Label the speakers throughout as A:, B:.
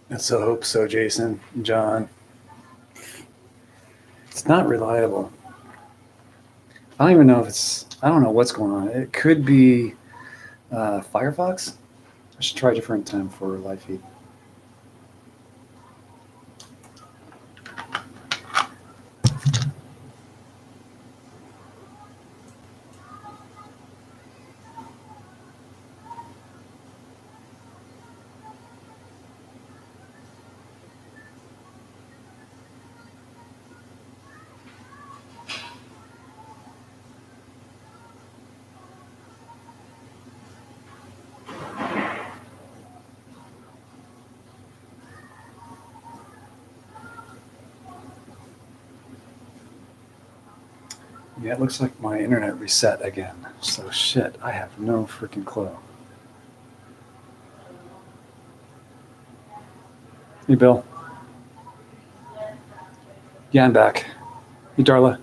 A: Let's hope so, Jason. John. It's not reliable. I don't even know if it's. I don't know what's going on. It could be Firefox. I should try a different time for live feed. Yeah, it looks like my internet reset again. So shit, I have no freaking clue. Hey, Bill. Yeah, I'm back. Hey, Darla.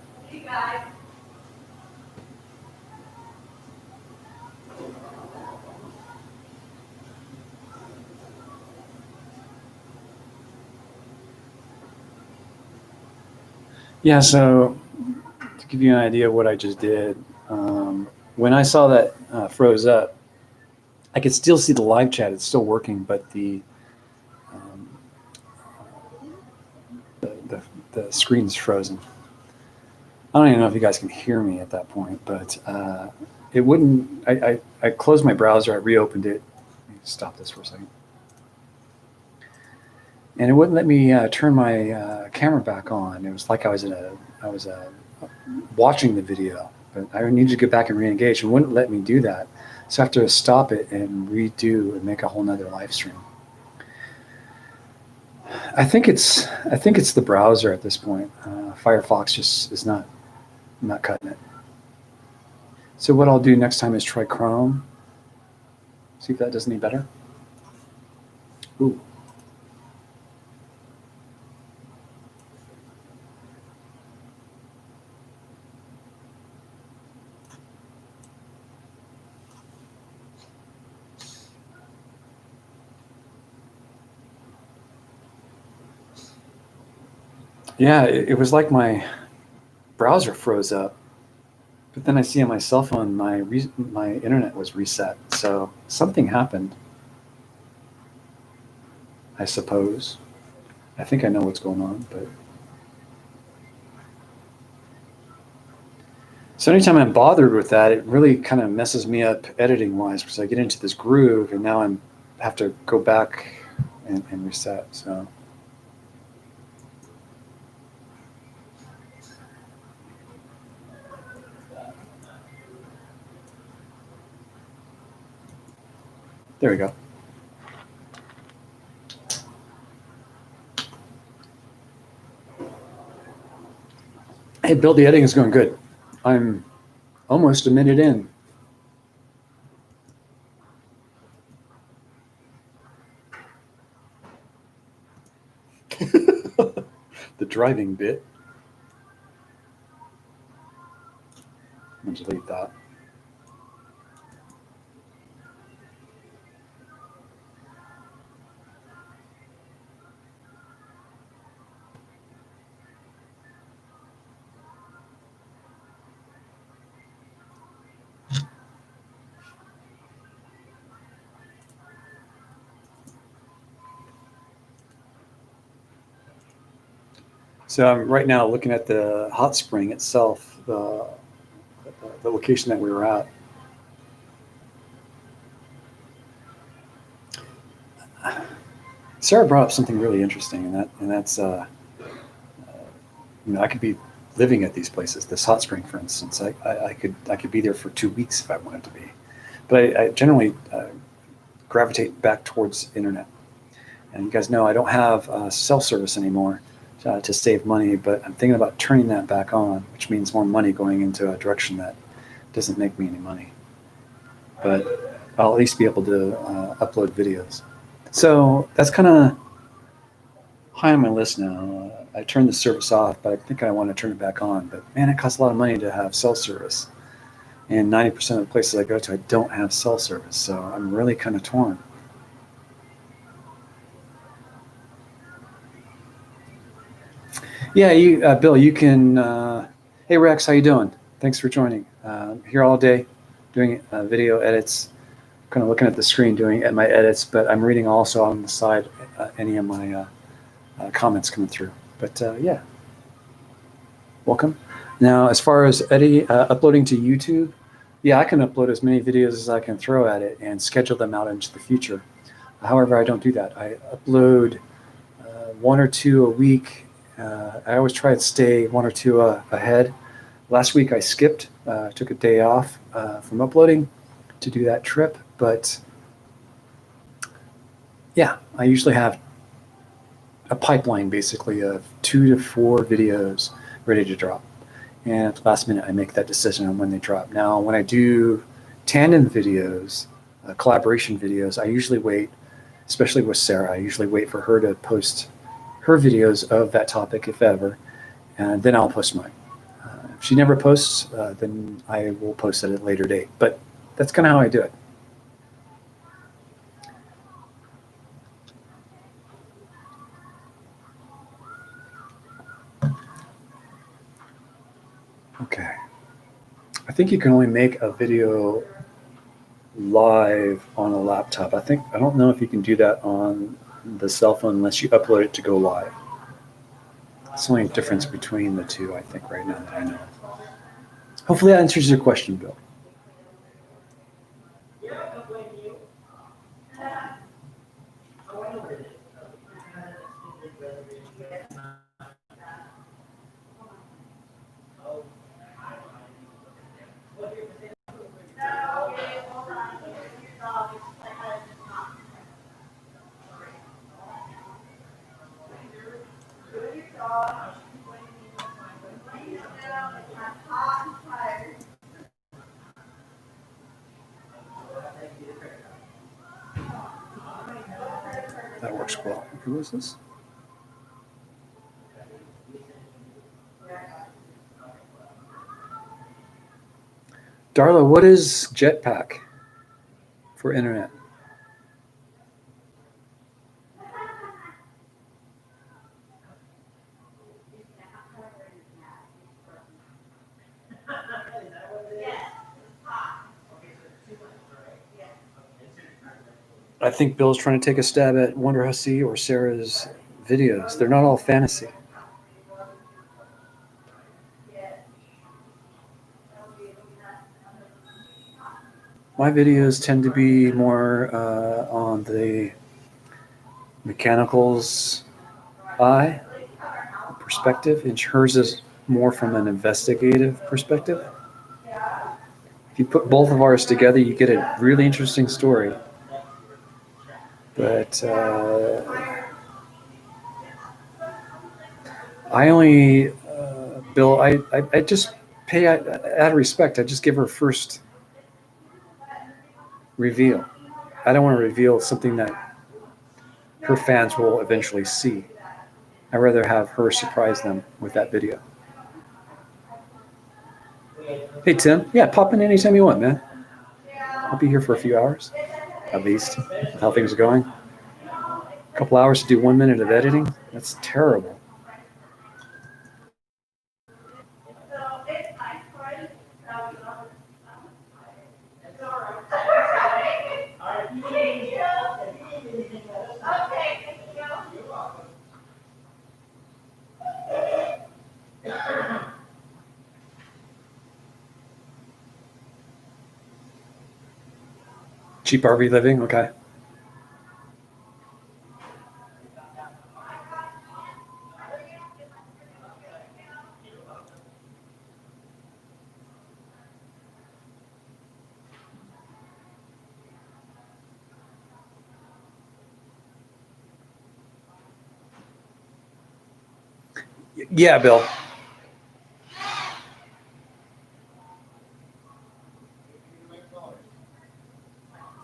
A: Yeah, so to give you an idea of what I just did, when I saw that froze up, I could still see the live chat. It's still working, but um, the screen's frozen. I don't even know if you guys can hear me at that point, but it wouldn't. I closed my browser, I reopened it. Let me stop this for a second. And it wouldn't let me turn my camera back on. It was like I was watching the video, but I needed to get back and re-engage. It wouldn't let me do that, so I have to stop it and redo and make a whole nother live stream. I think it's the browser at this point. Firefox just is not cutting it. So what I'll do next time is try Chrome. See if that does any better. Ooh. Yeah, it was like my browser froze up, but then I see on my cell phone my internet was reset. So something happened, I suppose. I think I know what's going on, but so anytime I'm bothered with that, it really kind of messes me up editing wise because I get into this groove and now I'm have to go back and reset. So there we go. Hey, Bill, the editing is going good. I'm almost a minute in. The driving bit. I'm gonna delete that. So I'm right now looking at the hot spring itself, the location that we were at. Sarah brought up something really interesting, and that's I could be living at these places. This hot spring, for instance, I could be there for 2 weeks if I wanted to be, but I generally gravitate back towards internet. And you guys know I don't have cell service anymore to save money, but I'm thinking about turning that back on, which means more money going into a direction that doesn't make me any money. But I'll at least be able to upload videos. So that's kind of high on my list now. I turned the service off, but I think I want to turn it back on. But man, it costs a lot of money to have cell service. And 90% of the places I go to, I don't have cell service. So I'm really kind of torn. Yeah, you, Bill, you can. Hey, Rex, how you doing? Thanks for joining. Here all day, doing video edits. Kind of looking at the screen, doing my edits, but I'm reading also on the side any of my comments coming through. But yeah, welcome. Now, as far as uploading to YouTube, yeah, I can upload as many videos as I can throw at it and schedule them out into the future. However, I don't do that. I upload one or two a week. I always try to stay one or two ahead. Last week I skipped, took a day off from uploading to do that trip. But yeah, I usually have a pipeline basically of 2 to 4 videos ready to drop. And at the last minute, I make that decision on when they drop. Now, when I do tandem videos, collaboration videos, I usually wait, especially with Sarah, I usually wait for her to post her videos of that topic, if ever, and then I'll post mine. If she never posts, then I will post it at a later date. But that's kind of how I do it. Okay. I think you can only make a video live on a laptop. I don't know if you can do that on the cell phone unless you upload it to go live. It's the only difference between the two, I think, right now that I know. Hopefully that answers your question, Bill. That works well. Who is this? Darla, what is Jetpack for internet? I think Bill's trying to take a stab at Wonder Hussy or Sarah's videos. They're not all fantasy. My videos tend to be more on the mechanicals eye perspective, and hers is more from an investigative perspective. If you put both of ours together, you get a really interesting story. But I only, Bill, I just pay out of respect. I just give her first reveal. I don't want to reveal something that her fans will eventually see. I'd rather have her surprise them with that video. Hey, Tim. Yeah, pop in anytime you want, man. I'll be here for a few hours, at least, with how things are going. A couple hours to do 1 minute of editing? That's terrible. Cheap RV living? Okay. Yeah, Bill.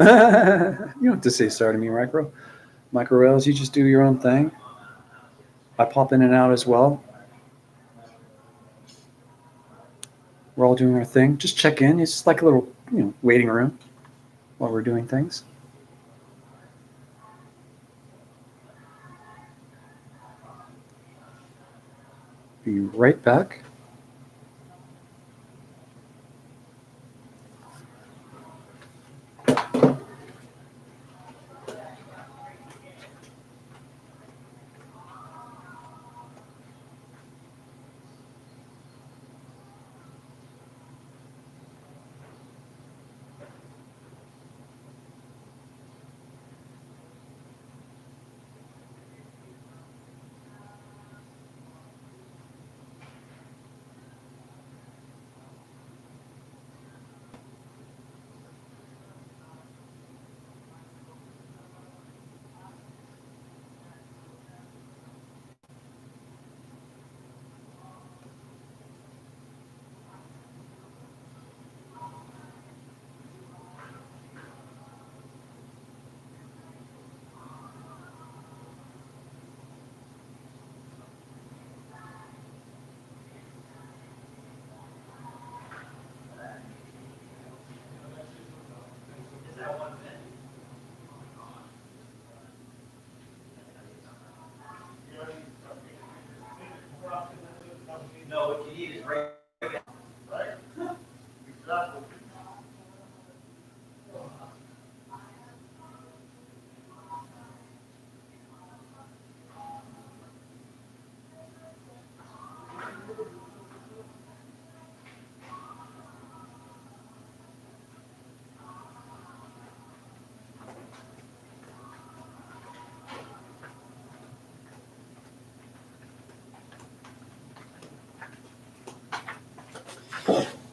A: You don't have to say sorry to me, Micro. Micro Rails, you just do your own thing. I pop in and out as well. We're all doing our thing. Just check in. It's just like a little, waiting room while we're doing things. be right back.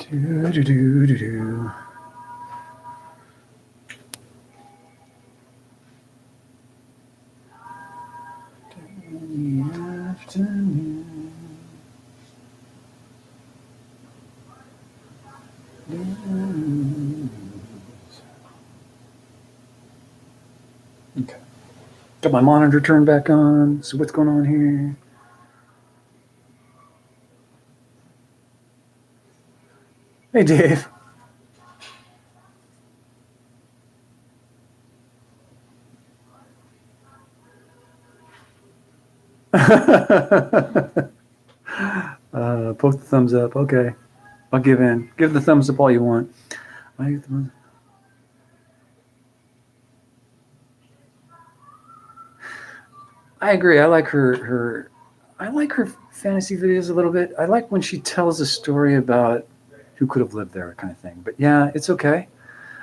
A: Do, do, do, do, do. In the afternoon. Okay. Got my monitor turned back on. So what's going on here? Hey, Dave. Both the thumbs up. Okay. I'll give in. Give the thumbs up all you want. I agree. I like her fantasy videos a little bit. I like when she tells a story about who could have lived there, kind of thing. But yeah, it's okay.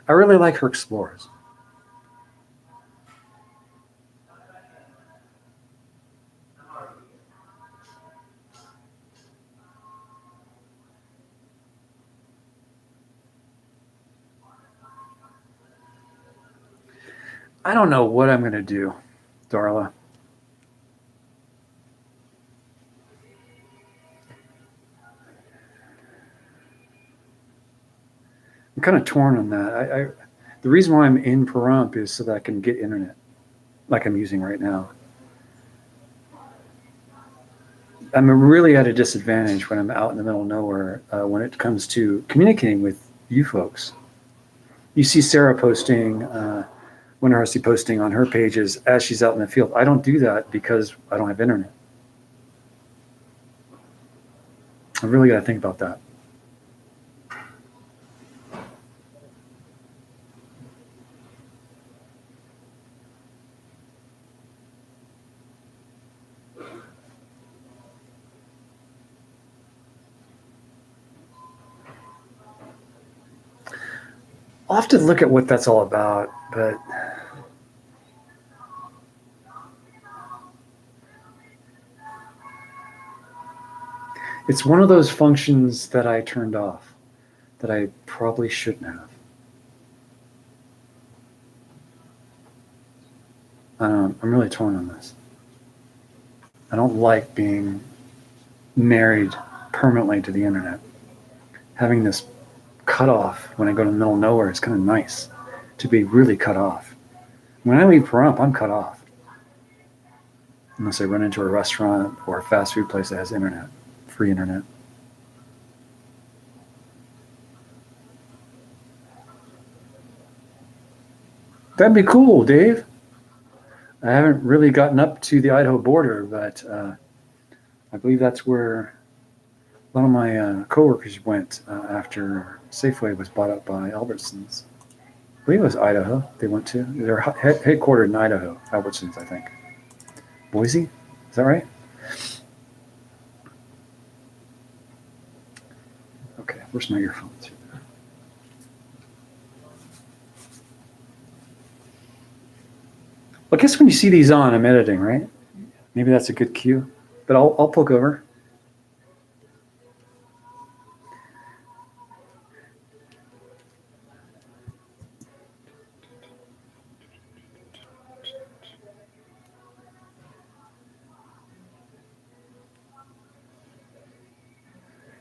A: I really like her explorers. I don't know what I'm going to do, Darla. I'm kind of torn on that. The reason why I'm in Pahrump is so that I can get internet, like I'm using right now. I'm really at a disadvantage when I'm out in the middle of nowhere when it comes to communicating with you folks. You see Sarah posting, Winter Hussey posting on her pages as she's out in the field. I don't do that because I don't have internet. I really got to think about that. I'll have to look at what that's all about, but it's one of those functions that I turned off that I probably shouldn't have. I'm really torn on this. I don't like being married permanently to the internet. Having this cut off when I go to the middle of nowhere is kind of nice to be really cut off. When I leave Pahrump, I'm cut off. Unless I run into a restaurant or a fast food place that has internet, free internet. That'd be cool, Dave. I haven't really gotten up to the Idaho border, but I believe that's where A lot of my coworkers went after Safeway was bought up by Albertsons. I believe it was Idaho they went to. They're headquartered in Idaho, Albertsons, I think. Boise? Is that right? Okay, where's my earphones? Well, I guess when you see these on, I'm editing, right? Maybe that's a good cue. But I'll poke over.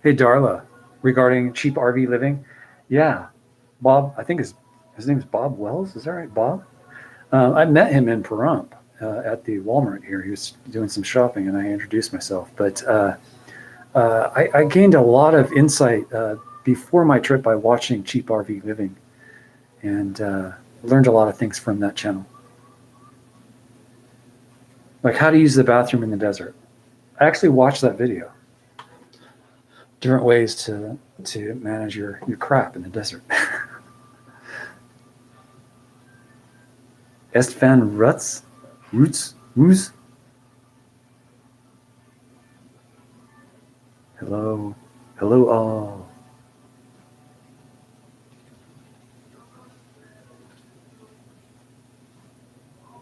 A: Hey, Darla, regarding cheap RV living. Yeah, Bob, I think his name is Bob Wells. Is that right, Bob? I met him in Pahrump at the Walmart here. He was doing some shopping, and I introduced myself. But I gained a lot of insight before my trip by watching Cheap RV Living, and learned a lot of things from that channel, like how to use the bathroom in the desert. I actually watched that video. Different ways to manage your crap in the desert. Estvan Roots. Hello all.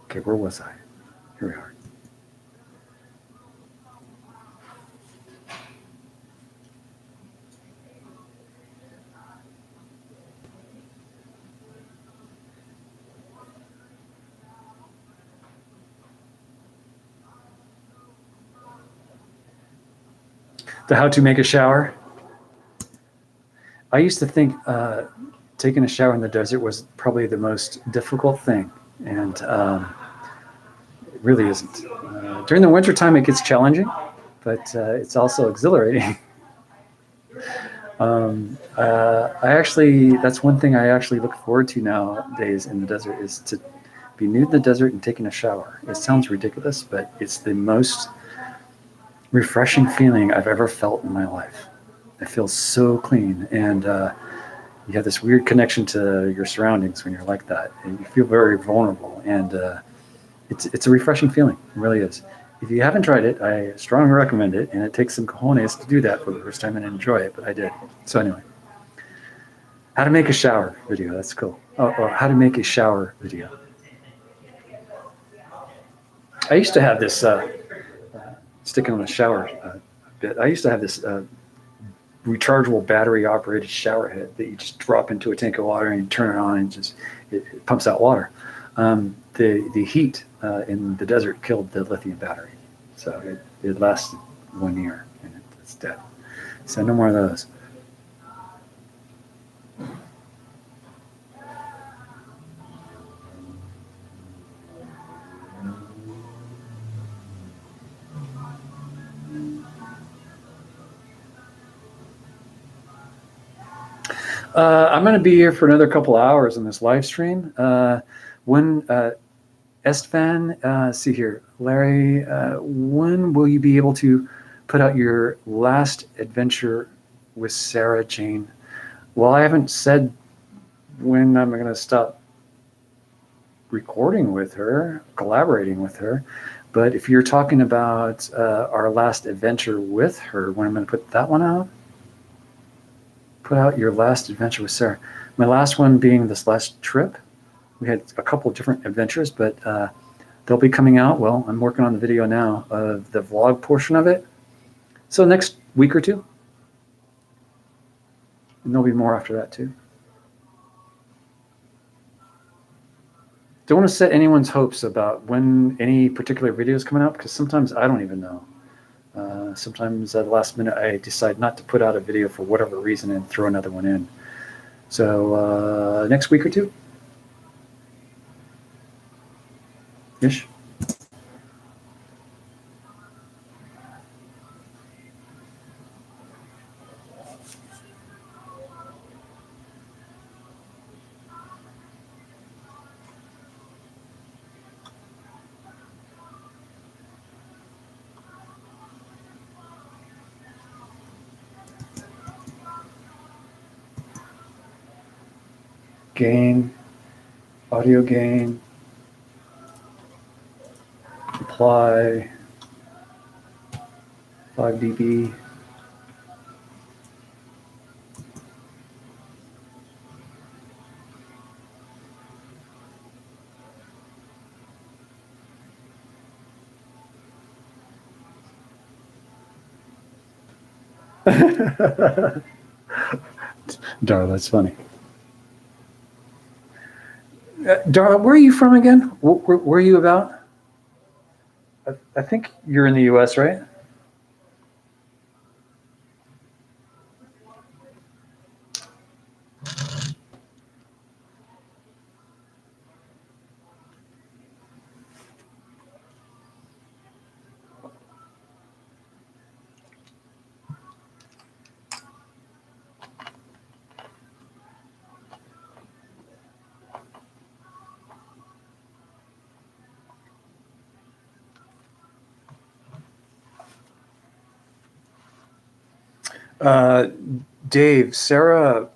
A: Okay, where was I? Here we are. The how to make a shower. I used to think taking a shower in the desert was probably the most difficult thing, and it really isn't. During the wintertime, it gets challenging, but it's also exhilarating. That's one thing I actually look forward to nowadays in the desert, is to be nude in the desert and taking a shower. It sounds ridiculous, but it's the most refreshing feeling I've ever felt in my life. It feels so clean, and you have this weird connection to your surroundings when you're like that, and you feel very vulnerable, and it's a refreshing feeling. It really is. If you haven't tried it, I strongly recommend it, and it takes some cojones to do that for the first time and enjoy it, but I did. So anyway, how to make a shower video, that's cool. Or how to make a shower video. I used to have this, sticking on a shower bit, I used to have this rechargeable battery operated shower head that you just drop into a tank of water and you turn it on and it pumps out water. The heat in the desert killed the lithium battery, so it lasted 1 year and it's dead. So no more of those. I'm going to be here for another couple hours in this live stream. When Estvan, see here, Larry, when will you be able to put out your last adventure with Sarah Jane? Well, I haven't said when I'm going to stop recording with her, collaborating with her, but if you're talking about our last adventure with her, when I'm going to put that one out, put out your last adventure with Sarah. My last one being this last trip. We had a couple of different adventures, but they'll be coming out. Well, I'm working on the video now of the vlog portion of it. So next week or two. And there'll be more after that too. Don't want to set anyone's hopes about when any particular video is coming out, because sometimes I don't even know. Sometimes at the last minute I decide not to put out a video for whatever reason and throw another one in. So next week or two ish. gain, audio gain, apply, 5 dB. Darla, that's funny. Darla, where are you from again? Where are you about? I think you're in the U.S., right? Uh, Dave, Sarah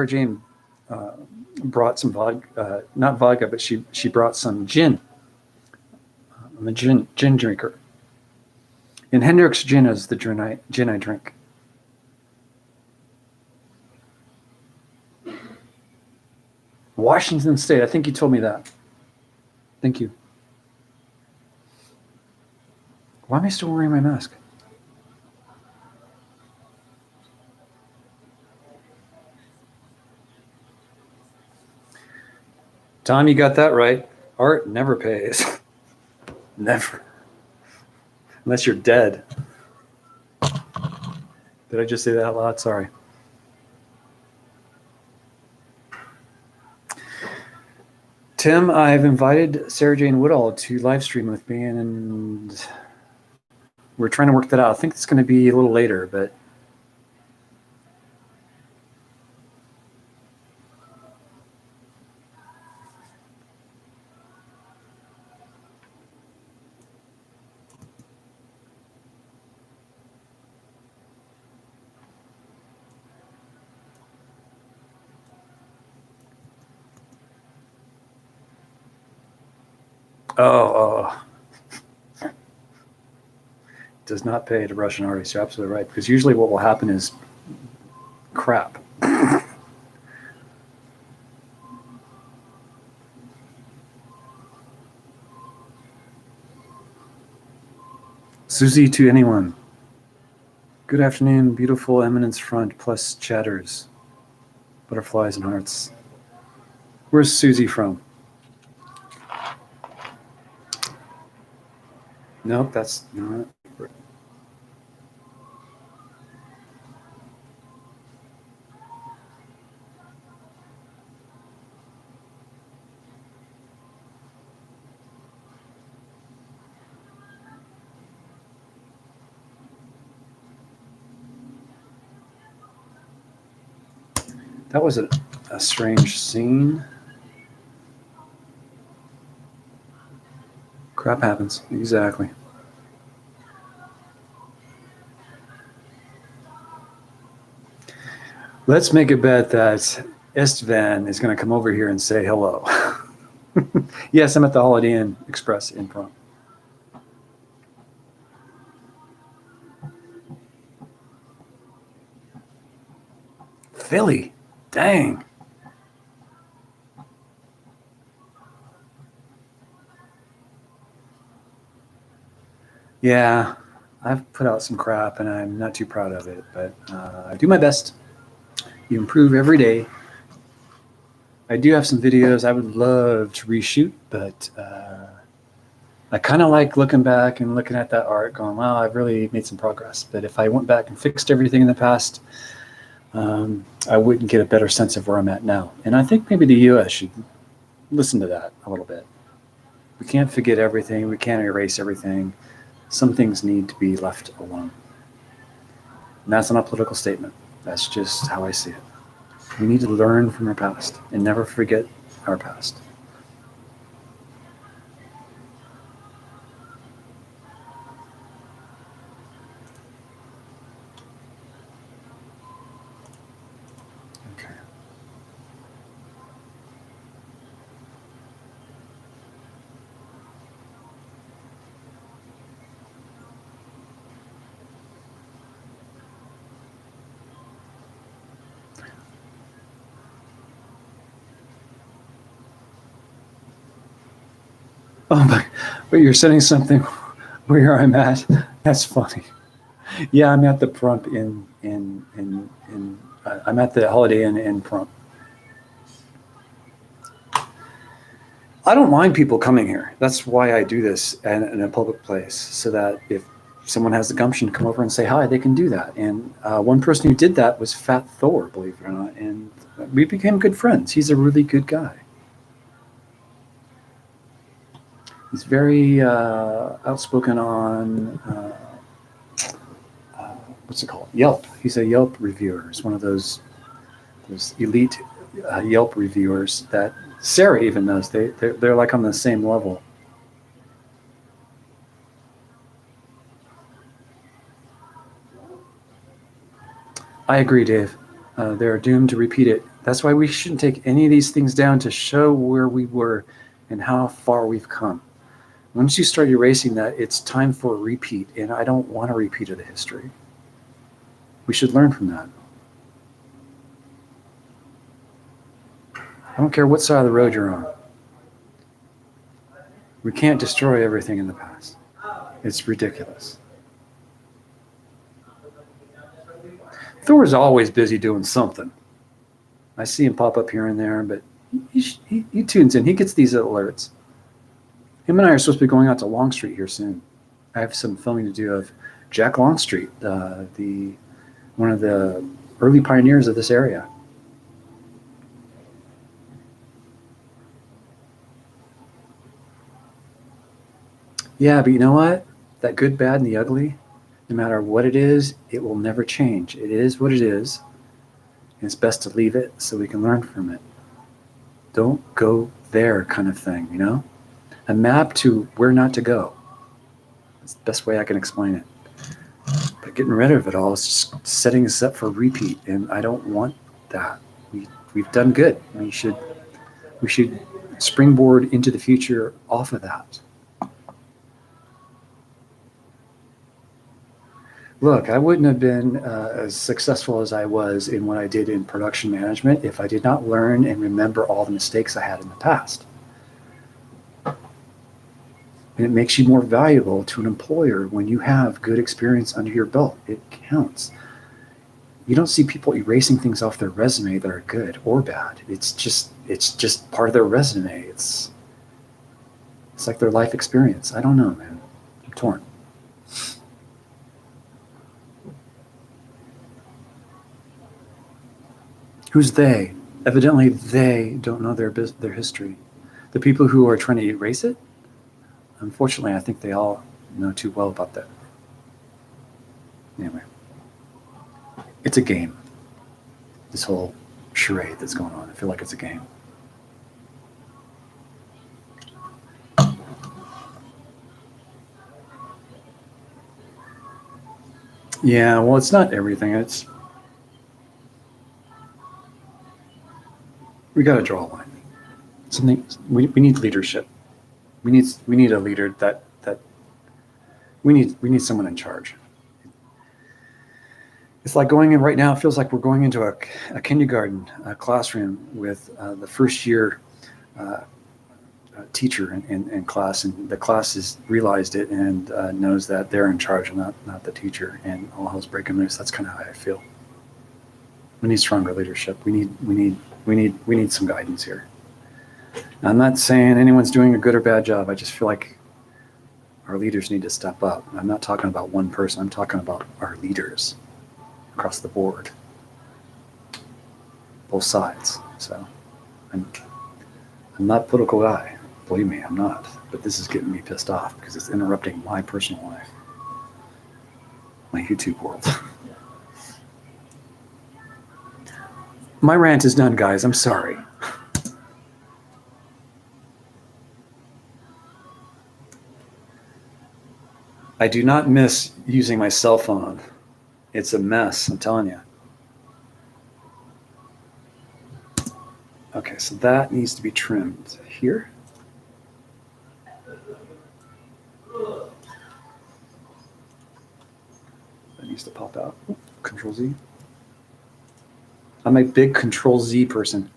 A: Jane brought some vodka, not vodka, but she brought some gin. I'm a gin drinker. And Hendrick's gin is the gin I drink. Washington State. I think you told me that. Thank you. Why am I still wearing my mask? Tom, you got that right. Art never pays. Never. Unless you're dead. Did I just say that out loud? Sorry. Tim, I've invited Sarah Jane Woodall to live stream with me, and we're trying to work that out. I think it's going to be a little later, but oh, does not pay to Russian artists. You're absolutely right. Because usually what will happen is crap. Susie to anyone. Good afternoon, beautiful eminence front plus chatters, butterflies and hearts. Where's Susie from? Nope, that's not. That was a strange scene. Crap happens, exactly. Let's make a bet that Istvan is going to come over here and say hello. Yes, I'm at the Holiday Inn Express in Pahrump. Philly, dang. Yeah, I've put out some crap and I'm not too proud of it, but I do my best. You improve every day. I do have some videos I would love to reshoot, but I kind of like looking back and looking at that art going, wow, I've really made some progress. But if I went back and fixed everything in the past, I wouldn't get a better sense of where I'm at now. And I think maybe the US should listen to that a little bit. We can't forget everything. We can't erase everything. Some things need to be left alone. And that's not a political statement. That's just how I see it. We need to learn from our past and never forget our past. Okay. Oh my, but you're sending something where I'm at. That's funny. Yeah, I'm at the Pahrump I'm at the Holiday Inn in Pahrump. I don't mind people coming here. That's why I do this in a public place, so that if someone has the gumption to come over and say hi, they can do that. And one person who did that was Fat Thor, believe it or not, and we became good friends. He's a really good guy. He's very outspoken on what's it called? Yelp. He's a Yelp reviewer. He's one of those elite Yelp reviewers that Sarah even knows. They're like on the same level. I agree, Dave. They're doomed to repeat it. That's why we shouldn't take any of these things down to show where we were and how far we've come. Once you start erasing that, it's time for a repeat, and I don't want a repeat of the history. We should learn from that. I don't care what side of the road you're on. We can't destroy everything in the past. It's ridiculous. Thor's always busy doing something. I see him pop up here and there, but he tunes in. He gets these alerts. Him and I are supposed to be going out to Longstreet here soon. I have some filming to do of Jack Longstreet, one of the early pioneers of this area. Yeah, but you know what? That good, bad, and the ugly, no matter what it is, it will never change. It is what it is, and it's best to leave it so we can learn from it. Don't go there kind of thing, you know? A map to where not to go. That's the best way I can explain it. But getting rid of it all is just setting us up for repeat, and I don't want that. We've done good. We should springboard into the future off of that. Look, I wouldn't have been as successful as I was in what I did in production management if I did not learn and remember all the mistakes I had in the past. And it makes you more valuable to an employer when you have good experience under your belt. It counts. You don't see people erasing things off their resume that are good or bad. It's just part of their resume. It's like their life experience. I don't know, man. I'm torn. Who's they? Evidently, they don't know their history. The people who are trying to erase it, unfortunately, I think they all know too well about that. Anyway, it's a game. This whole charade that's going on. I feel like it's a game. Yeah, well, it's not everything. We got to draw a line. Something we need leadership. We need a leader that we need someone in charge. It's like going in right now. It feels like we're going into a kindergarten classroom with the first year teacher in class, and the class has realized it and knows that they're in charge and not the teacher, and all hell's breaking loose. That's kind of how I feel. We need stronger leadership. We need some guidance here. I'm not saying anyone's doing a good or bad job. I just feel like our leaders need to step up. I'm not talking about one person. I'm talking about our leaders across the board, both sides. So I'm not a political guy. Believe me, I'm not. But this is getting me pissed off because it's interrupting my personal life, my YouTube world. My rant is done, guys. I'm sorry. I do not miss using my cell phone. It's a mess, I'm telling you. Okay, so that needs to be trimmed here. That needs to pop out. Control Z. I'm a big Control Z person.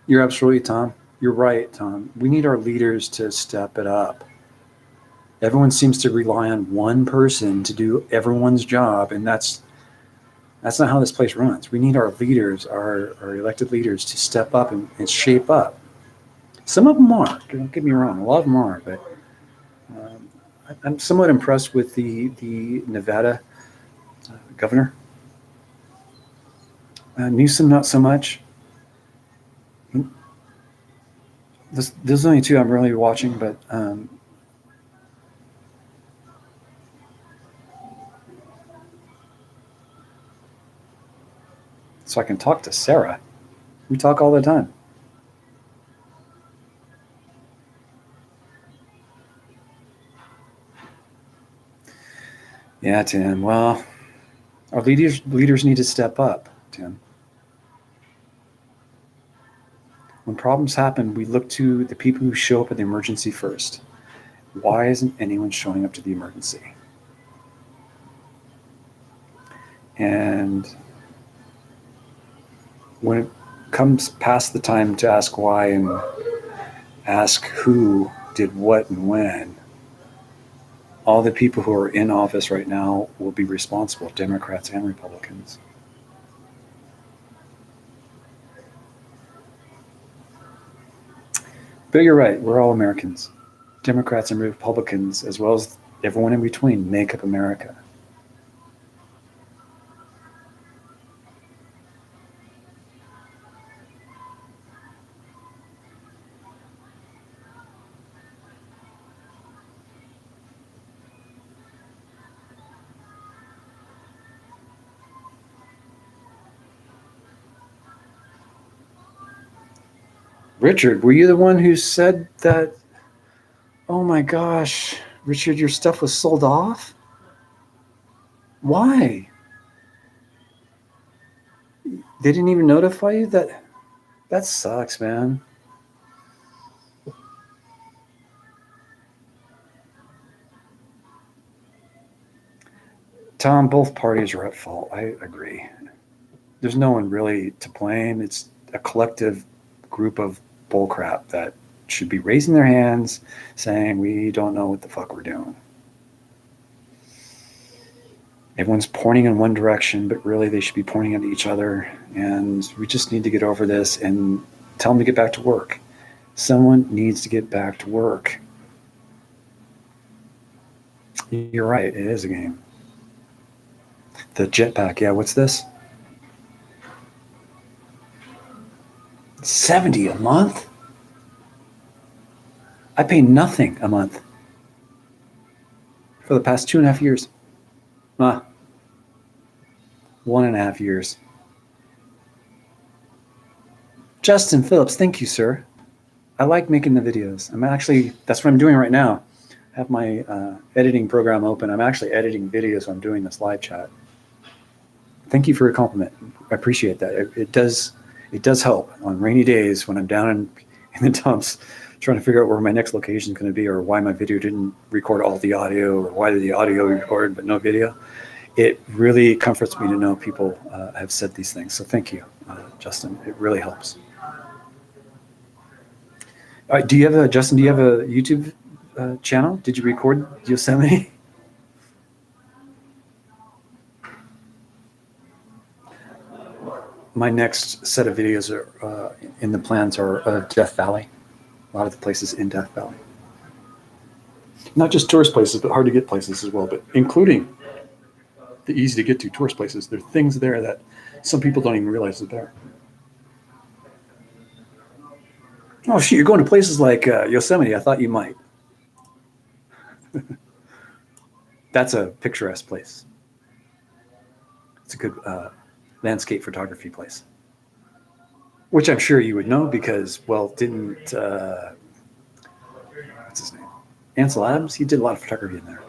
A: You're absolutely, Tom. You're right, Tom. We need our leaders to step it up. Everyone seems to rely on one person to do everyone's job, and that's not how this place runs. We need our leaders, our elected leaders, to step up and shape up. Some of them are. Don't get me wrong. A lot of them are, but I'm somewhat impressed with the Nevada governor. Newsom, not so much. There's only two I'm really watching, but so I can talk to Sarah. We talk all the time. Yeah, Tim. Well, our leaders need to step up, Tim. When problems happen, we look to the people who show up at the emergency first. Why isn't anyone showing up to the emergency? And when it comes past the time to ask why and ask who did what and when, all the people who are in office right now will be responsible, Democrats and Republicans. But you're right, we're all Americans. Democrats and Republicans, as well as everyone in between, make up America. Richard, were you the one who said that? Oh my gosh, Richard, your stuff was sold off? Why? They didn't even notify you that? That sucks, man. Tom, both parties are at fault. I agree. There's no one really to blame. It's a collective group of bullcrap that should be raising their hands saying, we don't know what the fuck we're doing. Everyone's pointing in one direction, but really they should be pointing at each other. And we just need to get over this and tell them to get back to work. Someone needs to get back to work. You're right. It is a game. The jetpack. Yeah, what's this? 70 a month? I pay nothing a month for the past 2.5 years. 1.5 years. Justin Phillips, thank you, sir. I like making the videos. That's what I'm doing right now. I have my editing program open. I'm actually editing videos. I'm doing this live chat. Thank you for your compliment. I appreciate that. It does help on rainy days when I'm down in the dumps trying to figure out where my next location is going to be, or why my video didn't record all the audio, or why the audio recorded but no video. It really comforts me to know people have said these things. So thank you, Justin. It really helps. Do you have Justin? Do you have a YouTube channel? Did you record Yosemite? My next set of videos are in the plans are Death Valley. A lot of the places in Death Valley. Not just tourist places, but hard to get places as well, but including the easy to get to tourist places. There are things there that some people don't even realize are there. Oh, shit, you're going to places like Yosemite. I thought you might. That's a picturesque place. It's a good landscape photography place, which I'm sure you would know because, well, didn't, what's his name? Ansel Adams? He did a lot of photography in there.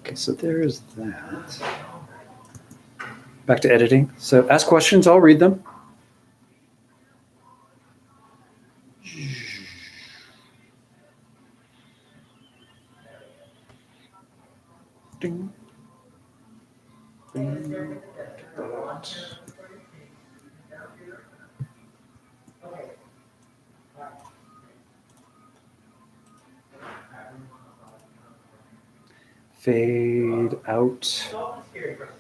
A: Okay, so there's that. Back to editing. So ask questions, I'll read them. Ding. Fade out,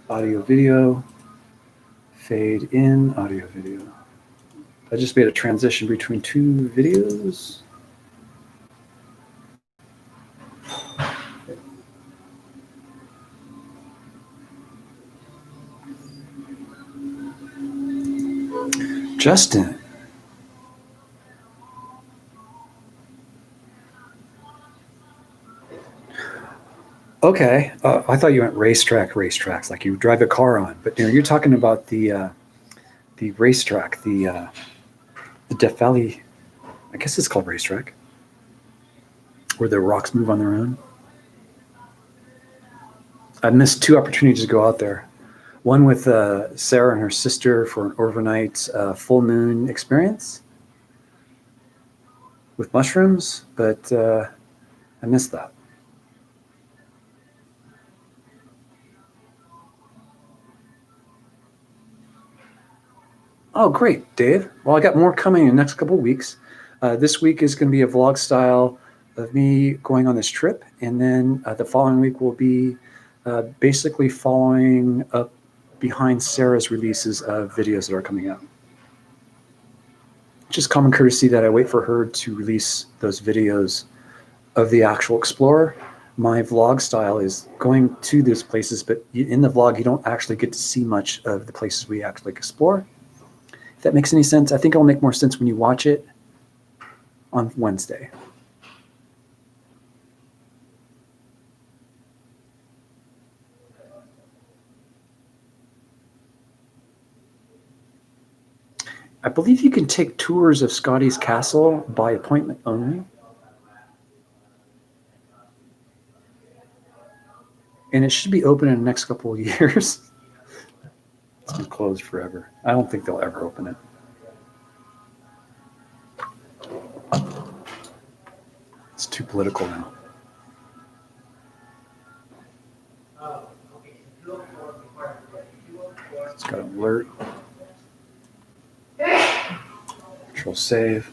A: audio video, fade in, audio video. I just made a transition between two videos. Justin. Okay, I thought you meant racetracks, like you drive a car on. But you're talking about the racetrack, the Death Valley. I guess it's called racetrack, where the rocks move on their own. I missed two opportunities to go out there. One with Sarah and her sister for an overnight full moon experience with mushrooms, but I missed that. Oh, great, Dave. Well, I got more coming in the next couple of weeks. This week is going to be a vlog style of me going on this trip. And then the following week will be basically following up behind Sarah's releases of videos that are coming out. Just common courtesy that I wait for her to release those videos of the actual explorer. My vlog style is going to those places, but in the vlog, you don't actually get to see much of the places we actually explore. If that makes any sense, I think it'll make more sense when you watch it on Wednesday. I believe you can take tours of Scotty's castle by appointment only. And it should be open in the next couple of years. It's been closed forever. I don't think they'll ever open it. It's too political now. It's got an alert. Control save.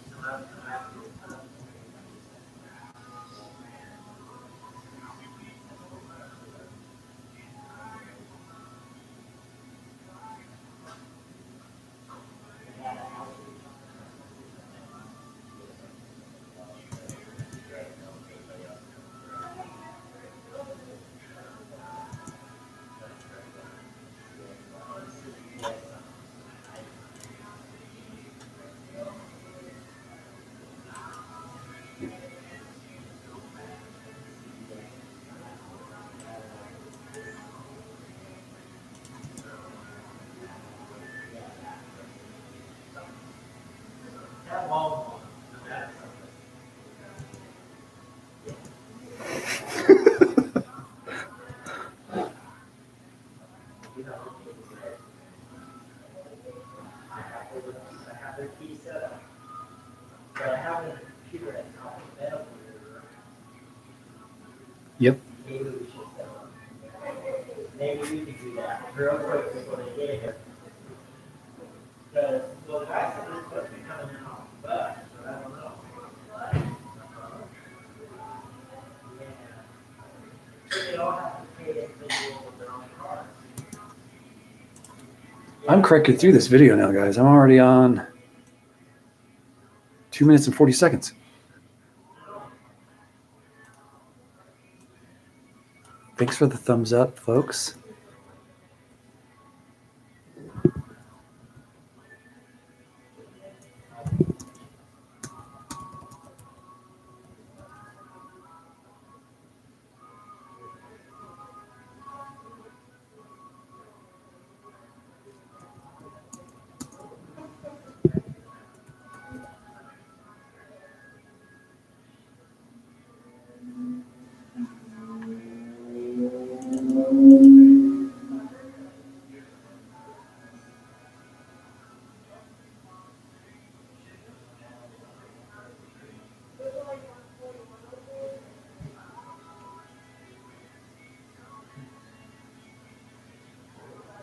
A: Yep.
B: Maybe we could do that real quick before they get here. Because, well, the guy said they're supposed to be coming in off the bus, but I don't know. Yeah. They all have to pay individual with their own cars.
A: I'm cranking through this video now, guys. I'm already on 2 minutes and 40 seconds. Thanks for the thumbs up, folks.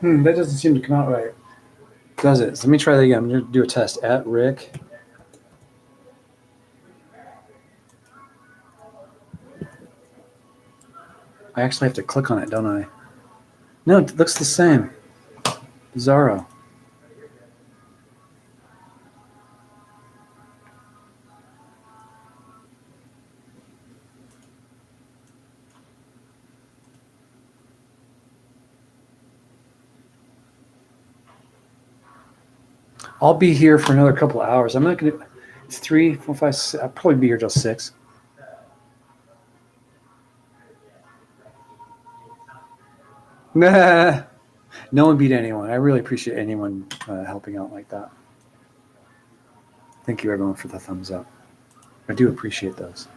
A: That doesn't seem to come out right. Does it? So let me try that again. I'm going to do a test. At Rick. I actually have to click on it, don't I? No, it looks the same. Bizarro. I'll be here for another couple of hours. I'm not going to. It's 3, 4, 5, 6. I'll probably be here till 6. Nah. No one beat anyone. I really appreciate anyone helping out like that. Thank you, everyone, for the thumbs up. I do appreciate those.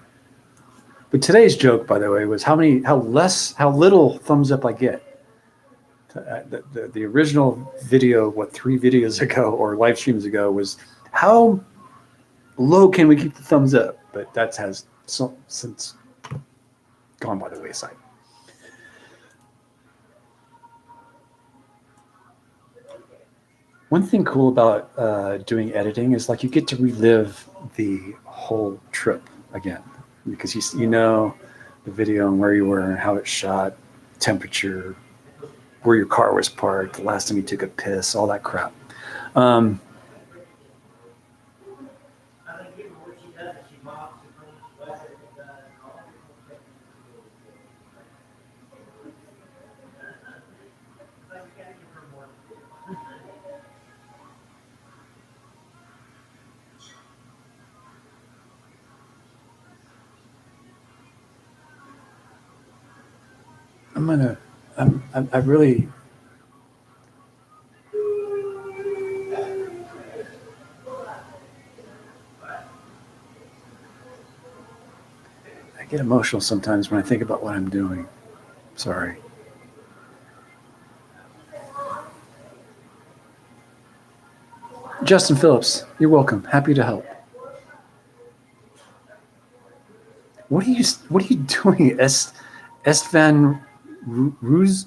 A: But today's joke, by the way, was how little thumbs up I get. The original video, 3 videos ago or live streams ago, was how low can we keep the thumbs up? But that has since gone by the wayside. One thing cool about doing editing is like you get to relive the whole trip again because you know the video and where you were and how it's shot, temperature, where your car was parked, the last time you took a piss, all that crap. I really. I get emotional sometimes when I think about what I'm doing. Sorry. Justin Phillips, you're welcome. Happy to help. What are you doing, Estvan Ruse?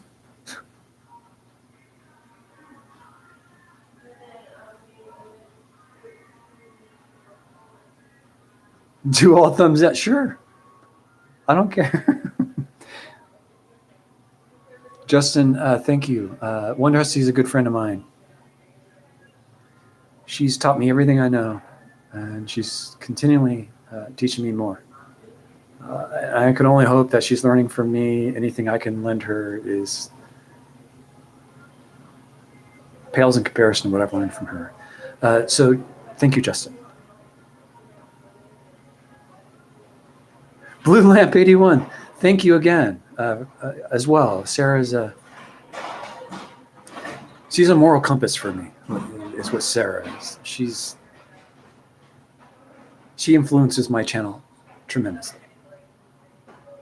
A: Do all thumbs up? Sure. I don't care. Justin, thank you. Wonder Hussey's a good friend of mine. She's taught me everything I know, and she's continually teaching me more. I can only hope that she's learning from me. Anything I can lend her is pales in comparison to what I've learned from her. So thank you, Justin. Blue Lamp 81, thank you again as well. Sarah's she's a moral compass for me, is what Sarah is. She influences my channel tremendously.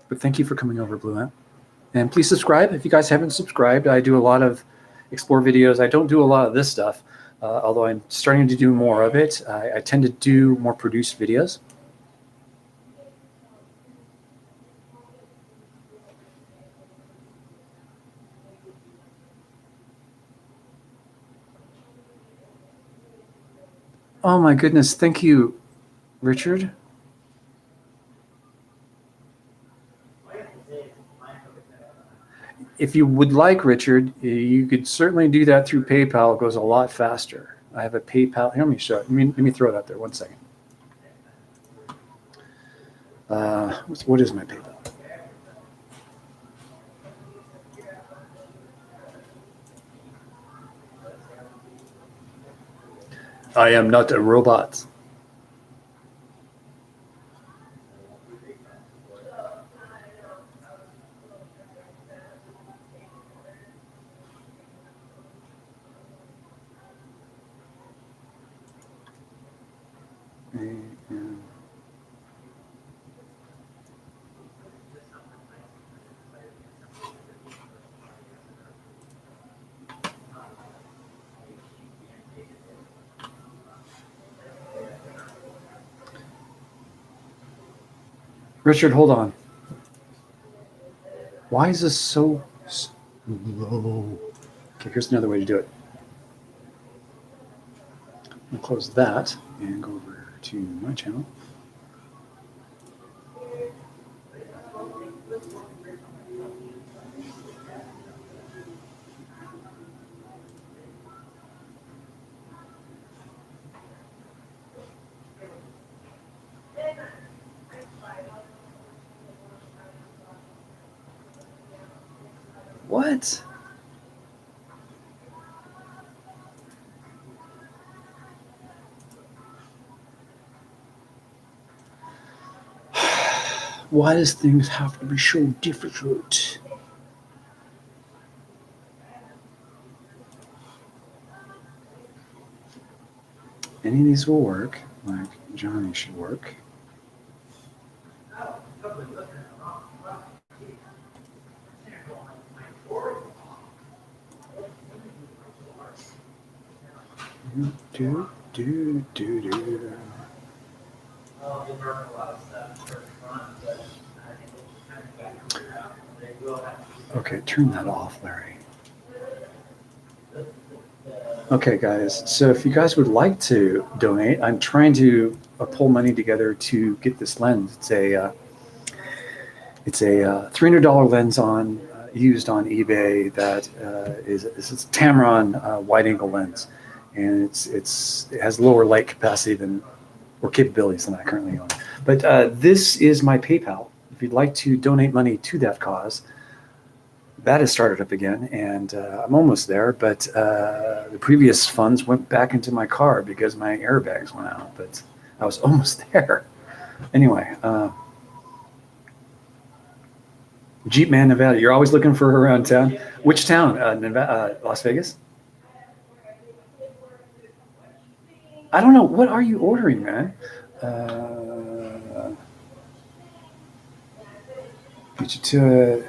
A: But thank you for coming over, Blue Lamp. And please subscribe if you guys haven't subscribed. I do a lot of explore videos. I don't do a lot of this stuff, although I'm starting to do more of it. I tend to do more produced videos. Oh my goodness, thank you, Richard. If you would like, Richard, you could certainly do that through PayPal. It goes a lot faster. I have a PayPal. Here, let me show it. Let me throw it out there. 1 second. What is my PayPal? I am not a robot. Richard, hold on. Why is this so slow? Okay, here's another way to do it. I'm going to close that and go over to my channel. What? Why does things have to be so difficult? Any of these will work, like Johnny should work. Do, do, do, do.
B: Well, you'll learn a lot of stuff for fun, but I think we'll just kind of get figured out. They will have to.
A: Okay, turn that off, Larry. Okay, guys, so if you guys would like to donate, I'm trying to pull money together to get this lens. It's a $300 lens used on eBay that is a Tamron wide-angle lens, and it has lower light capacity or capabilities than I currently own. But this is my PayPal. If you'd like to donate money to that cause, that has started up again, and I'm almost there, but the previous funds went back into my car because my airbags went out, but I was almost there. Anyway, Jeep Man, Nevada. You're always looking for her around town. Which town? Nevada, Las Vegas? I don't know. What are you ordering, man? Get you to it.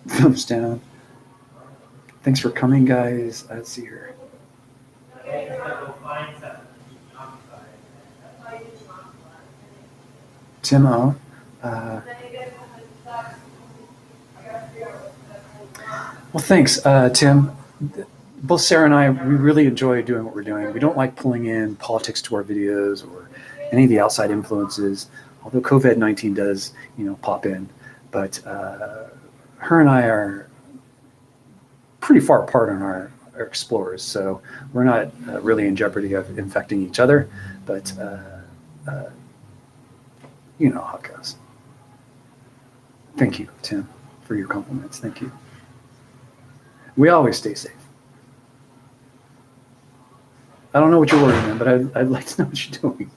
A: Thumbs down. Thanks for coming, guys. Let's see here. Tim O. Well, thanks, Tim. Both Sarah and I, we really enjoy doing what we're doing. We don't like pulling in politics to our videos or any of the outside influences, although COVID-19 does, pop in. But her and I are pretty far apart on our explorers, so we're not really in jeopardy of infecting each other, but you know how it goes. Thank you, Tim, for your compliments. Thank you. We always stay safe. I don't know what you're working on, but I'd like to know what you're doing.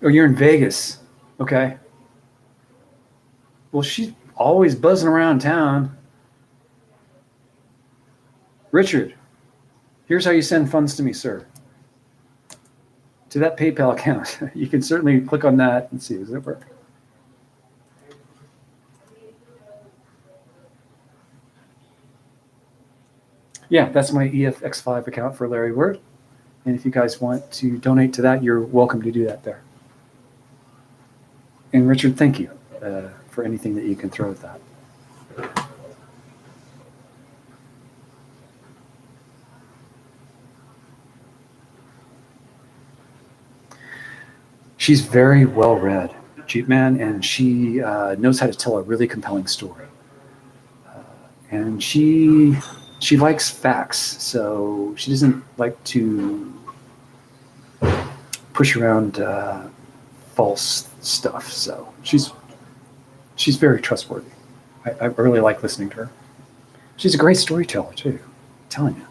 A: Oh, you're in Vegas. Okay. Well, she's always buzzing around town. Richard, here's how you send funds to me, sir. To that PayPal account. You can certainly click on that and see. Does it work? Yeah, that's my EFX5 account for Larry Word. And if you guys want to donate to that, you're welcome to do that there. And Richard, thank you for anything that you can throw at that. She's very well read, Jeep Man, and she knows how to tell a really compelling story. And she likes facts, so she doesn't like to push around false stuff. So she's very trustworthy. I really like listening to her. She's a great storyteller too. I'm telling you.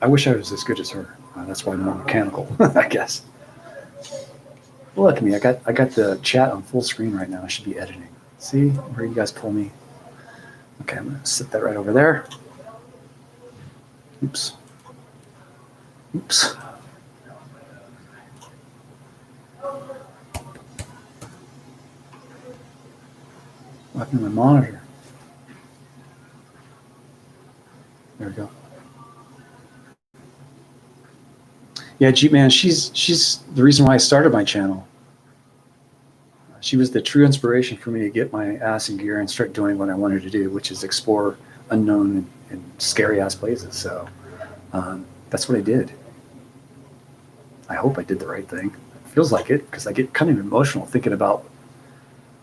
A: I wish I was as good as her. That's why I'm more mechanical, I guess. Look at me. I got the chat on full screen right now. I should be editing. See where you guys pull me. Okay, I'm gonna sit that right over there. Oops. Oops. What happened to my monitor? There we go. Yeah, Jeep Man, she's the reason why I started my channel. She was the true inspiration for me to get my ass in gear and start doing what I wanted to do, which is explore unknown and scary ass places. So that's what I did. I hope I did the right thing. It feels like it because I get kind of emotional thinking about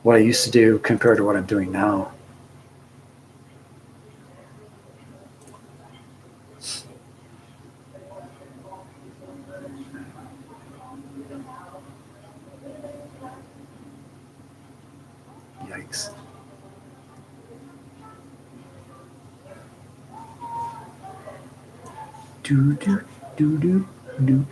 A: what I used to do compared to what I'm doing now. Yikes. Do do do do do.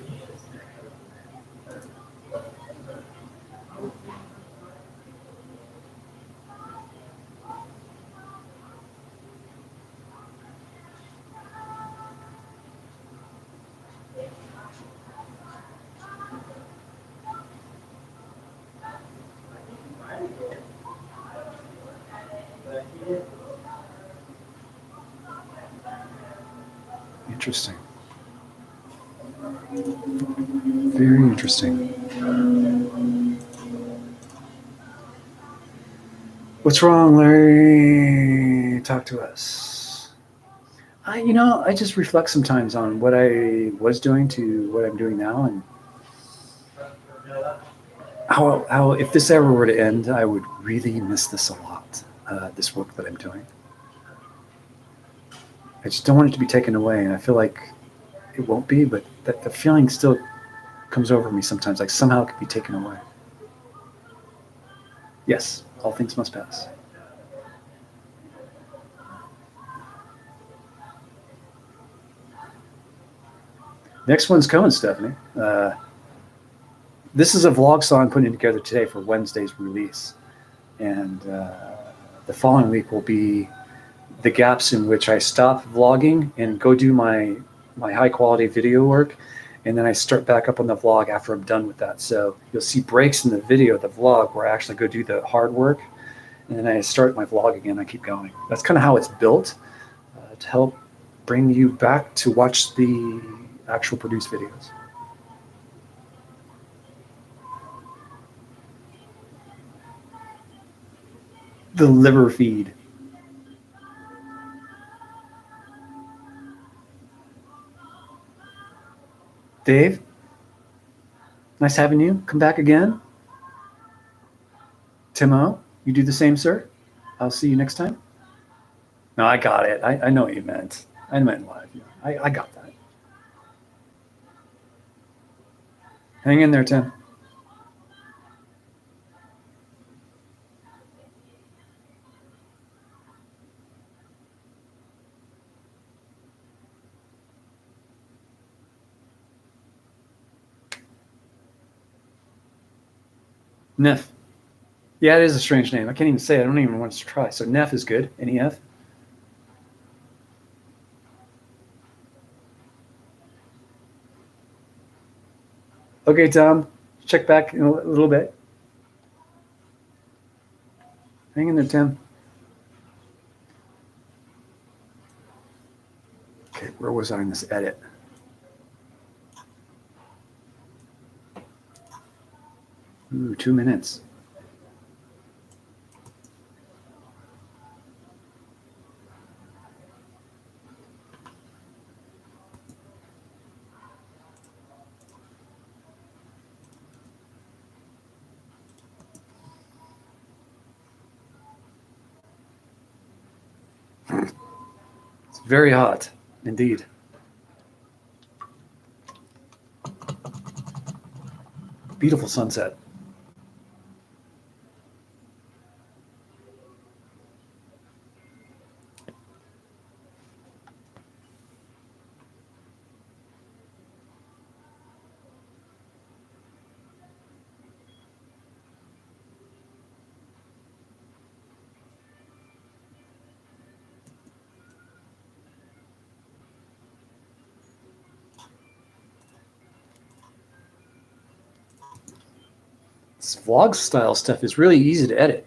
A: Interesting. Very interesting. What's wrong, Larry? Talk to us. I just reflect sometimes on what I was doing to what I'm doing now, and how if this ever were to end, I would really miss this a lot. This work that I'm doing. I just don't want it to be taken away, and I feel like it won't be, but that the feeling still comes over me sometimes, like somehow it could be taken away. Yes, all things must pass. Next one's coming, Stephanie. This is a vlog saw I'm putting together today for Wednesday's release. And the following week will be the gaps in which I stop vlogging and go do my high quality video work. And then I start back up on the vlog after I'm done with that. So you'll see breaks in the video, the vlog, where I actually go do the hard work. And then I start my vlog again. I keep going. That's kind of how it's built to help bring you back to watch the actual produced videos. The liver feed. Dave, nice having you. Come back again. Timo, you do the same, sir. I'll see you next time. No, I got it. I know what you meant. I meant live. I got that. Hang in there, Tim. Neff. Yeah, it is a strange name. I can't even say it. I don't even want to try. So Neff is good. N-E-F. Okay, Tom. Check back in a little bit. Hang in there, Tim. Okay, where was I in this edit? Ooh, 2 minutes. It's very hot, indeed. Beautiful sunset. This vlog style stuff is really easy to edit.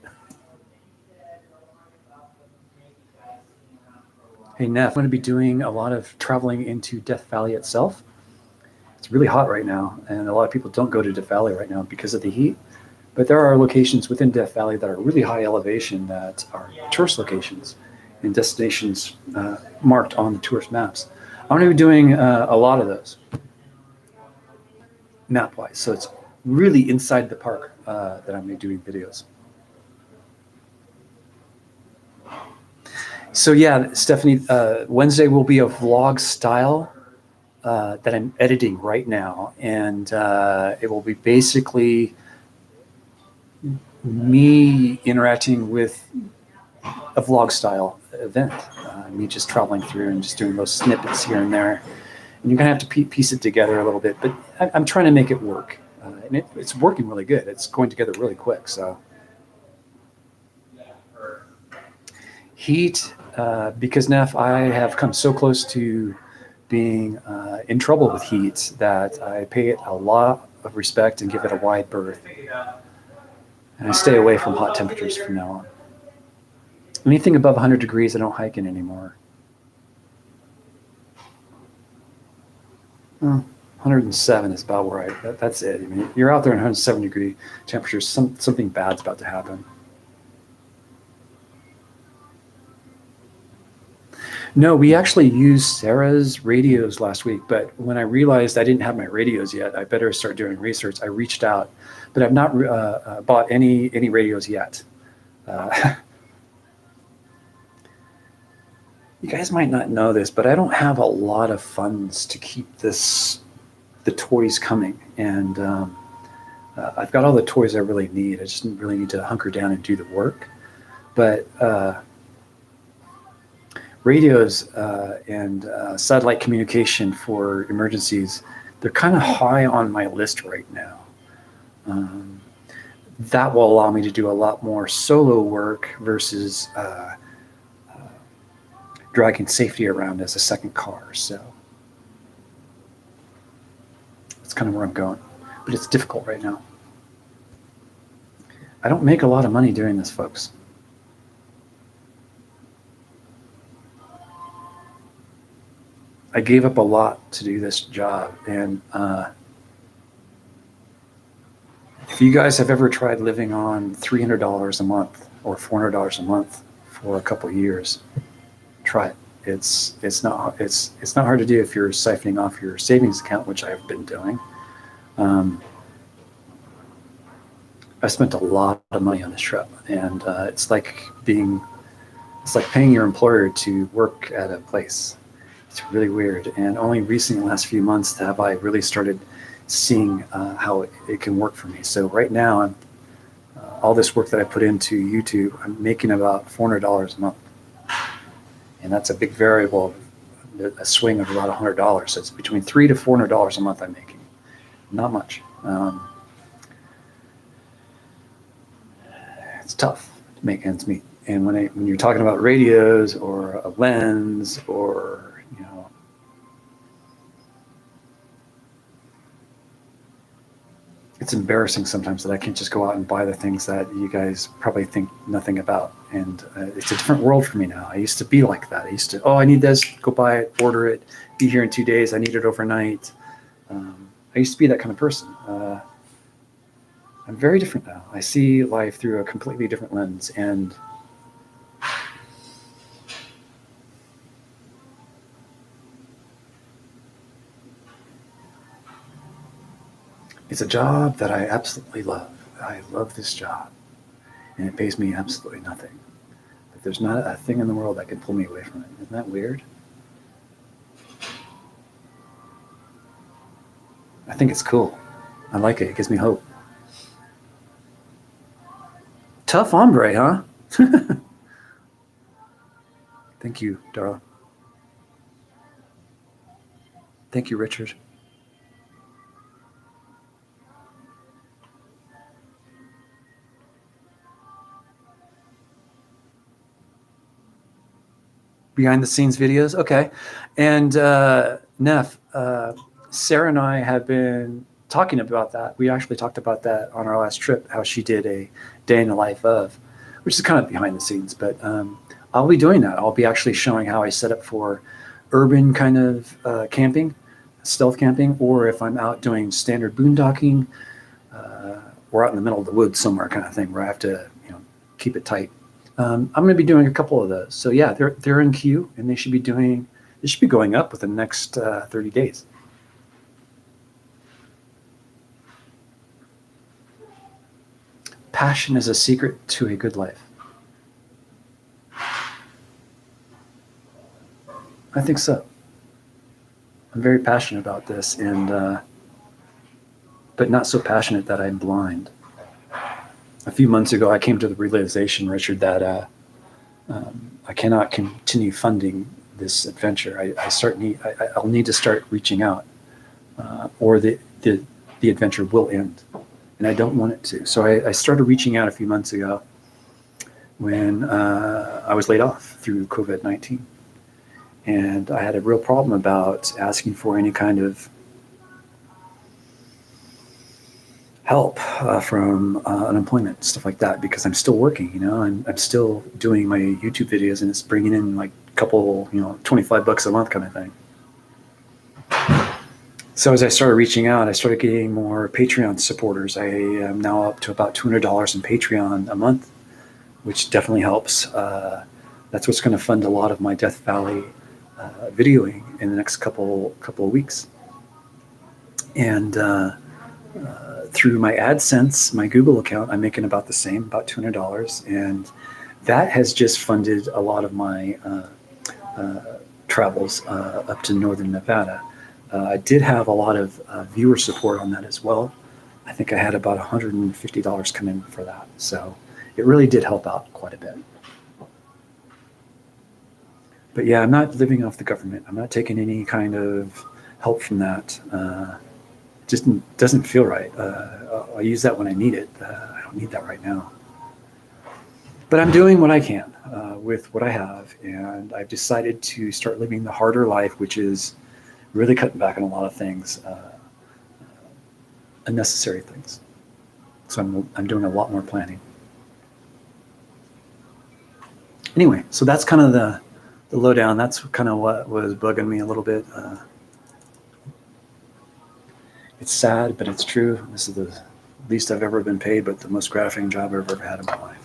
A: Hey, Neff, I'm going to be doing a lot of traveling into Death Valley itself. It's really hot right now, and a lot of people don't go to Death Valley right now because of the heat. But there are locations within Death Valley that are really high elevation that are tourist locations and destinations marked on the tourist maps. I'm going to be doing a lot of those map-wise. So it's really inside the park that I'm going to be doing videos. So yeah, Stephanie, Wednesday will be a vlog style that I'm editing right now. And it will be basically me interacting with a vlog style event, me just traveling through and just doing those snippets here and there. And you're gonna have to piece it together a little bit, but I'm trying to make it work. And it's working really good. It's going together really quick. So heat, because Neff, I have come so close to being in trouble with heat that I pay it a lot of respect and give it a wide berth. And I stay away from hot temperatures from now on. Anything above 100 degrees, I don't hike in anymore. 107 is about where that's it. I mean, you're out there in 107-degree temperatures, something bad's about to happen. No, we actually used Sarah's radios last week, but when I realized I didn't have my radios yet, I better start doing research. I reached out, but I've not bought any radios yet. You guys might not know this, but I don't have a lot of funds to keep the toys coming. And I've got all the toys I really need. I just really need to hunker down and do the work. But radios and satellite communication for emergencies, they're kind of high on my list right now. That will allow me to do a lot more solo work versus dragging safety around as a second car. So that's kind of where I'm going. But it's difficult right now. I don't make a lot of money doing this, folks. I gave up a lot to do this job. And if you guys have ever tried living on $300 a month or $400 a month for a couple of years, try it. It's not hard to do if you're siphoning off your savings account, which I've been doing. I spent a lot of money on this trip, and it's like paying your employer to work at a place. It's really weird, and only recently, in the last few months, have I really started seeing how it can work for me. So right now, all this work that I put into YouTube, I'm making about $400 a month. And that's a big variable, a swing of about $100. So it's between $300 to $400 a month I'm making. Not much. It's tough to make ends meet. And when you're talking about radios or a lens or, it's embarrassing sometimes that I can't just go out and buy the things that you guys probably think nothing about. And it's a different world for me now. I used to be like that. I used to, I need this, go buy it, order it, be here in 2 days. I need it overnight. I used to be that kind of person. I'm very different now. I see life through a completely different lens. And it's a job that I absolutely love. I love this job. And it pays me absolutely nothing. But there's not a thing in the world that can pull me away from it. Isn't that weird? I think it's cool. I like it. It gives me hope. Tough hombre, huh? Thank you, darling. Thank you, Richard. Behind the scenes videos. Okay. And Neff, Sarah and I have been talking about that. We actually talked about that on our last trip, how she did a day in the life of, which is kind of behind the scenes, but I'll be doing that. I'll be actually showing how I set up for urban kind of camping, stealth camping, or if I'm out doing standard boondocking, we're out in the middle of the woods somewhere, kind of thing, where I have to, keep it tight. I'm going to be doing a couple of those. So yeah, they're in queue, and they should be going up within the next 30 days. Passion is a secret to a good life. I think so. I'm very passionate about this, but not so passionate that I'm blind. A few months ago, I came to the realization, Richard, that I cannot continue funding this adventure. I'll need to start reaching out, or the adventure will end, and I don't want it to. So I started reaching out a few months ago when I was laid off through COVID-19. And I had a real problem about asking for any kind of help from unemployment, stuff like that, because I'm still working, I'm still doing my YouTube videos, and it's bringing in like a couple, $25 a month kind of thing. So as I started reaching out, I started getting more Patreon supporters. I am now up to about $200 in Patreon a month, which definitely helps. That's what's going to fund a lot of my Death Valley videoing in the next couple of weeks. And through my AdSense, my Google account, I'm making about the same, about $200. And that has just funded a lot of my travels up to northern Nevada. I did have a lot of viewer support on that as well. I think I had about $150 come in for that. So it really did help out quite a bit. But yeah, I'm not living off the government. I'm not taking any kind of help from that. Just doesn't feel right. I'll use that when I need it. I don't need that right now. But I'm doing what I can with what I have, and I've decided to start living the harder life, which is really cutting back on a lot of things, unnecessary things. So I'm doing a lot more planning. Anyway, so that's kind of the lowdown. That's kind of what was bugging me a little bit. It's sad, but it's true. This is the least I've ever been paid, but the most gratifying job I've ever had in my life.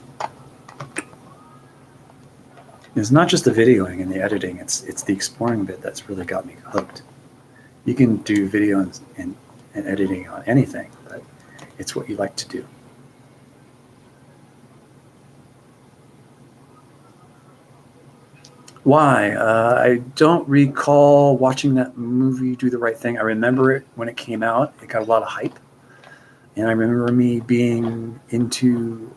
A: It's not just the videoing and the editing, it's the exploring bit that's really got me hooked. You can do video and editing on anything, but it's what you like to do. Why? I don't recall watching that movie, Do the Right Thing. I remember it when it came out. It got a lot of hype. And I remember me being into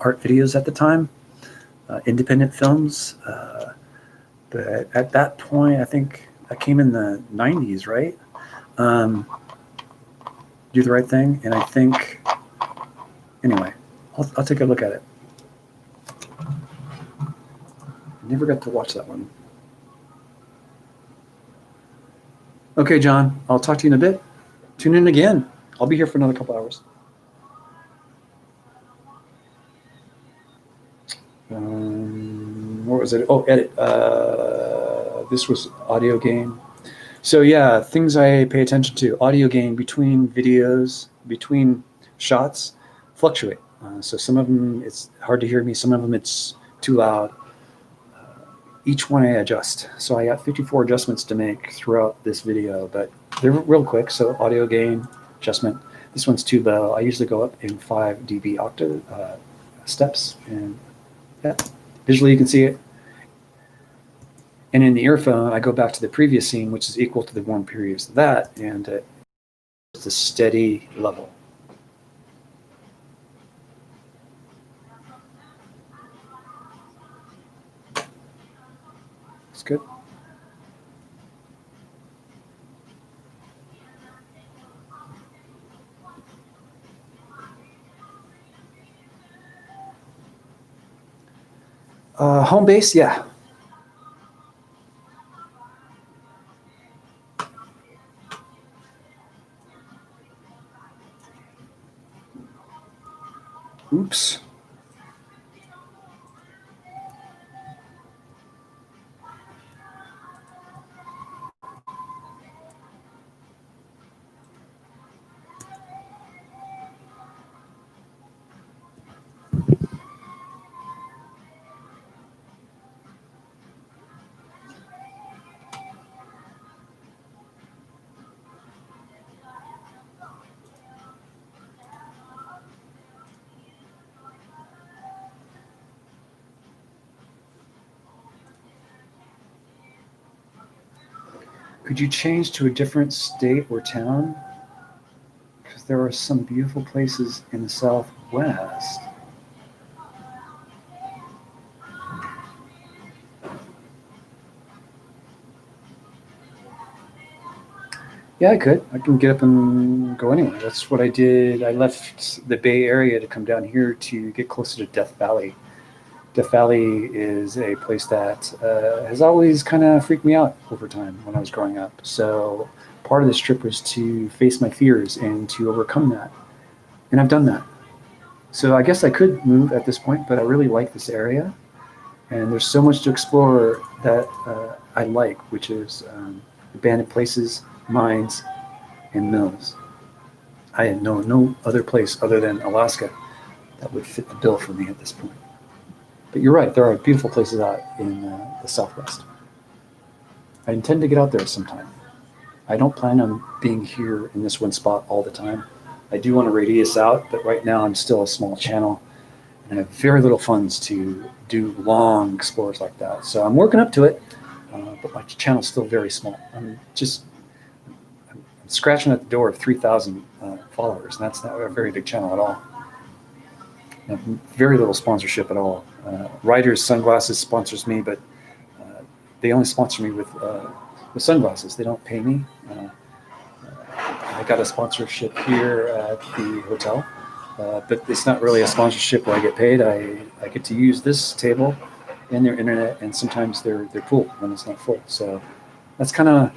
A: art videos at the time, independent films. But at that point, I think that came in the 90s, right? Do the Right Thing. And I think, anyway, I'll take a look at it. Never got to watch that one. Okay, John, I'll talk to you in a bit. Tune in again. I'll be here for another couple hours. What was it? Oh, edit. This was audio gain. So yeah, things I pay attention to. Audio gain between videos, between shots, fluctuate. So some of them, it's hard to hear me. Some of them, it's too loud. Each one I adjust. So I got 54 adjustments to make throughout this video, but they're real quick. So audio gain, adjustment. This one's too low. I usually go up in 5 dB octave steps. And yeah, visually you can see it. And in the earphone, I go back to the previous scene, which is equal to the one previous to that, and it's a steady level. It's good. Home base, yeah. Oops. Could you change to a different state or town? Because there are some beautiful places in the Southwest. Yeah, I could. I can get up and go anywhere. That's what I did. I left the Bay Area to come down here to get closer to Death Valley. Death Valley is a place that has always kind of freaked me out over time when I was growing up. So part of this trip was to face my fears and to overcome that. And I've done that. So I guess I could move at this point, but I really like this area. And there's so much to explore that I like, which is abandoned places, mines, and mills. I know no other place other than Alaska that would fit the bill for me at this point. But you're right, there are beautiful places out in the Southwest. I intend to get out there sometime. I don't plan on being here in this one spot all the time. I do want to radius out, but right now I'm still a small channel and I have very little funds to do long explores like that. So I'm working up to it, but my channel's still very small. I'm scratching at the door of 3,000 followers, and that's not a very big channel at all. I have very little sponsorship at all. Writers Sunglasses sponsors me, but they only sponsor me with sunglasses. They don't pay me. I got a sponsorship here at the hotel, but it's not really a sponsorship where I get paid. I get to use this table and their internet, and sometimes their pool when it's not full. So that's kind of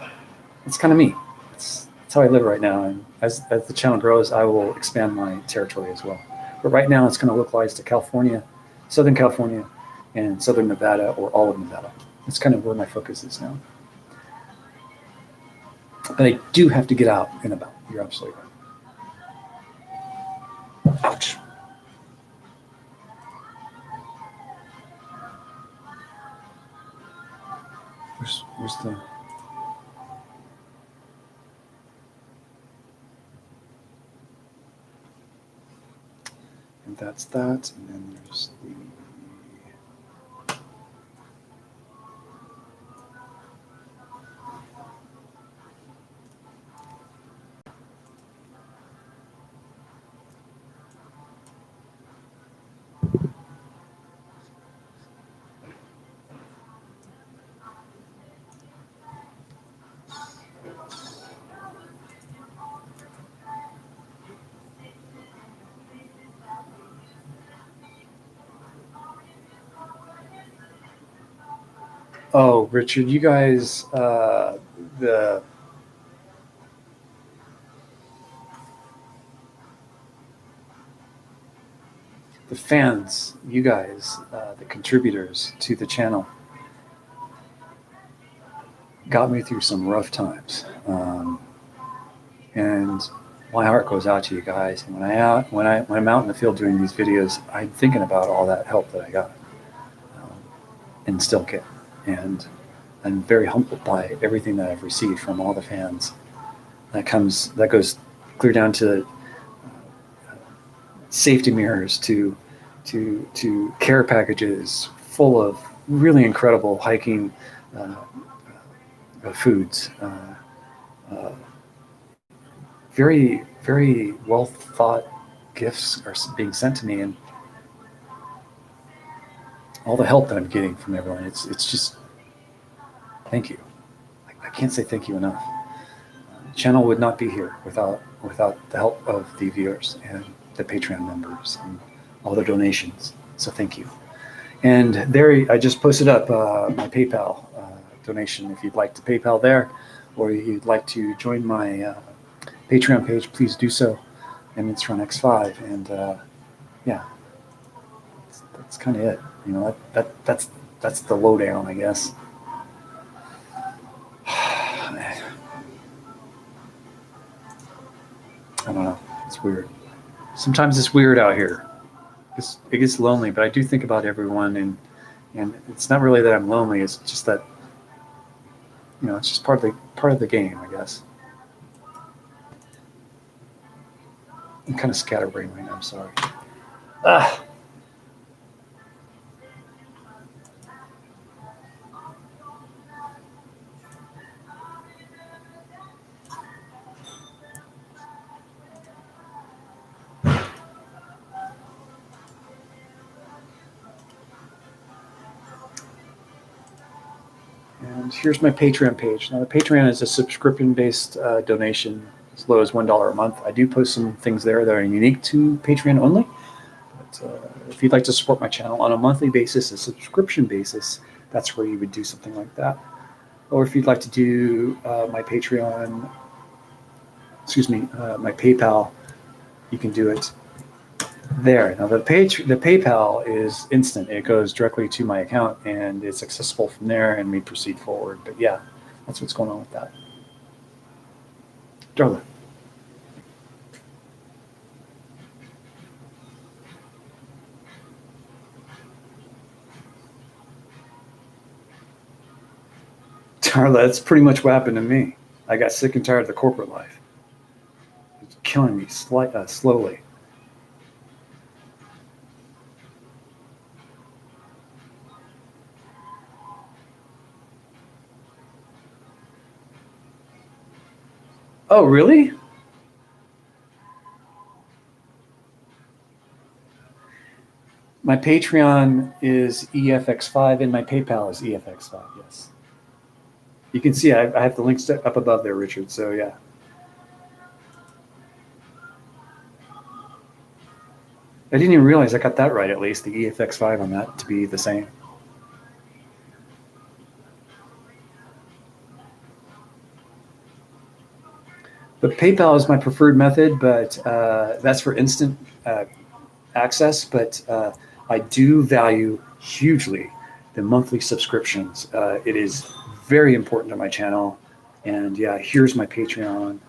A: me. That's how I live right now. And as the channel grows, I will expand my territory as well. But right now, it's going to localize to California, Southern California, and Southern Nevada, or all of Nevada. That's kind of where my focus is now. But I do have to get out and about. You're absolutely right. Ouch. Where's the... And that's that. And then there's the... Oh, Richard, you guys, the fans, you guys, the contributors to the channel, got me through some rough times, and my heart goes out to you guys. And when I'm out in the field doing these videos, I'm thinking about all that help that I got, and still get, and I'm very humbled by everything that I've received from all the fans. That goes clear down to safety mirrors, to care packages full of really incredible hiking foods. Very, very well thought gifts are being sent to me, and all the help that I'm getting from everyone. It's just, thank you. I can't say thank you enough. The channel would not be here without the help of the viewers and the Patreon members and all the donations. So thank you. And there, I just posted up my PayPal donation. If you'd like to PayPal there, or you'd like to join my Patreon page, please do so. And it's from X5. And yeah, that's kind of it. You know, that's the lowdown, I guess. I don't know. It's weird. Sometimes it's weird out here. It gets lonely, but I do think about everyone, and it's not really that I'm lonely. It's just that, you know, it's just part of the game, I guess. I'm kind of scatterbrained right now. I'm sorry. And here's my Patreon page. Now, the Patreon is a subscription-based donation as low as $1 a month. I do post some things there that are unique to Patreon only. But if you'd like to support my channel on a monthly basis, a subscription basis, that's where you would do something like that. Or if you'd like to do my Patreon, my PayPal, you can do it there. Now the PayPal is instant. It goes directly to my account and it's accessible from there, and we proceed forward. But yeah, that's what's going on with that. Darla. Darla, that's pretty much what happened to me. I got sick and tired of the corporate life. It's killing me slowly. Oh, really? My Patreon is EFX5 and my PayPal is EFX5, yes. You can see I have the links up above there, Richard, so yeah. I didn't even realize I got that right, at least, the EFX5 on that to be the same. But PayPal is my preferred method, but that's for instant access. But I do value hugely the monthly subscriptions. It is very important to my channel. And yeah, here's my Patreon.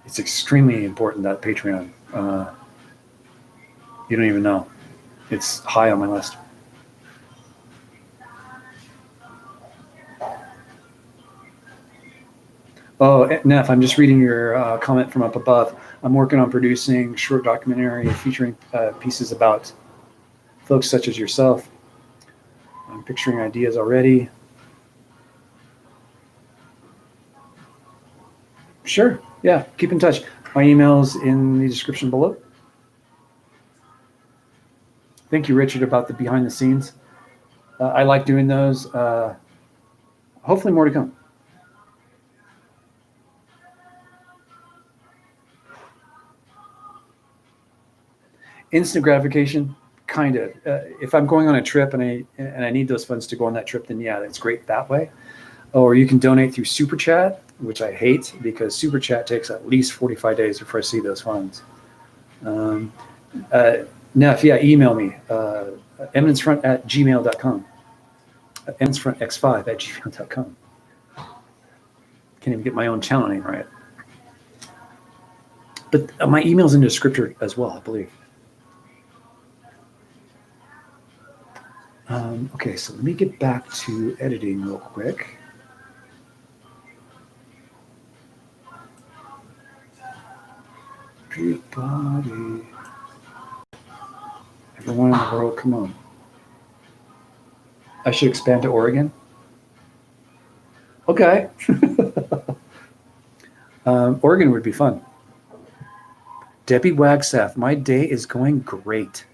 A: It's extremely important, that Patreon. You don't even know. It's high on my list. Oh, Neff, I'm just reading your comment from up above. I'm working on producing short documentary featuring pieces about folks such as yourself. I'm picturing ideas already. Sure, yeah, keep in touch. My email's in the description below. Thank you, Richard, about the behind the scenes. I like doing those. Hopefully more to come. Instant gratification, kind of. If I'm going on a trip and I need those funds to go on that trip, then yeah, that's great that way. Or you can donate through Super Chat, which I hate because Super Chat takes at least 45 days before I see those funds. Neff, yeah, email me, eminencefront@gmail.com, eminencefrontx5@gmail.com. Can't even get my own channel name right. But my email's in the descriptor as well, I believe. Okay, so let me get back to editing real quick. Everybody, everyone in the world, come on. I should expand to Oregon? Okay. Oregon would be fun. Debbie Wagstaff, my day is going great.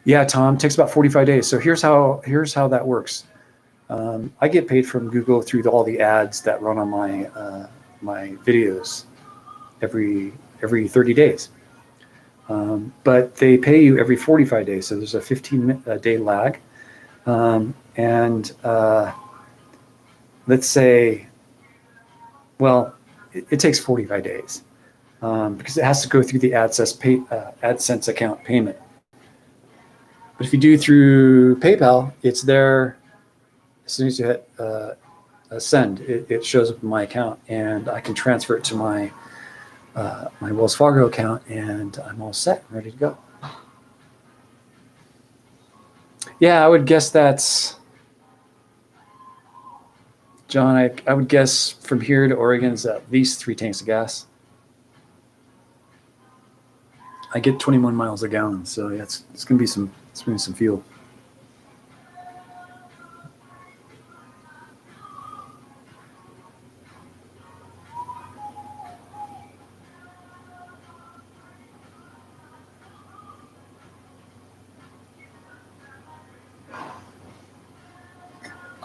A: Yeah, Tom, takes about 45 days. So here's how that works. I get paid from Google through all the ads that run on my videos every 30 days. But they pay you every 45 days. So there's a 15-day lag. Let's say, well, it takes 45 days because it has to go through the AdSense account payment. But if you do through PayPal, it's there as soon as you hit send. It shows up in my account, and I can transfer it to my my Wells Fargo account, and I'm all set, ready to go. Yeah, I would guess that's, John, I would guess from here to Oregon is at least 3 tanks of gas. I get 21 miles a gallon, so yeah, it's gonna be some fuel.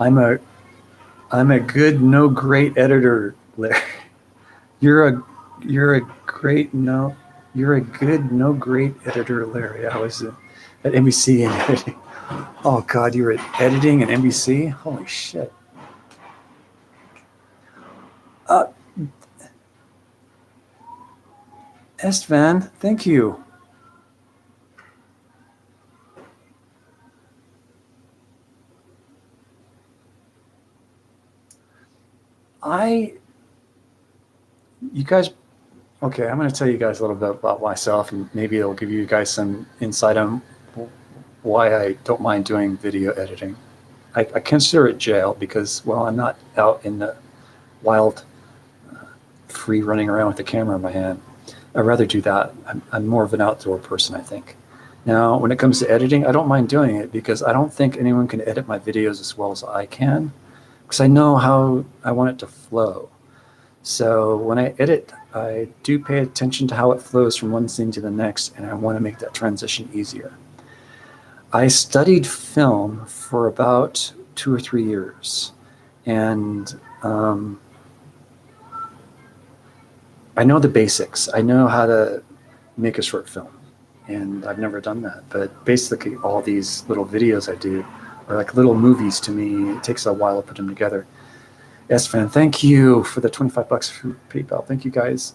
A: I'm a good, no great editor, Larry. You're a you're a great no you're a good, no great editor, Larry. I was at NBC and editing. Oh God, you were at editing at NBC? Holy shit. Uh, Estvan, thank you. You guys, okay, I'm going to tell you guys a little bit about myself, and maybe it'll give you guys some insight on why I don't mind doing video editing. I consider it jail because, well, I'm not out in the wild, free running around with the camera in my hand. I'd rather do that. I'm more of an outdoor person, I think. Now, when it comes to editing, I don't mind doing it because I don't think anyone can edit my videos as well as I can, because I know how I want it to flow. So when I edit, I do pay attention to how it flows from one scene to the next, and I want to make that transition easier. I studied film for about 2 or 3 years, and I know the basics. I know how to make a short film, and I've never done that. But basically, all these little videos I do are like little movies to me. It takes a while to put them together. Estvan, thank you for the $25 for PayPal. Thank you, guys.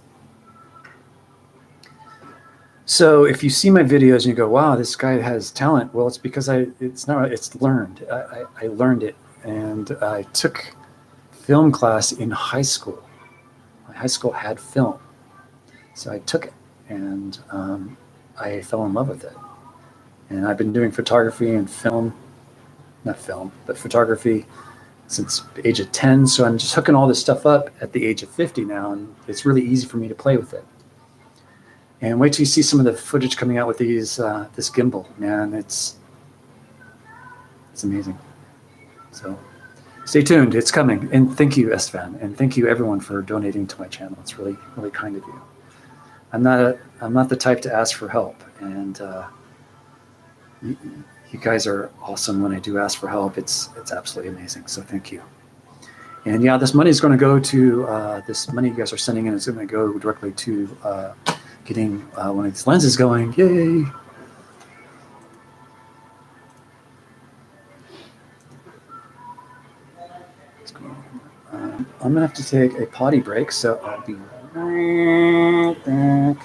A: So if you see my videos and you go, wow, this guy has talent, well, it's because it's learned. I learned it, and I took film class in high school. My high school had film, so I took it, and I fell in love with it. And I've been doing photography and photography since the age of 10. So I'm just hooking all this stuff up at the age of 50 now, and it's really easy for me to play with it. And wait till you see some of the footage coming out with this gimbal, man. It's amazing. So stay tuned. It's coming. And thank you, Estvan, and thank you everyone for donating to my channel. It's really, really kind of you. I'm not the type to ask for help, and you guys are awesome when I do ask for help. It's absolutely amazing. So thank you. And yeah, this money is going to go to this money you guys are sending in is going to go directly to getting one of these lenses going. Yay! I'm going to have to take a potty break, so I'll be right back.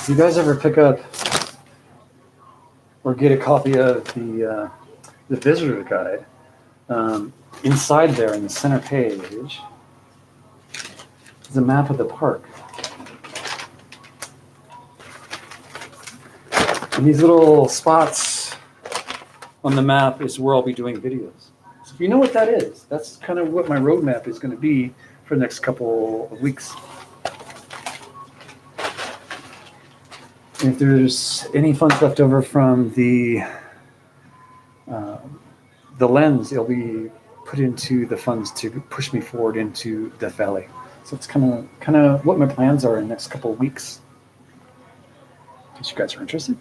A: Do you guys ever pick up or get a copy of the visitor guide? Inside there, in the center page, is a map of the park. And these little spots on the map is where I'll be doing videos. So if you know what that is, that's kind of what my roadmap is going to be for the next couple of weeks. And if there's any funds left over from the lens, it'll be put into the funds to push me forward into Death Valley. So it's kind of what my plans are in the next couple of weeks. In case you guys are interested.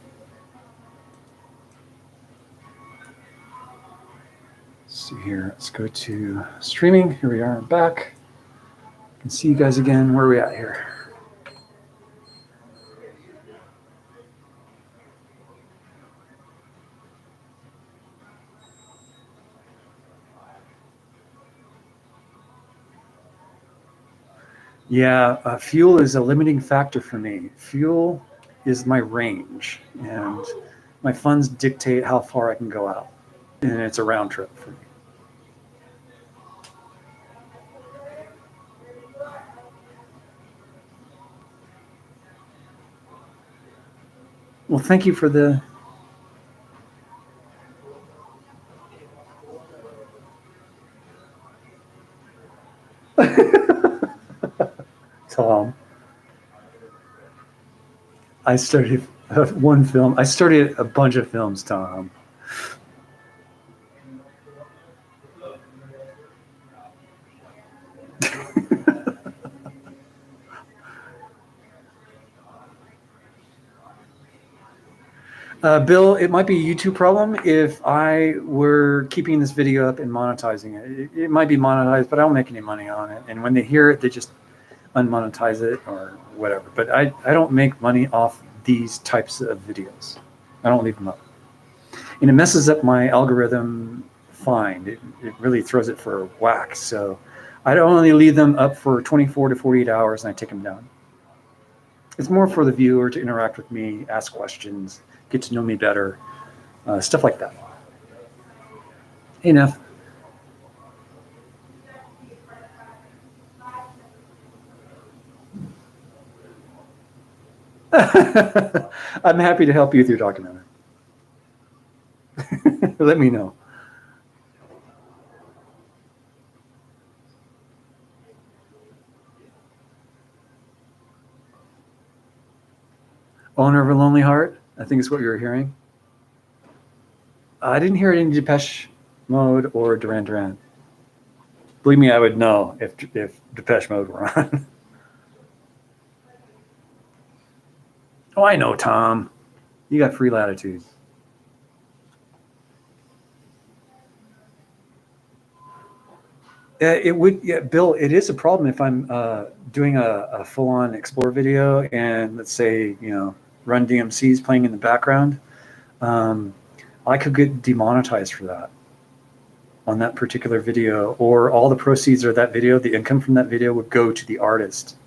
A: Let's see here. Let's go to streaming. Here we are. I'm back. I can see you guys again. Where are we at here? Yeah, fuel is a limiting factor for me. Fuel is my range, and my funds dictate how far I can go out. And it's a round trip for me. Well, thank you for the... Tom. I started one film. I started a bunch of films, Tom. Bill, it might be a YouTube problem if I were keeping this video up and monetizing it. It might be monetized, but I don't make any money on it. And when they hear it, they just unmonetize it or whatever. But I don't make money off these types of videos. I don't leave them up. And it messes up my algorithm fine. It really throws it for a whack. So I only leave them up for 24 to 48 hours and I take them down. It's more for the viewer to interact with me, ask questions, get to know me better, stuff like that. Hey, Neff. I'm happy to help you with your documentary. Let me know. Owner of a Lonely Heart, I think is what you were hearing. I didn't hear it in Depeche Mode or Duran Duran. Believe me, I would know if Depeche Mode were on. Oh, I know, Tom. You got free latitude. It would, yeah, Bill. It is a problem if I'm doing a full-on explore video, and let's say Run DMC is playing in the background. I could get demonetized for that on that particular video, or all the proceeds of that video, the income from that video, would go to the artist.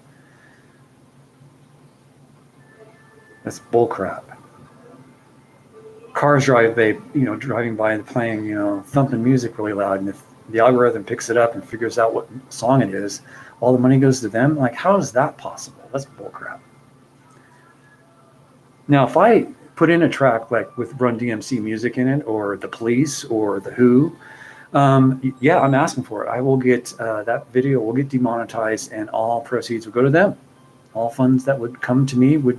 A: That's bullcrap. Cars driving by and playing, thumping music really loud, and if the algorithm picks it up and figures out what song it is, all the money goes to them. Like, how is that possible? That's bullcrap. Now, if I put in a track like with Run DMC music in it, or The Police, or The Who, yeah, I'm asking for it. I will get that video will get demonetized, and all proceeds will go to them. All funds that would come to me would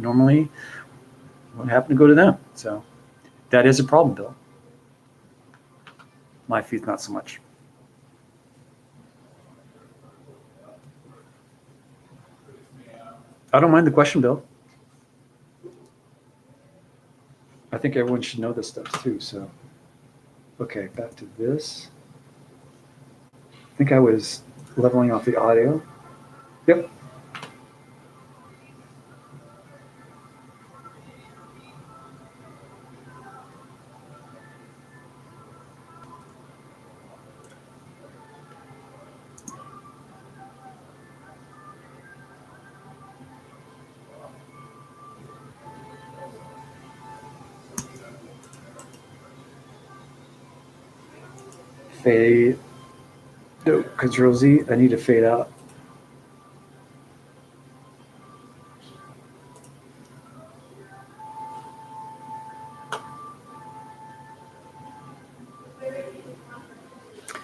A: happen to go to them. So that is a problem, Bill. My fees, not so much. I don't mind the question, Bill. I think everyone should know this stuff too. So, okay, back to this. I think I was leveling off the audio. Yep. Fade. No, Control Z. I need to fade out.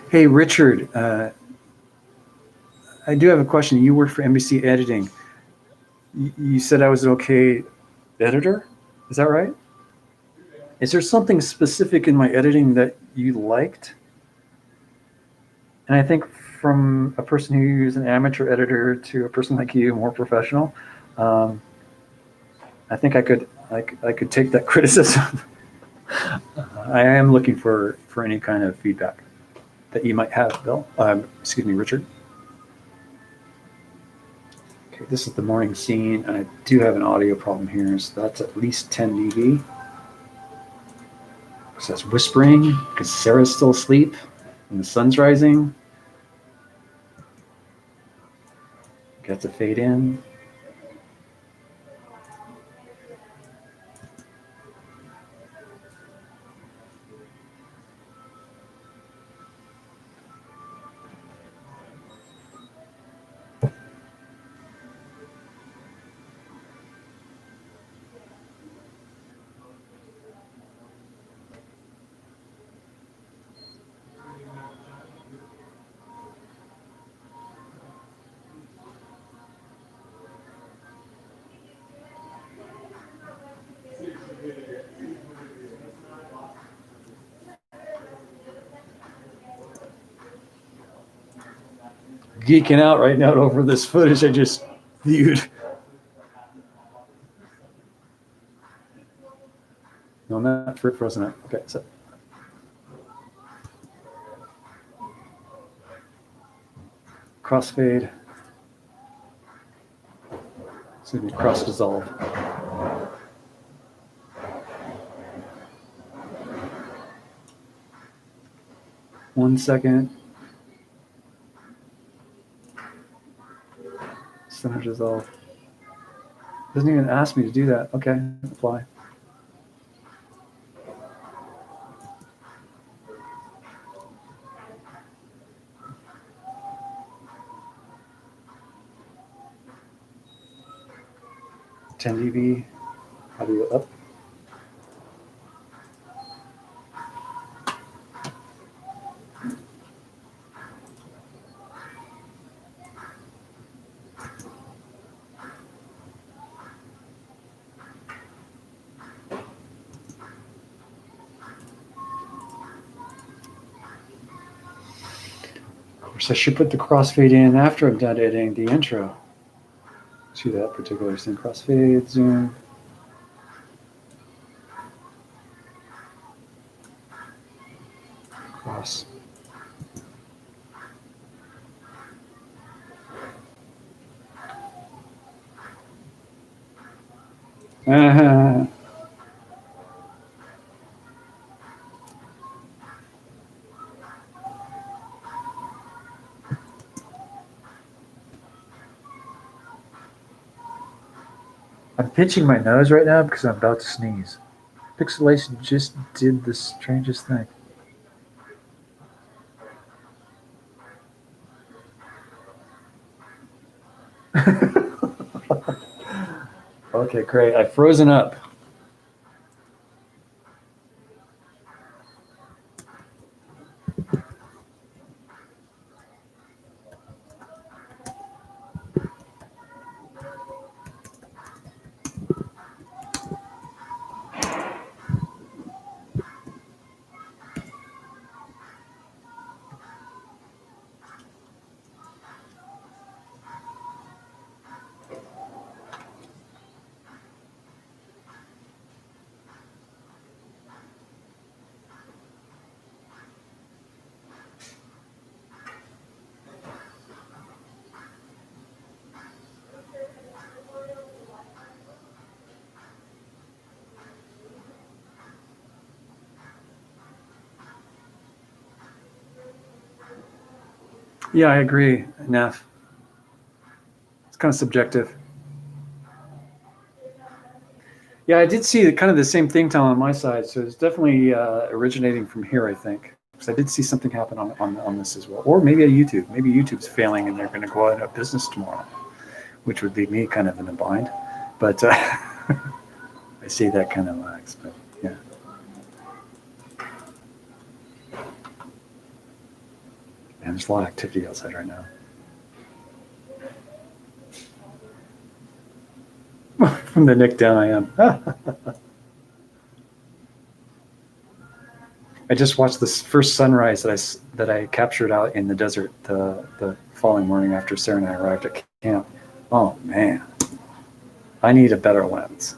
A: Hey, Richard. I do have a question. You work for NBC Editing. You said I was an okay editor. Is that right? Is there something specific in my editing that you liked? And I think from a person who's an amateur editor to a person like you, more professional, I think I could take that criticism. I am looking for any kind of feedback that you might have, Bill. Excuse me, Richard. Okay, this is the morning scene, and I do have an audio problem here, so that's at least 10 dB. So that's whispering because Sarah's still asleep and the sun's rising. Got to fade in. Geeking out right now over this footage I just viewed. No, not for frozen up. Okay, so crossfade. Excuse me, cross dissolve. One second. Center dissolve. Doesn't even ask me to do that. Okay, apply. $10 dB. Audio up. Of course, I should put the crossfade in after I'm done editing the intro to that particular thing. Crossfade, zoom. Cross. I'm pinching my nose right now because I'm about to sneeze. Pixelation just did the strangest thing. Okay, great. I've frozen up. Yeah, I agree, Neff. It's kind of subjective. Yeah, I did see kind of the same thing, Tom, on my side. So it's definitely originating from here, I think. because I did see something happen on this as well. Or maybe a YouTube. Maybe YouTube's failing and they're going to go out of business tomorrow, which would leave me kind of in a bind. But I see that kind of lags. But yeah. And there's a lot of activity outside right now. From the neck down, I am. I just watched this first sunrise that I captured out in the desert the following morning after Sarah and I arrived at camp. Oh man, I need a better lens.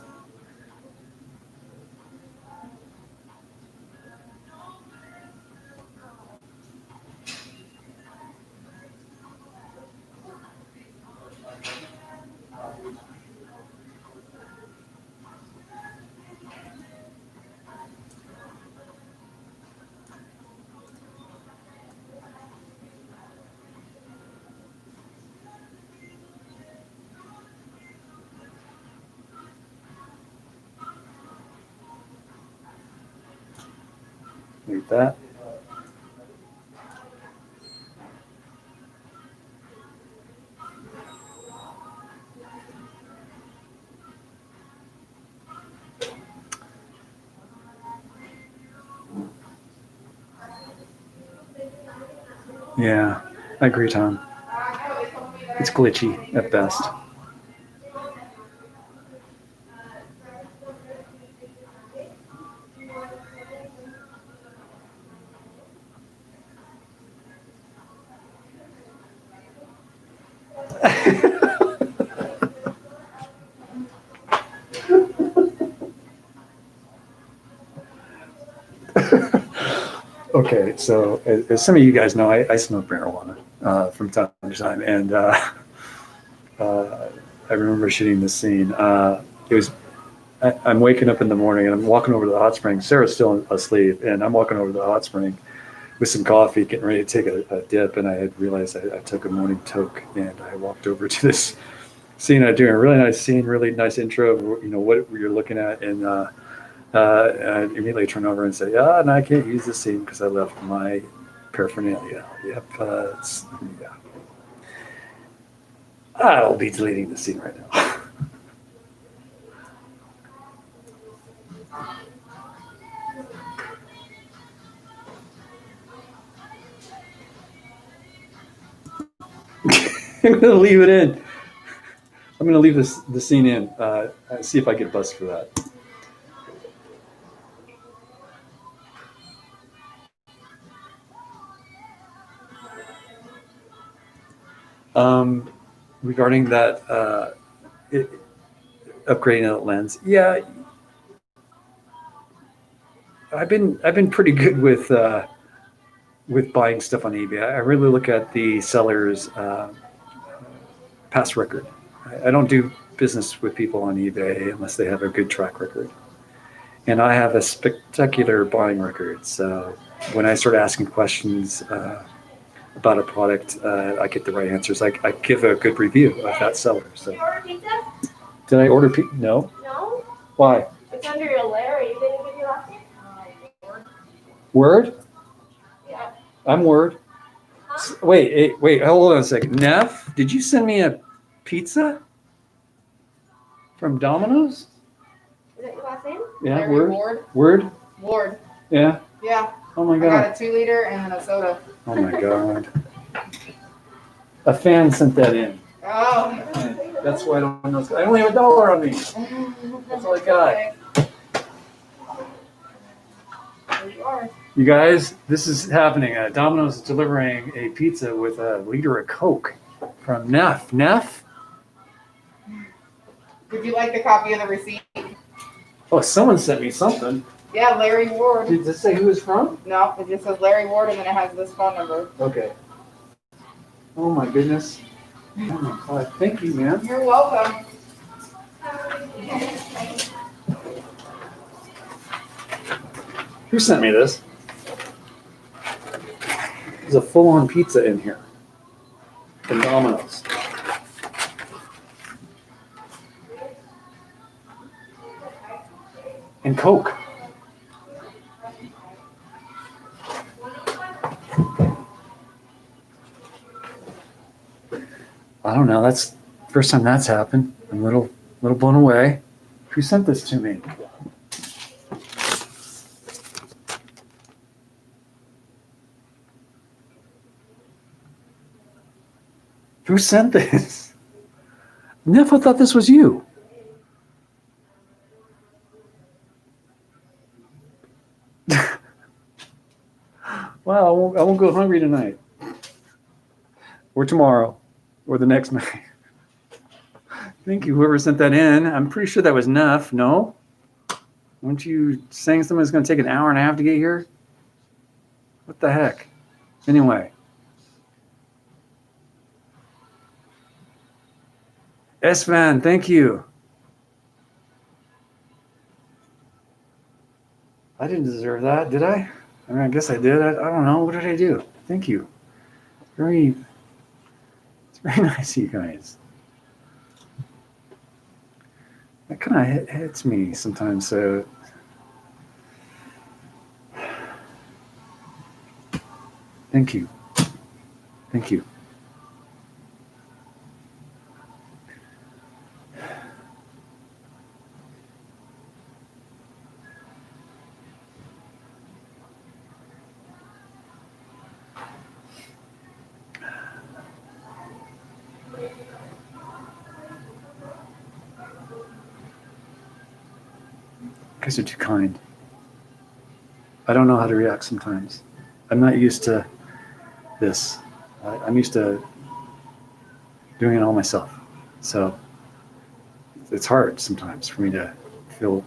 A: Leave that. Yeah, I agree, Tom. It's glitchy at best. Okay, so as some of you guys know, I smoke marijuana from time to time, and I remember shooting this scene. It was I'm waking up in the morning and I'm walking over to the hot spring. Sarah's still asleep, and I'm walking over to the hot spring with some coffee, getting ready to take a dip, and I had realized I took a morning toke, and I walked over to this scene. I'm doing a really nice scene, really nice intro of what you're looking at, and I immediately turn over and say, "Yeah, and I can't use this scene because I left my paraphernalia." Yep, yeah. I'll be deleting the scene right now. I'm gonna leave it in. I'm gonna leave the scene in. See if I get busted for that. Regarding that upgrading that lens, yeah, I've been pretty good with buying stuff on eBay. I really look at the seller's past record. I don't do business with people on eBay unless they have a good track record. And I have a spectacular buying record. So when I start asking questions about a product, I get the right answers. I give a good review of that seller. So.
C: Did you order pizza?
A: Did I order pizza? No.
C: No?
A: Why?
C: It's under your Larry. You didn't give me last name?
A: Word?
C: Yeah.
A: I'm Word.
C: Huh?
A: Wait, hold on a second. Neff, did you send me a pizza from Domino's?
C: Is that your last name?
A: Yeah,
D: Larry
A: Word.
D: Ward.
A: Word?
D: Ward.
A: Yeah.
D: Yeah.
A: Oh my
D: I
A: God.
D: got a 2-liter and then a soda.
A: Oh my God. A fan sent that in.
D: Oh.
A: That's why I don't know. I only have $1 on me. That's all I got.
D: Okay. There you are.
A: You guys, this is happening. Domino's is delivering a pizza with a liter of Coke from Neff. Neff?
D: Would you like the copy of the receipt?
A: Oh, someone sent me something.
D: Yeah, Larry Ward.
A: Did it say who it's from?
D: No, it just says Larry Ward and then it has this phone number.
A: Okay. Oh my goodness. Oh my God. Thank you, man.
D: You're welcome.
A: Who sent me this? There's a full-on pizza in here from Domino's. And Coke. don't know. That's the first time that's happened. I'm a little blown away. Who sent this to me? Who sent this? Neff, I thought this was you. Wow, I won't go hungry tonight. Or tomorrow. Or the next night. Thank you, whoever sent that in. I'm pretty sure that was Neff, no? Weren't you saying something's going to take an hour and a half to get here? What the heck? Anyway. S-Van, thank you. I didn't deserve that, did I? I mean, I guess I did. I don't know. What did I do? Thank you. It's very nice of you guys. That kind of hits me sometimes. So, thank you. Thank you. You guys are too kind. I don't know how to react sometimes. I'm not used to this. I'm used to doing it all myself. So it's hard sometimes for me to feel,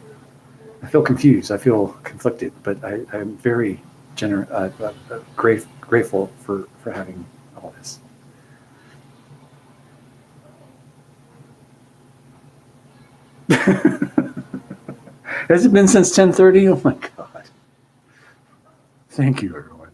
A: I feel confused. I feel conflicted, but I'm very grateful for having all this. Has it been since 10:30? Oh my God. Thank you, everyone.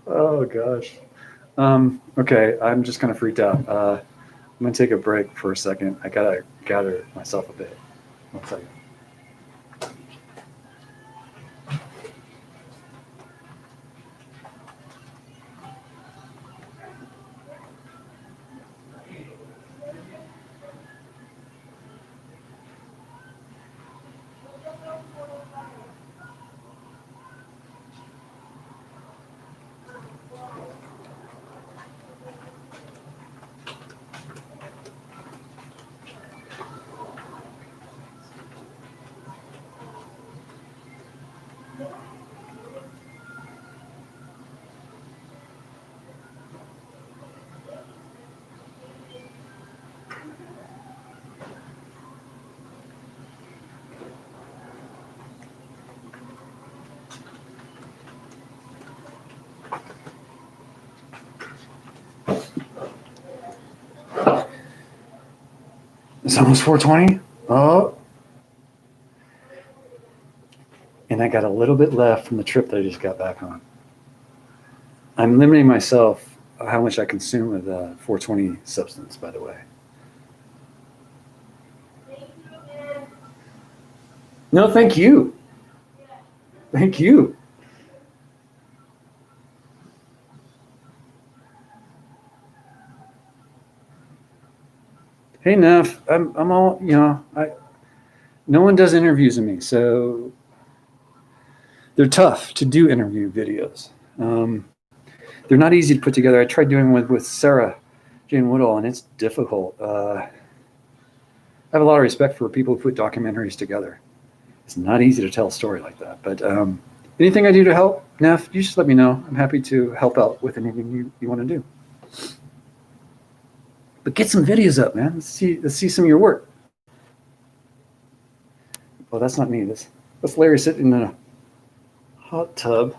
A: Oh gosh. Okay, I'm just kind of freaked out. I'm gonna take a break for a second. I gotta gather myself a bit. 1 second. It's almost 4:20. Oh. And I got a little bit left from the trip that I just got back on. I'm limiting myself how much I consume of the 420 substance, by the way. No, thank you. Thank you. Hey, Neff, I'm all, no one does interviews of me, so they're tough to do interview videos. They're not easy to put together. I tried doing one with Sarah Jane Woodall, and it's difficult. I have a lot of respect for people who put documentaries together. It's not easy to tell a story like that. But anything I do to help, Neff, you just let me know. I'm happy to help out with anything you want to do. But get some videos up, man. Let's see some of your work. Oh, that's not me. That's Larry sitting in a hot tub.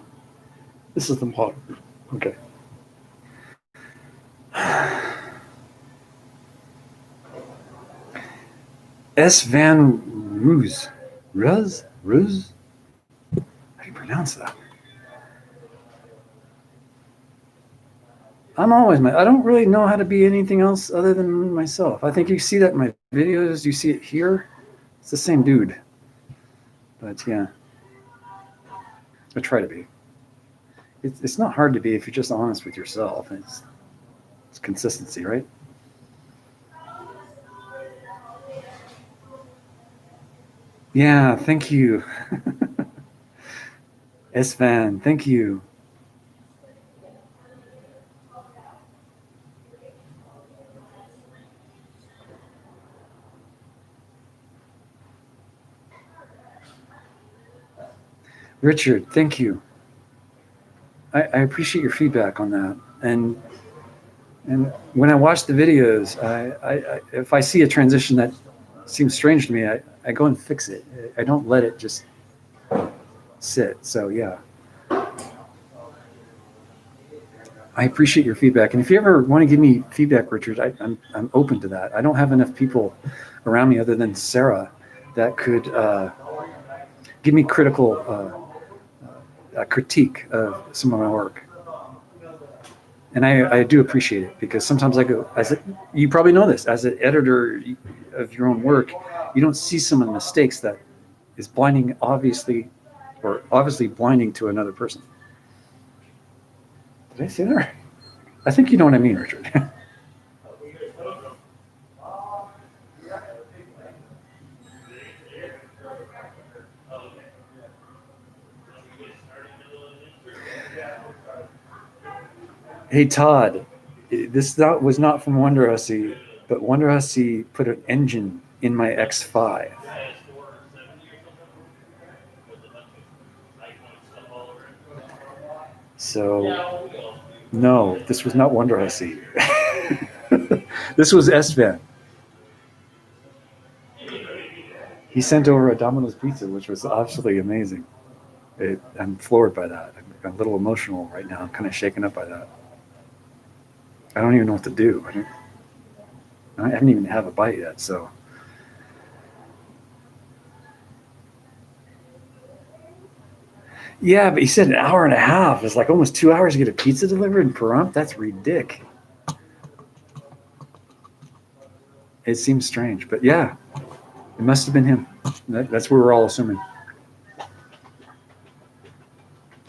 A: This is the water. Okay. S. Van Roos. Ruz? How do you pronounce that? I'm always I don't really know how to be anything else other than myself. I think you see that in my videos. You see it here. It's the same dude. But yeah, I try to be. It's not hard to be if you're just honest with yourself. It's consistency, right? Yeah, thank you. S-Van, thank you. Richard, thank you. I appreciate your feedback on that. And when I watch the videos, if I see a transition that seems strange to me, I go and fix it. I don't let it just sit. So yeah, I appreciate your feedback. And if you ever want to give me feedback, Richard, I'm open to that. I don't have enough people around me other than Sarah that could give me critical critique of some of my work. And I do appreciate it because sometimes I go, you probably know this, as an editor of your own work, you don't see some of the mistakes that is blinding, obviously blinding to another person. Did I say that right? I think you know what I mean, Richard. Hey, Todd, this was not from Wonder Hussy, but Wonder Hussy put an engine in my X5. So, no, this was not Wonder Hussy. This was S-Van. He sent over a Domino's pizza, which was absolutely amazing. I'm floored by that. I'm a little emotional right now. I'm kind of shaken up by that. I don't even know what to do. I haven't even had a bite yet, so. Yeah, but he said an hour and a half. It's like almost 2 hours to get a pizza delivered in Pahrump. That's ridiculous. It seems strange, but yeah, it must have been him. That's what we're all assuming.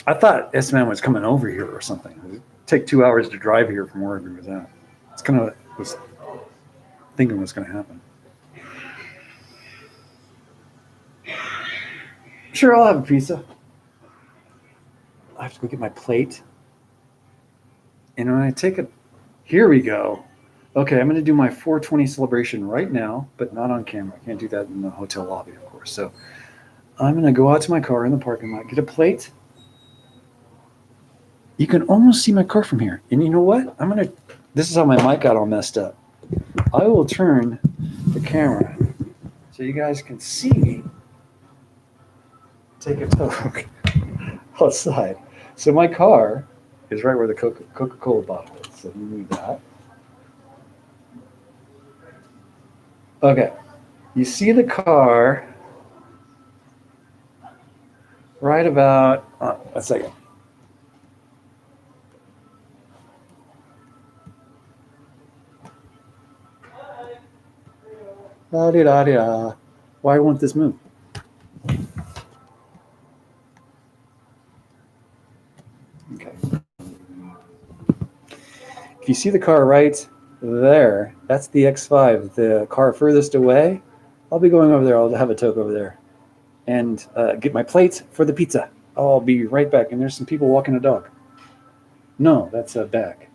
A: I thought S-Man was coming over here or something. It'd take 2 hours to drive here from wherever he was at. It's kind of was thinking what's going to happen. Sure, I'll have a pizza. I have to go get my plate. And when I take it, here we go. Okay, I'm going to do my 420 celebration right now, but not on camera. I can't do that in the hotel lobby, of course. So I'm going to go out to my car in the parking lot, get a plate. You can almost see my car from here. And you know what? This is how my mic got all messed up. I will turn the camera so you guys can see me take a toke outside. So my car is right where the Coca-Cola bottle is. So let me move that. Okay. You see the car right about, a second. Da-di-da-di-da. Why won't this move? Okay. If you see the car right there, that's the X5. The car furthest away, I'll be going over there. I'll have a toke over there and get my plate for the pizza. I'll be right back. And there's some people walking a dog. No, that's a bag.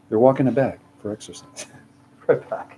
A: They're walking a bag for exercise. Right back.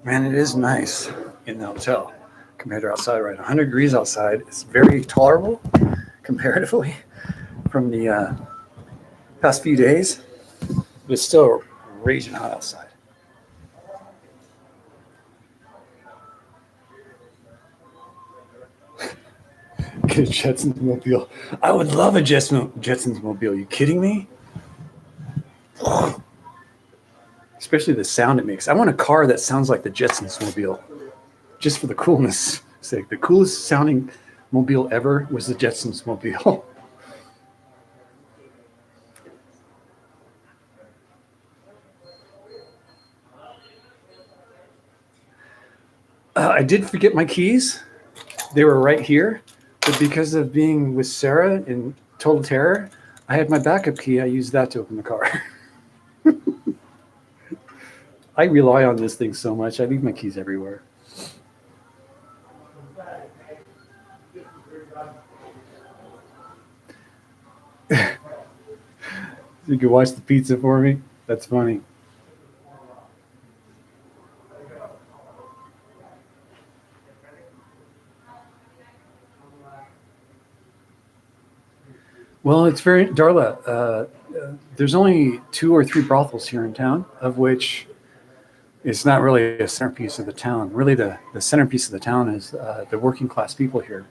A: Man, it is nice in the hotel compared to outside, right? 100 degrees outside. It's very tolerable comparatively from the past few days, but it's still raging hot outside. Get a Jetsons mobile. I would love a Jetsons mobile. You kidding me? Especially the sound it makes. I want a car that sounds like the Jetsons mobile, just for the coolness sake. The coolest sounding mobile ever was the Jetsons mobile. I did forget my keys. They were right here, but because of being with Sarah in total terror, I had my backup key. I used that to open the car. I rely on this thing so much. I leave my keys everywhere. You can watch the pizza for me. That's funny. Well, it's very Darla. There's only 2 or 3 brothels here in town, of which it's not really a centerpiece of the town. Really, the centerpiece of the town is the working class people here.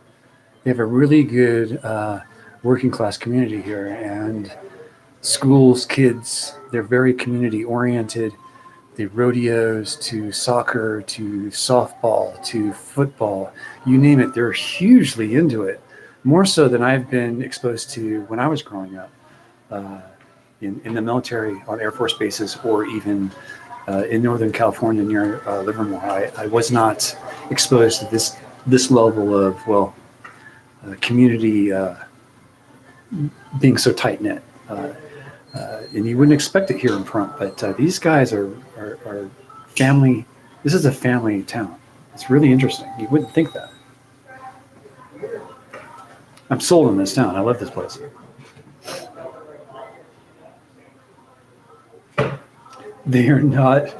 A: They have a really good working class community here, and schools, kids. They're very community oriented. The rodeos to soccer to softball to football, you name it, they're hugely into it. More so than I've been exposed to when I was growing up uh, in the military on Air Force bases, or even in Northern California near Livermore. I was not exposed to this level of community being so tight knit. And you wouldn't expect it here in Pahrump, but these guys are family. This is a family town. It's really interesting. You wouldn't think that. I'm sold on this town. I love this place. They are not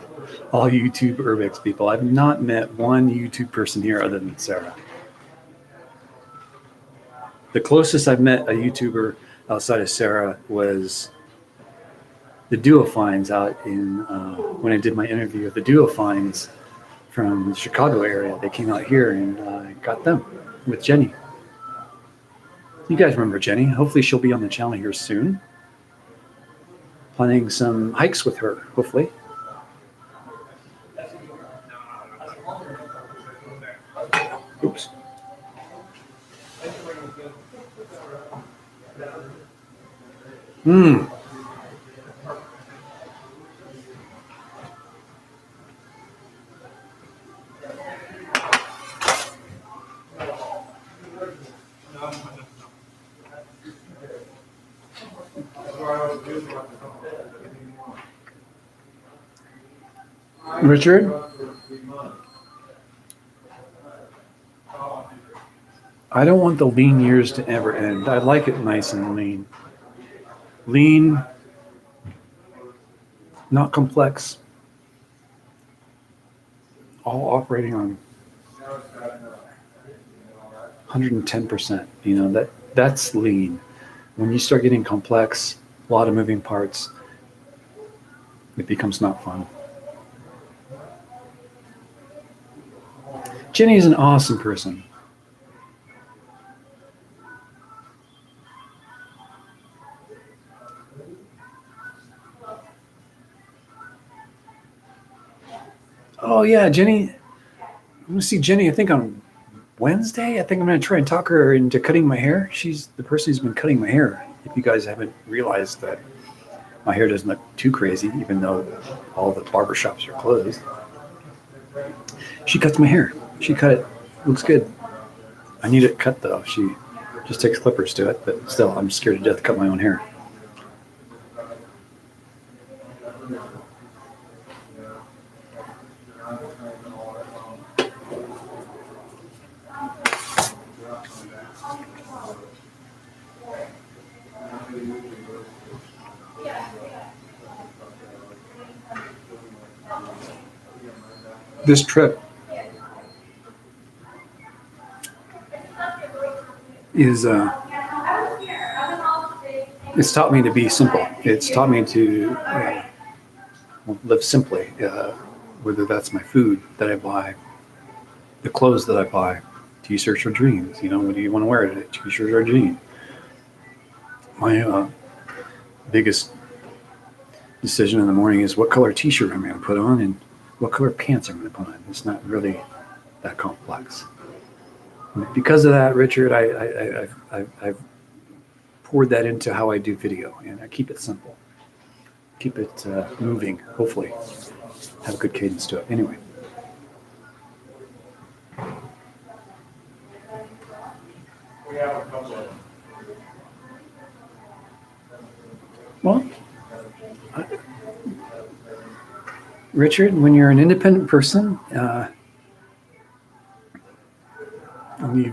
A: all YouTube urbex people. I've not met one YouTube person here other than Sarah. The closest I've met a YouTuber outside of Sarah was the Duofines out in, when I did my interview with the Duofines from the Chicago area. They came out here and got them with Jenny. You guys remember Jenny. Hopefully she'll be on the channel here soon. Planning some hikes with her, hopefully. Oops. Richard, I don't want the lean years to ever end. I like it nice and lean. Lean, not complex, all operating on 110%. You know, that's lean. When you start getting complex, a lot of moving parts, it becomes not fun. Jenny is an awesome person. Oh yeah, Jenny. I'm gonna see Jenny, I think on Wednesday. I think I'm gonna try and talk her into cutting my hair. She's the person who's been cutting my hair. If you guys haven't realized that my hair doesn't look too crazy, even though all the barber shops are closed. She cuts my hair. She cut it. Looks good. I need it cut though. She just takes clippers to it, but still, I'm scared to death to cut my own hair. This trip is it's taught me to be simple. It's taught me to live simply, whether that's my food that I buy, the clothes that I buy, t-shirts or jeans. You know, what do you want to wear today, t-shirt or jean? My biggest decision in the morning is what color t-shirt I'm going to put on and what color pants I'm going to put on. It's not really that complex. Because of that, Richard, I've poured that into how I do video, and I keep it simple, keep it moving. Hopefully, have a good cadence to it. Anyway, well, Richard, when you're an independent person, and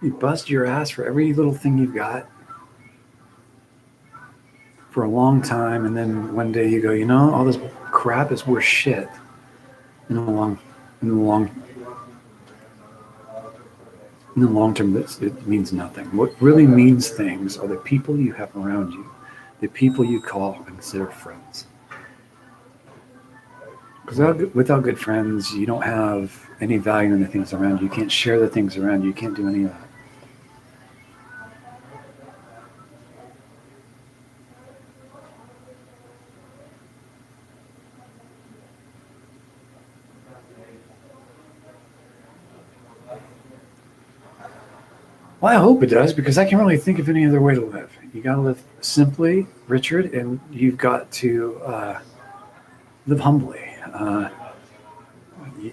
A: you bust your ass for every little thing you've got for a long time, and then one day you go, you know, all this crap is worth shit in the long term. It means nothing. What really means things are the people you have around you, the people you call and consider friends. Because without good friends, you don't have any value in the things around you. You can't share the things around you. You can't do any of that. Well, I hope it does, because I can't really think of any other way to live. You got to live simply, Richard, and you've got to live humbly.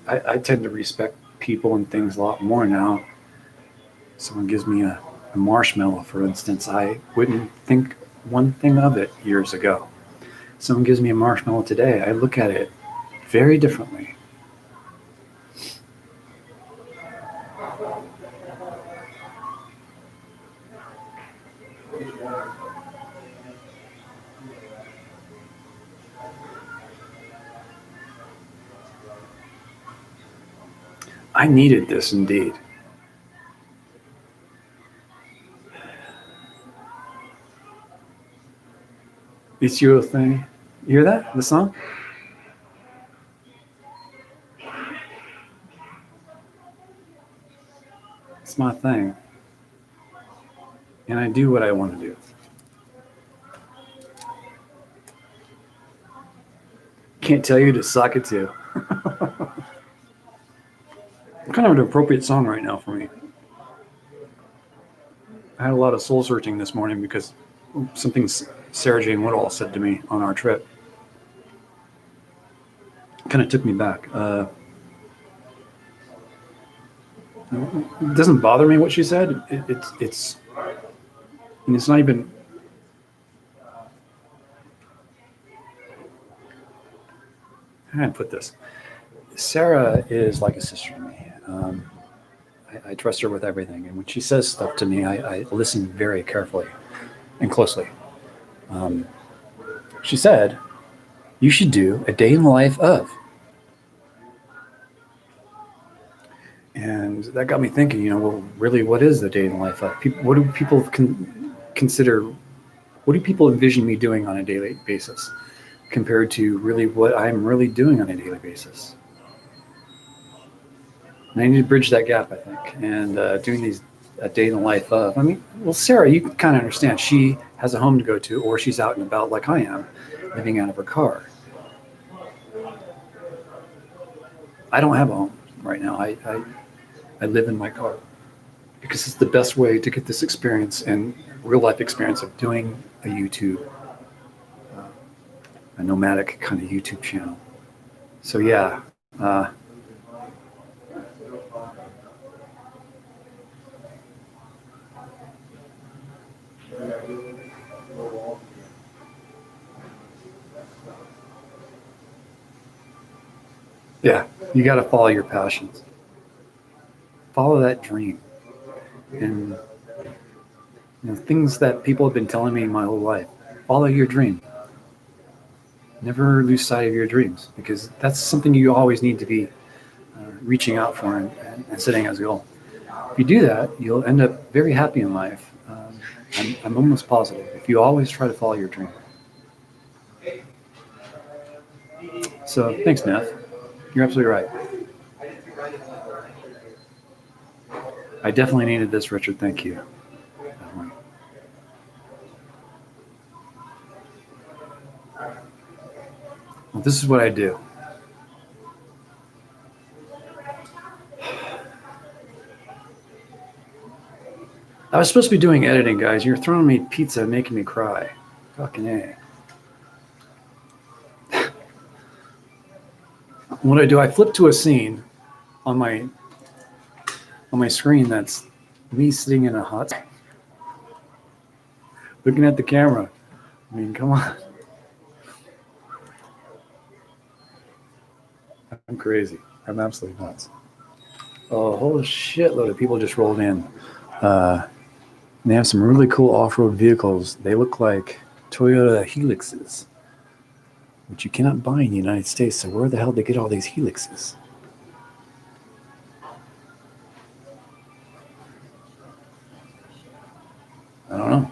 A: I tend to respect people and things a lot more now. Someone gives me a marshmallow, for instance. I wouldn't think one thing of it years ago. Someone gives me a marshmallow today. I look at it very differently. I needed this indeed. It's your thing. You hear that? The song? It's my thing. And I do what I want to do. Can't tell you to suck it to. Kind of an appropriate song right now for me. I had a lot of soul searching this morning because something Sarah Jane Woodall said to me on our trip kind of took me back. It doesn't bother me what she said. It's and it's not even. How can I put this? Sarah is like a sister to me. I trust her with everything, and when she says stuff to me, I listen very carefully and closely. Um, she said, "You should do a day in the life of," and that got me thinking. Well, really, what is the day in the life of? What do people consider? What do people envision me doing on a daily basis, compared to really what I'm really doing on a daily basis? And I need to bridge that gap, I think. And doing these a day in the life of. I mean, well, Sarah, you can kind of understand. She has a home to go to, or she's out and about like I am, living out of her car. I don't have a home right now. I live in my car because it's the best way to get this experience and real life experience of doing a YouTube, a nomadic kind of YouTube channel. So yeah. Yeah, you got to follow your passions. Follow that dream. And things that people have been telling me my whole life. Follow your dream. Never lose sight of your dreams, because that's something you always need to be reaching out for and setting as a goal. If you do that, you'll end up very happy in life. I'm almost positive. If you always try to follow your dream. So thanks, Neff. You're absolutely right. I definitely needed this, Richard. Thank you. Definitely. Well, this is what I do. I was supposed to be doing editing, guys. You're throwing me pizza and making me cry. Fucking A. What do, I flip to a scene on my screen that's me sitting in a hot spot, looking at the camera. I mean, come on. I'm crazy. I'm absolutely nuts. A whole shitload of people just rolled in. They have some really cool off-road vehicles. They look like Toyota Helixes, which you cannot buy in the United States. So where the hell did they get all these Helixes? I don't know.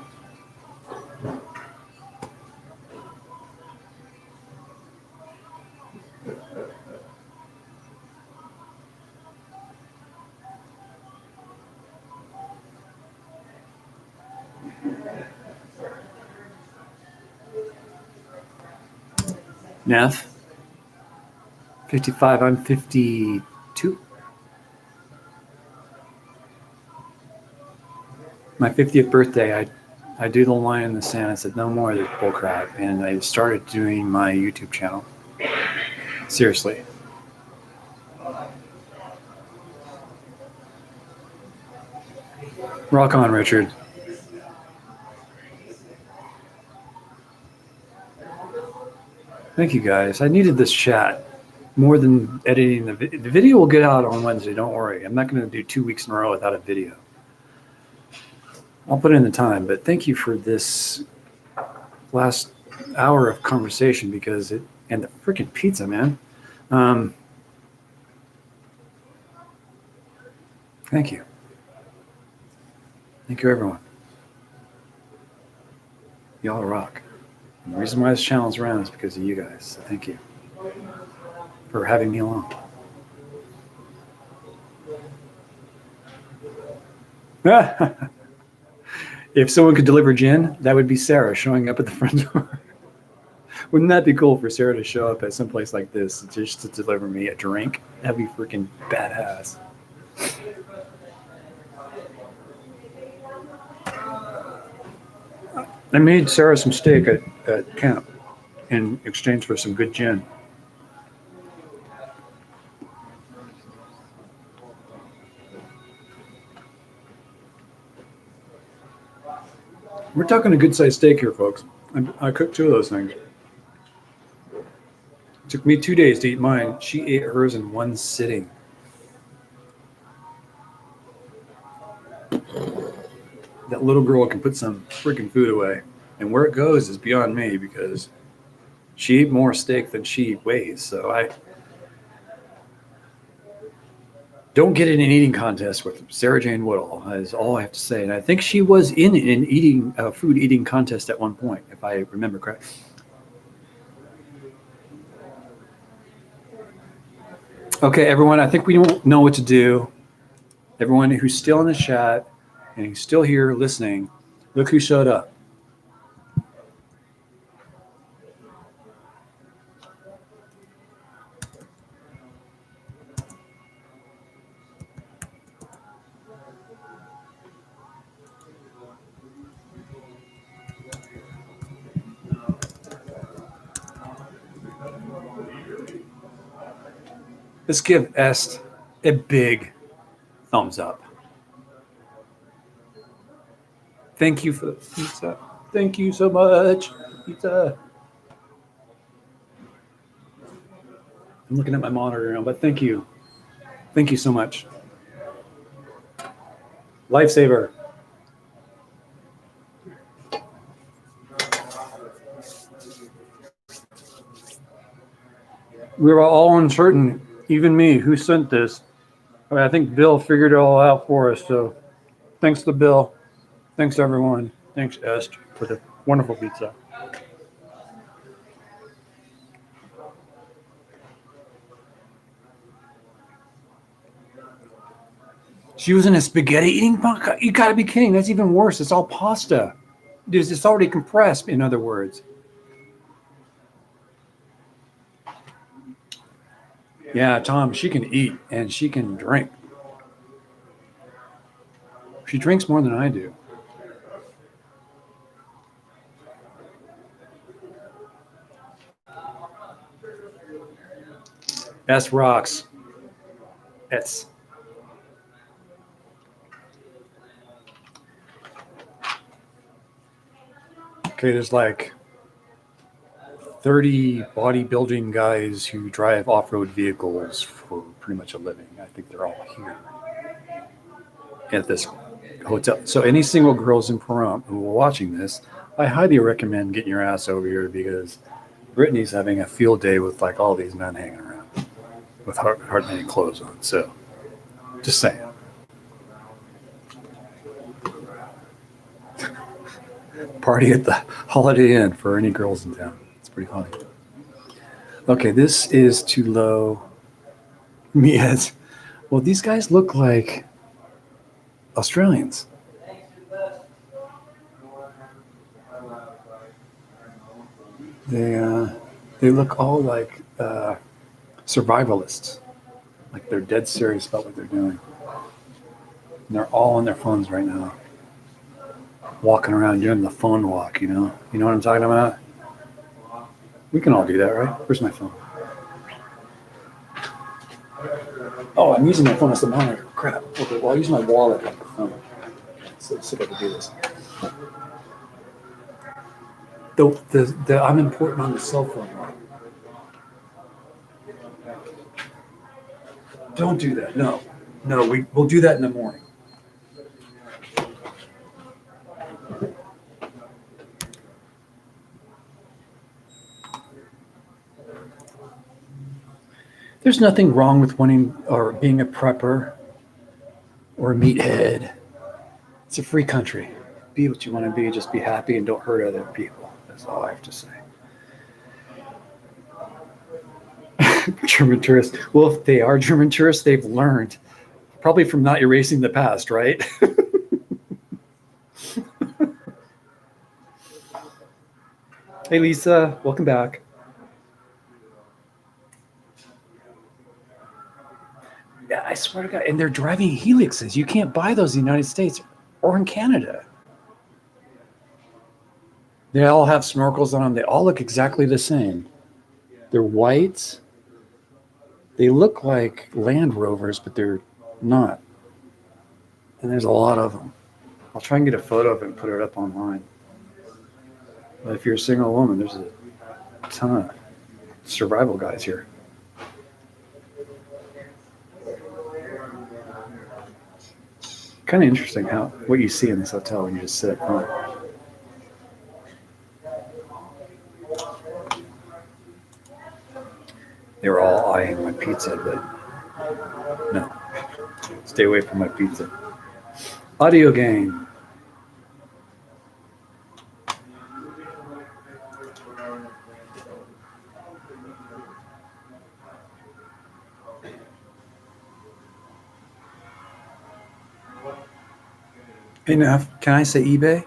A: Neff, 55, I'm 52. My 50th birthday, I do the line in the sand. I said, no more of this bullcrap. And I started doing my YouTube channel. Seriously. Rock on, Richard. Thank you, guys. I needed this chat more than editing the video. The video will get out on Wednesday. Don't worry. I'm not going to do 2 weeks in a row without a video. I'll put in the time, but thank you for this last hour of conversation, because and the freaking pizza, man. Thank you. Thank you, everyone. Y'all rock. And the reason why this channel is around is because of you guys. So thank you for having me along. If someone could deliver gin, that would be Sarah showing up at the front door. Wouldn't that be cool for Sarah to show up at some place like this just to deliver me a drink? That'd be freaking badass. I made Sarah some steak at camp in exchange for some good gin. We're talking a good sized steak here, folks. I cooked 2 of those things. It took me 2 days to eat mine. She ate hers in one sitting. That little girl can put some freaking food away. And where it goes is beyond me because she ate more steak than she weighs. So I don't get in an eating contest with Sarah Jane Woodall, is all I have to say. And I think she was in an food eating contest at one point, if I remember correctly. Okay, everyone, I think we don't know what to do. Everyone who's still in the chat and who's still here listening, look who showed up. Let's give Est a big thumbs up. Thank you for the pizza. Thank you so much, pizza. I'm looking at my monitor now, but thank you. Thank you so much. Lifesaver. We were all uncertain, even me, who sent this. I think Bill figured it all out for us. So thanks to Bill. Thanks to everyone. Thanks, Est, for the wonderful pizza. She was in a spaghetti eating podcast. You gotta be kidding. That's even worse. It's all pasta. It's already compressed, in other words. Yeah, Tom, she can eat and she can drink. She drinks more than I do. S rocks. S. Okay, there's like 30 bodybuilding guys who drive off-road vehicles for pretty much a living. I think they're all here at this hotel. So any single girls in Pahrump who are watching this, I highly recommend getting your ass over here because Brittany's having a field day with like all these men hanging around with hardly any clothes on. So just saying. Party at the Holiday Inn for any girls in town. It's pretty funny. Okay, this is too low. Yes. Well, these guys look like Australians. They look all like survivalists. Like they're dead serious about what they're doing. And they're all on their phones right now. Walking around doing the phone walk, you know? You know what I'm talking about? We can all do that, right? Where's my phone? Oh, I'm using my phone as the monitor. Crap. Okay, well, I'll use my wallet as the phone. So let's see if I can do this. I'm important on the cell phone. Don't do that. No, we'll do that in the morning. There's nothing wrong with wanting or being a prepper or a meathead. It's a free country. Be what you want to be. Just be happy and don't hurt other people. That's all I have to say. German tourists. Well, if they are German tourists, they've learned. Probably from not erasing the past, right? Hey, Lisa. Welcome back. Yeah, I swear to God. And they're driving Helixes. You can't buy those in the United States or in Canada. They all have snorkels on them. They all look exactly the same. They're white. They look like Land Rovers, but they're not. And there's a lot of them. I'll try and get a photo of it and put it up online. But if you're a single woman, there's a ton of survival guys here. Kind of interesting what you see in this hotel when you just sit up front. They were all eyeing my pizza, but no, stay away from my pizza. Audio game. Enough. Can I say eBay?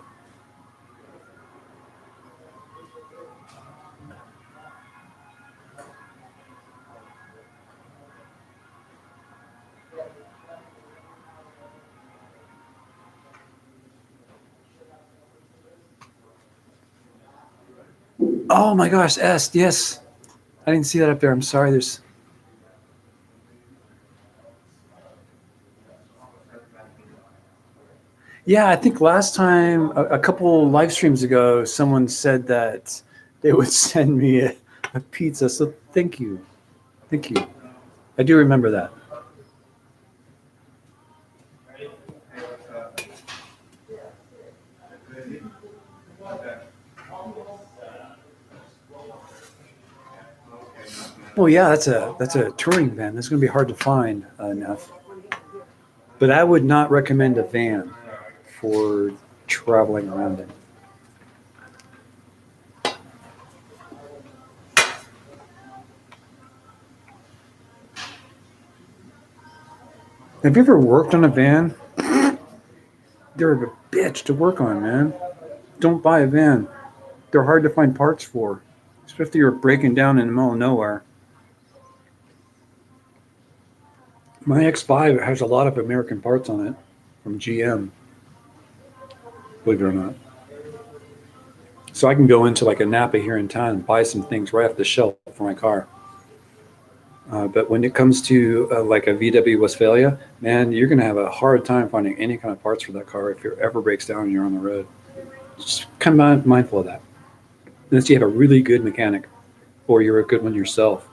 A: Oh my gosh, S, yes. I didn't see that up there. I'm sorry. Yeah, I think last time, a couple live streams ago, someone said that they would send me a pizza. So thank you. Thank you. I do remember that. Well, yeah, that's a touring van. That's going to be hard to find enough. But I would not recommend a van for traveling around in. Have you ever worked on a van? They're a bitch to work on, man. Don't buy a van. They're hard to find parts for, especially if you're breaking down in the middle of nowhere. My X5 has a lot of American parts on it from GM, believe it or not. So I can go into like a Napa here in town and buy some things right off the shelf for my car. But when it comes to like a VW Westphalia, man, you're going to have a hard time finding any kind of parts for that car if it ever breaks down and you're on the road. Just kind of mindful of that. Unless you have a really good mechanic or you're a good one yourself.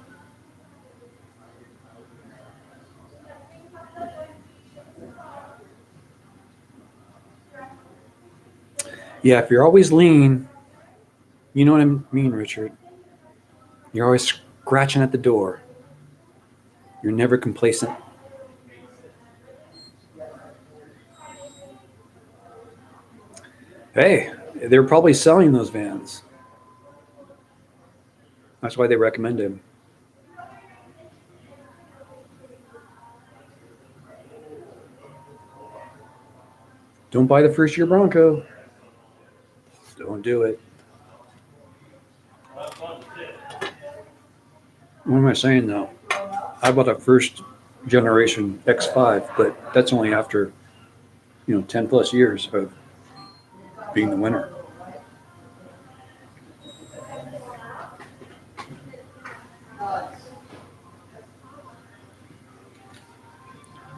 A: Yeah, if you're always lean, you know what I mean, Richard. You're always scratching at the door. You're never complacent. Hey, they're probably selling those vans. That's why they recommend them. Don't buy the first year Bronco. Don't do it. What am I saying though? I bought a first generation X5, but that's only after, 10 plus years of being the winner.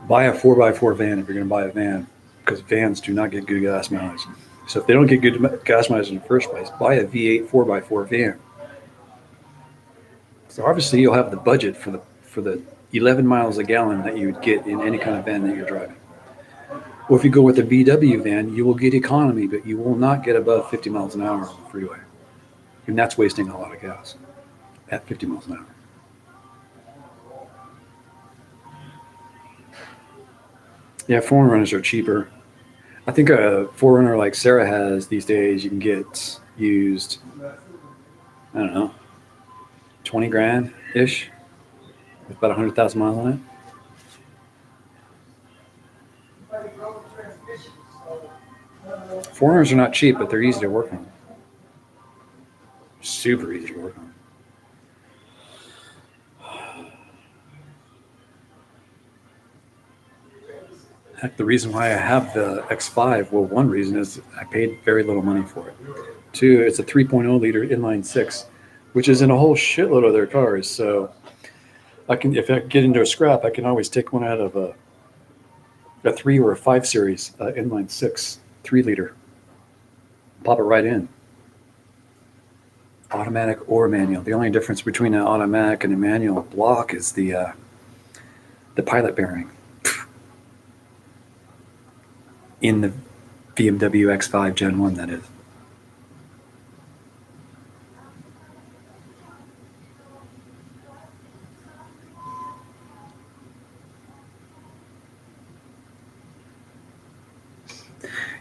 A: Buy a 4x4 van if you're going to buy a van, because vans do not get good gas mileage. So if they don't get good gas mileage in the first place, buy a V8 4x4 van. So obviously you'll have the budget for the 11 miles a gallon that you would get in any kind of van that you're driving. Or if you go with a VW van, you will get economy, but you will not get above 50 miles an hour on the freeway. And that's wasting a lot of gas at 50 miles an hour. Yeah, 4Runners are cheaper. I think a 4Runner like Sarah has these days, you can get used, I don't know, 20 grand-ish with about 100,000 miles on it. 4Runners are not cheap, but they're easy to work on. Super easy to work on. Heck, the reason why I have the X5, well, one reason is I paid very little money for it. Two, it's a 3.0 liter inline six, which is in a whole shitload of their cars. So if I get into a scrap, I can always take one out of a 3 or a 5 series inline six 3-liter. Pop it right in. Automatic or manual. The only difference between an automatic and a manual block is the pilot bearing. In the BMW X5 Gen 1, that is.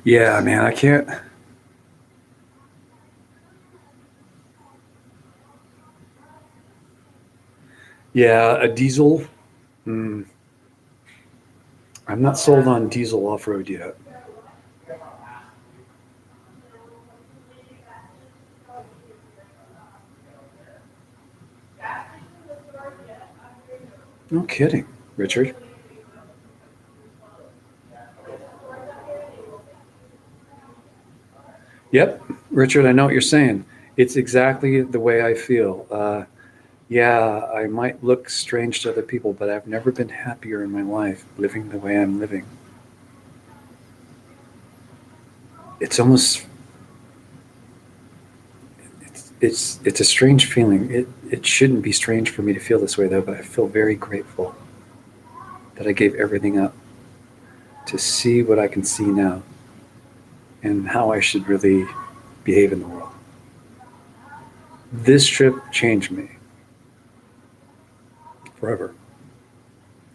A: Yeah, man, I can't. Yeah, a diesel. I'm not sold on diesel off-road yet. No kidding, Richard. Yep, Richard, I know what you're saying. It's exactly the way I feel. Yeah, I might look strange to other people, but I've never been happier in my life living the way I'm living. It's almost, it's a strange feeling. It shouldn't be strange for me to feel this way though, but I feel very grateful that I gave everything up to see what I can see now and how I should really behave in the world. This trip changed me forever.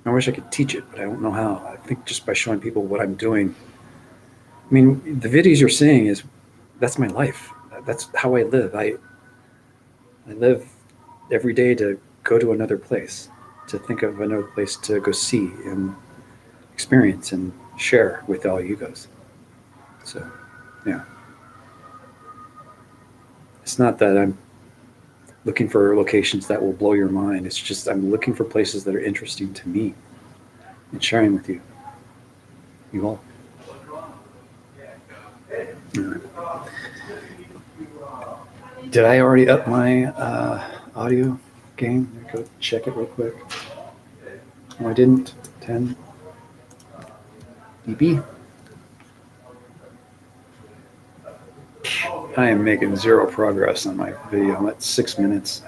A: I wish I could teach it, but I don't know how. I think just by showing people what I'm doing. I mean, the videos you're seeing that's my life. That's how I live. I live every day to go to another place, to think of another place to go see and experience and share with all you guys. So, yeah. It's not that I'm looking for locations that will blow your mind. It's just I'm looking for places that are interesting to me and sharing with you. You all. Did I already up my audio gain? Let me go check it real quick. No, I didn't. 10 dB. I am making zero progress on my video. I'm at 6 minutes.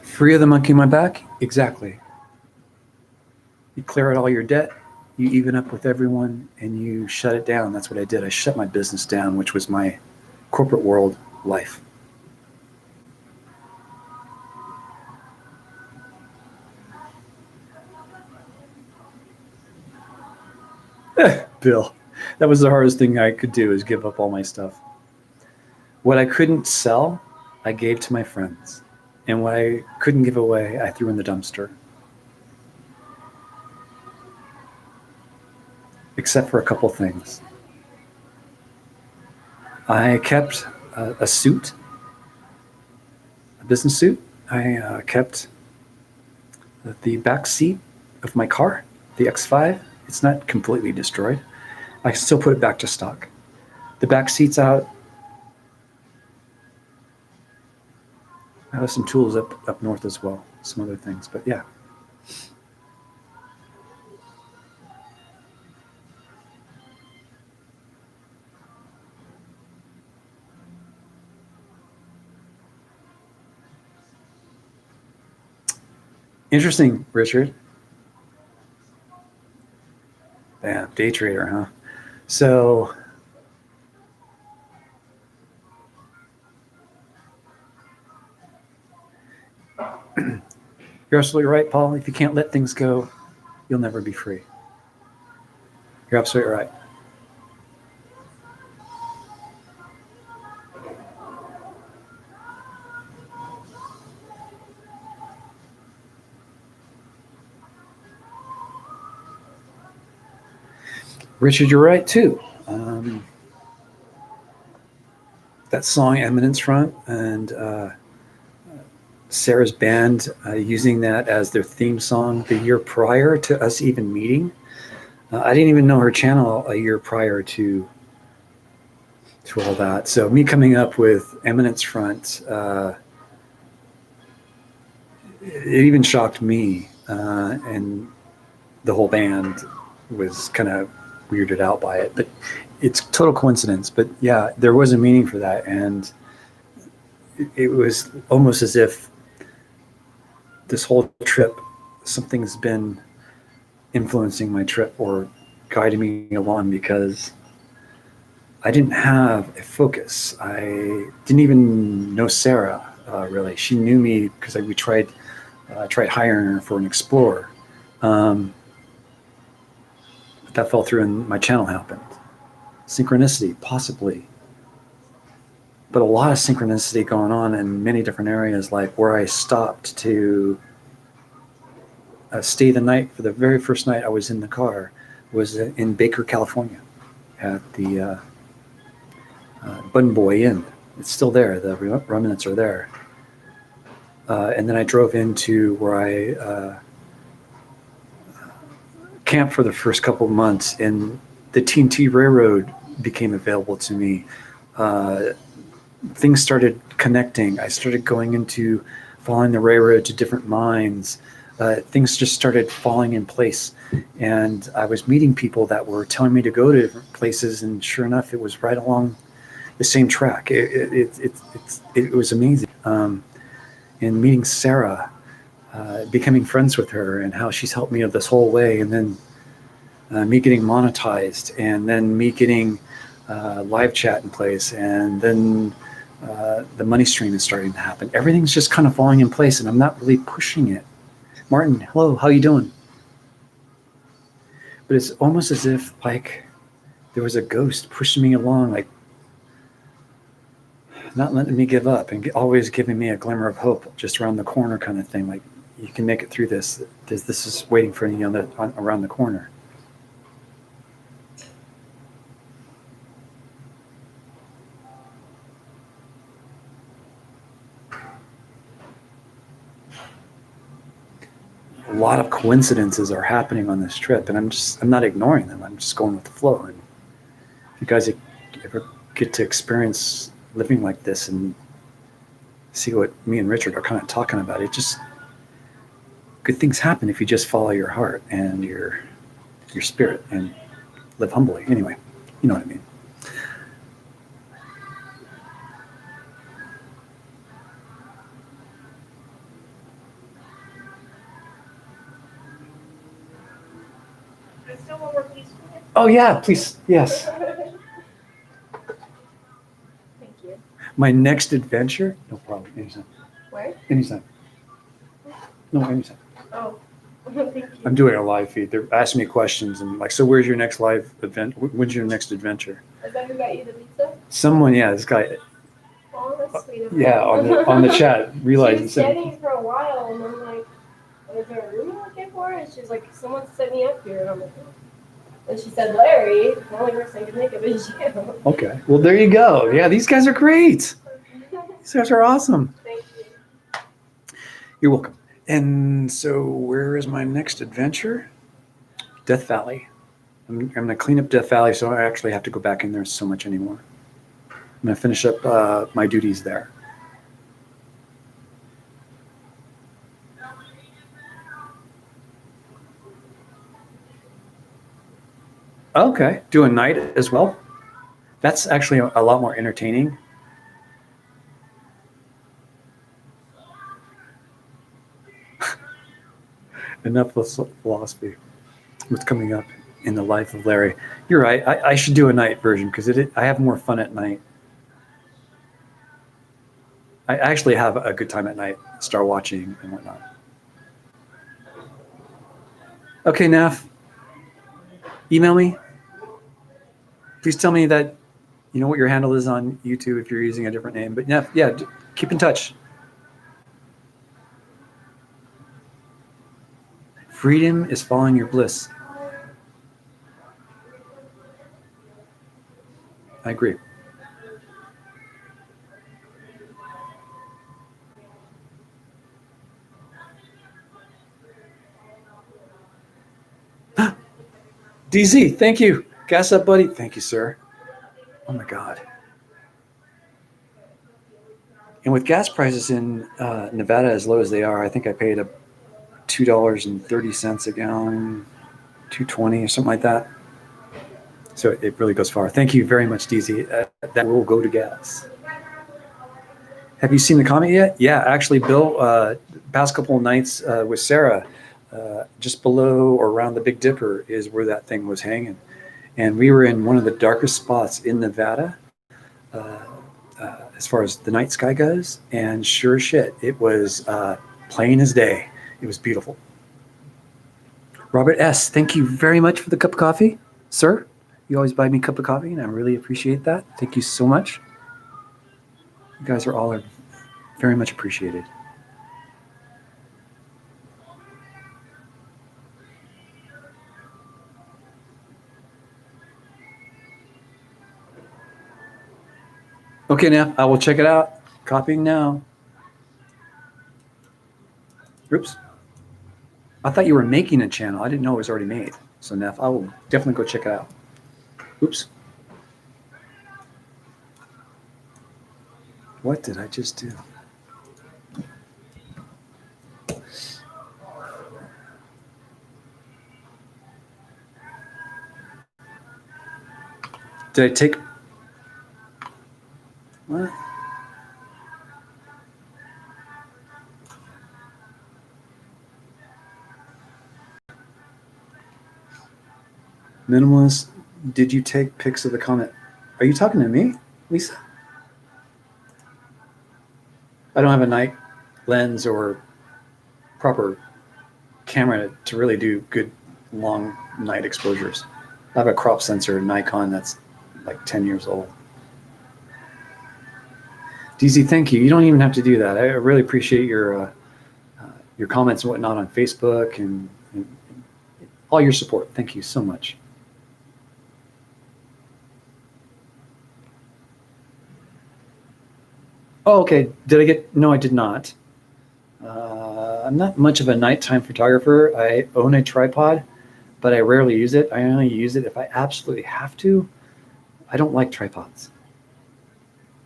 A: Free of the monkey on my back? Exactly. You clear out all your debt, you even up with everyone, and you shut it down. That's what I did. I shut my business down, which was my corporate world life. Bill, that was the hardest thing I could do, is give up all my stuff. What I couldn't sell, I gave to my friends. And what I couldn't give away, I threw in the dumpster. Except for a couple things. I kept a suit, a business suit. I kept the back seat of my car, the X5. It's not completely destroyed. I can still put it back to stock. The back seat's out. I have some tools up north as well, some other things, but yeah. Interesting, Richard. Damn, day trader, huh? So, you're absolutely right, Paul. If you can't let things go, you'll never be free. You're absolutely right. Richard, you're right too. That song Eminence Front and Sarah's band using that as their theme song the year prior to us even meeting. I didn't even know her channel a year prior to to all that. So me coming up with Eminence Front, it even shocked me, and the whole band was kind of weirded out by it. But it's total coincidence. But yeah, there was a meaning for that, and it was almost as if this whole trip, something's been influencing my trip or guiding me along, because I didn't have a focus. I didn't even know Sarah, really. She knew me because we tried hiring her for an explorer. But that fell through and my channel happened. Synchronicity, possibly. But a lot of synchronicity going on in many different areas, like where I stopped to stay the night. For the very first night I was in the car was in Baker, California, at the Bun Boy Inn. It's still there. The remnants are there. And then I drove into where I camped for the first couple of months, and the TNT Railroad became available to me. Things started connecting. I started going into following the railroad to different mines. Things just started falling in place, and I was meeting people that were telling me to go to different places, and sure enough, it was right along the same track. It was amazing. And meeting Sarah, becoming friends with her, and how she's helped me this whole way, and then me getting monetized, and then me getting live chat in place, and then the money stream is starting to happen. Everything's just kind of falling in place, and I'm not really pushing it. Martin, hello, how you doing? But it's almost as if like there was a ghost pushing me along, like not letting me give up, and always giving me a glimmer of hope just around the corner kind of thing. Like, you can make it through this. This is waiting for you around the corner. A lot of coincidences are happening on this trip, and I'm not ignoring them. I'm just going with the flow. And if you guys ever get to experience living like this and see what me and Richard are kind of talking about, it just, good things happen if you just follow your heart and your spirit and live humbly. Anyway, you know what I mean.
C: There's still one more piece for you.
A: Oh yeah, please, yes.
C: Thank you.
A: My next adventure? No problem. Anytime.
C: Where?
A: Anytime. No, anytime.
C: Oh, thank you.
A: I'm doing a live feed. They're asking me questions and like, so where's your next live event? When's your next adventure?
C: Is that who got you the pizza?
A: Someone, yeah, this guy,
C: Oh, that's sweet of
A: yeah,
C: her.
A: on the chat,
C: She
A: realized and
C: was
A: said,
C: standing for a while, and I'm like, is there a room you're looking for? And she's like, someone set me up here. And I'm like, oh. And she said, Larry. The only person I could think of is you.
A: okay, well, there you go. Yeah, these guys are great. These guys are awesome.
C: Thank you.
A: You're welcome. And so where is my next adventure? Death Valley. I'm going to clean up Death Valley, so I actually have to go back in there so much anymore. I'm going to finish up my duties there. Okay, do a night as well. That's actually a lot more entertaining. Enough philosophy. What's coming up in the life of Larry? You're right. I should do a night version because I have more fun at night. I actually have a good time at night, star watching and whatnot. Okay, Naf, email me. Please tell me that you know what your handle is on YouTube if you're using a different name. But Naf, yeah, keep in touch. Freedom is following your bliss. I agree. DZ, thank you. Gas up, buddy. Thank you, sir. Oh my God. And with gas prices in Nevada as low as they are, I think I paid $2.30 a gallon, 2.20 or something like that. So it really goes far. Thank you very much, DZ. That will go to gas. Have you seen the comment yet? Yeah, actually, Bill, past couple of nights with Sarah, just below or around the Big Dipper is where that thing was hanging. And we were in one of the darkest spots in Nevada as far as the night sky goes. And sure as shit, it was plain as day. It was beautiful. Robert S., thank you very much for the cup of coffee, sir. You always buy me a cup of coffee, and I really appreciate that. Thank you so much. You guys are all very much appreciated. Okay, now I will check it out. Copying now. Oops. I thought you were making a channel. I didn't know it was already made. So Neff, I will definitely go check it out. Oops. What did I just do? Did I take... What? Minimalist, did you take pics of the comment? Are you talking to me, Lisa? I don't have a night lens or proper camera to really do good long night exposures. I have a crop sensor Nikon that's like 10 years old. DZ, thank you. You don't even have to do that. I really appreciate your comments and whatnot on Facebook and all your support. Thank you so much. Oh, okay. Did I get? No, I did not. I'm not much of a nighttime photographer. I own a tripod, but I rarely use it. I only use it if I absolutely have to. I don't like tripods.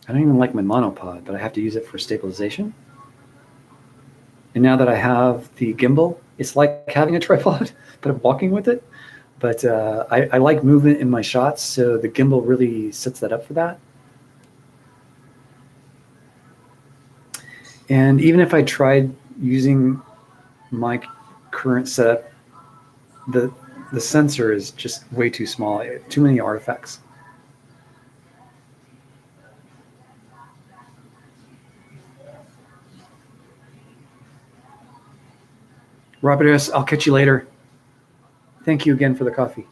A: I don't even like my monopod, but I have to use it for stabilization. And now that I have the gimbal, it's like having a tripod, but I'm walking with it. But I like movement in my shots, so the gimbal really sets that up for that. And even if I tried using my current setup, the sensor is just way too small. Too many artifacts. Robert S., I'll catch you later. Thank you again for the coffee.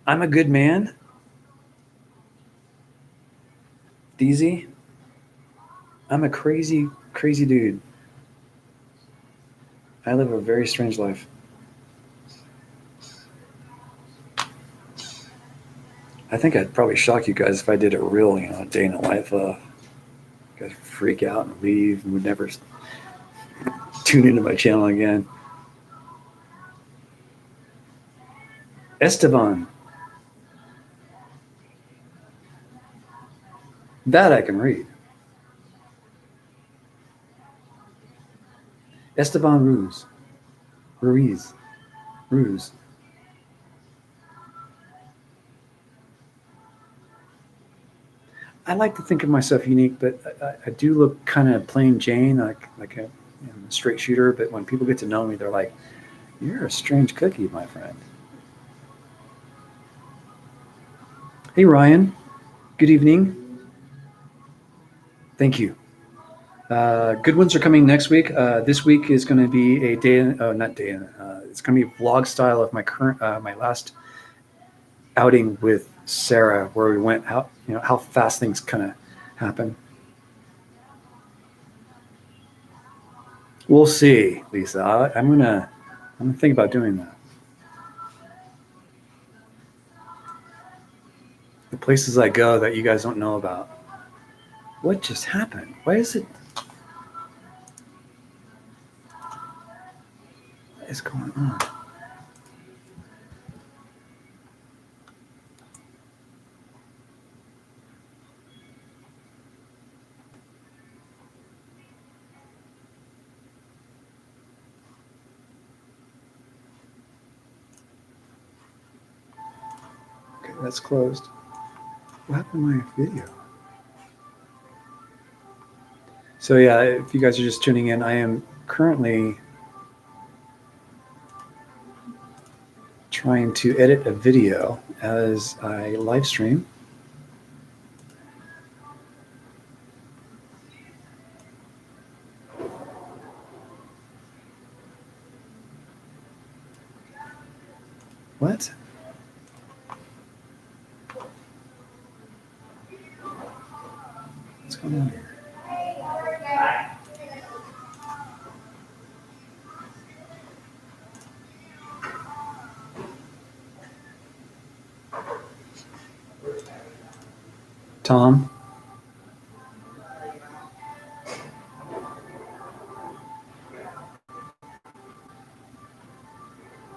A: I'm a good man. DZ, I'm a crazy, crazy dude. I live a very strange life. I think I'd probably shock you guys if I did it real, a day in the life. You guys freak out and leave and would never tune into my channel again. Esteban. That I can read. Esteban Ruiz. I like to think of myself unique, but I do look kind of plain Jane, like a straight shooter. But when people get to know me, they're like, "You're a strange cookie, my friend." Hey, Ryan. Good evening. Thank you. Good ones are coming next week. This week is going to be a day, not day. It's going to be a vlog style of my last outing with Sarah, where we went how fast things kind of happen. We'll see, Lisa. I'm gonna think about doing that. The places I go that you guys don't know about. What just happened? Why is it? is going on? Okay, that's closed. What happened to my video? So yeah, if you guys are just tuning in, I am currently trying to edit a video as I live stream. What? What's going on here? Tom?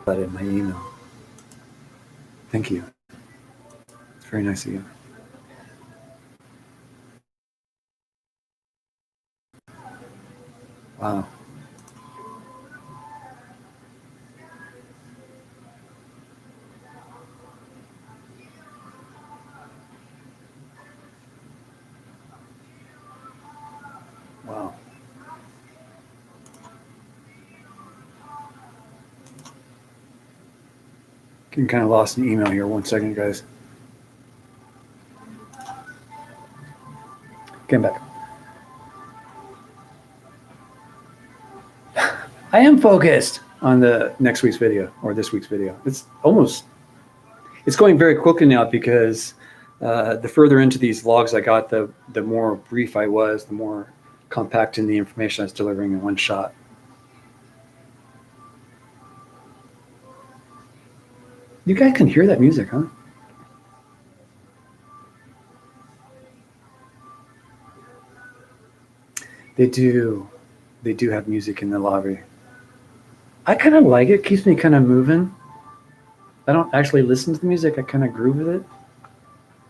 A: That in my email. Thank you. It's very nice of you. Wow. Wow. Getting kind of lost in the email here. 1 second, guys. Getting back. I am focused on the next week's video or this week's video. It's going very quickly now because the further into these vlogs I got, the more brief I was, the more compact in the information I was delivering in one shot. You guys can hear that music, huh? They do have music in the lobby. I kind of like it. Keeps me kind of moving. I don't actually listen to the music. I kind of groove with it.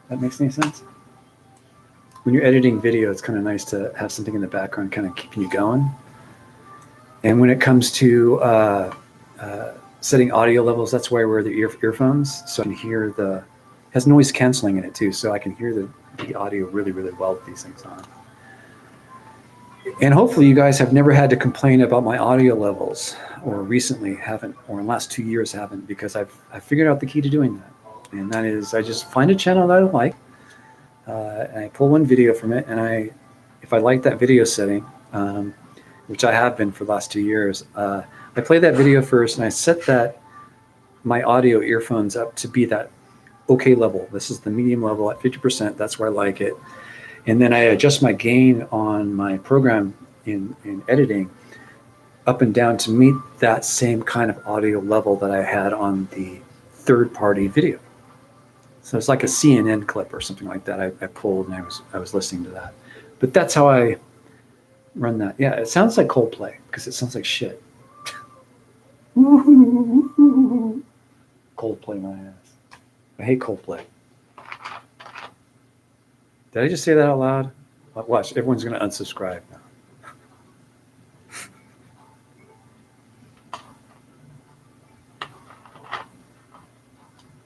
A: That makes any sense? When you're editing video, it's kind of nice to have something in the background kind of keeping you going. And when it comes to setting audio levels, that's why I wear the earphones, so I can hear it has noise canceling in it too, so I can hear the audio really, really well with these things on. And hopefully you guys have never had to complain about my audio levels, or recently haven't, or in the last 2 years haven't, because I've figured out the key to doing that. And that is, I just find a channel that I like, and I pull one video from it, and if I like that video setting, which I have been for the last 2 years, I play that video first, and I set my audio earphones up to be that okay level. This is the medium level at 50%. That's where I like it. And then I adjust my gain on my program in editing up and down to meet that same kind of audio level that I had on the third-party video. So it's like a CNN clip or something like that. I pulled and I was listening to that. But that's how I run that. Yeah, it sounds like Coldplay because it sounds like shit. Coldplay my ass. I hate Coldplay. Did I just say that out loud? Watch, everyone's going to unsubscribe now.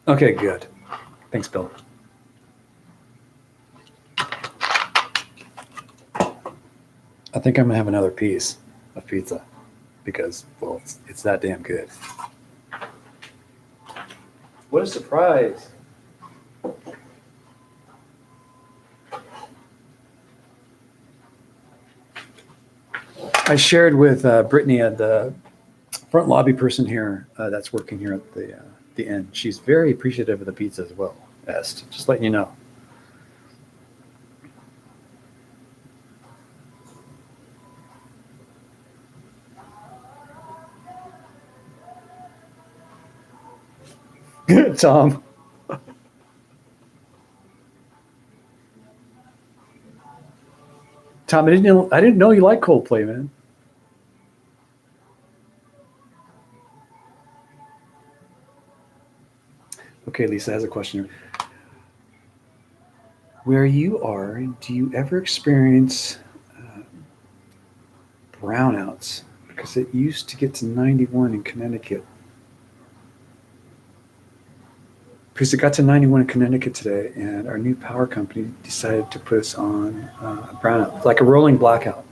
A: Okay, good. Thanks, Bill. I think I'm going to have another piece of pizza because, well, it's that damn good. What a surprise. I shared with Brittany, the front lobby person here that's working here at the inn. She's very appreciative of the pizza as well, Est. Just letting you know. Good, Tom. Tom, I didn't know you like Coldplay, man. Okay, Lisa has a question here. Where you are, do you ever experience brownouts? Because it used to get to 91 in Connecticut. Because it got to 91 in Connecticut today, and our new power company decided to put us on a brownout, like a rolling blackout.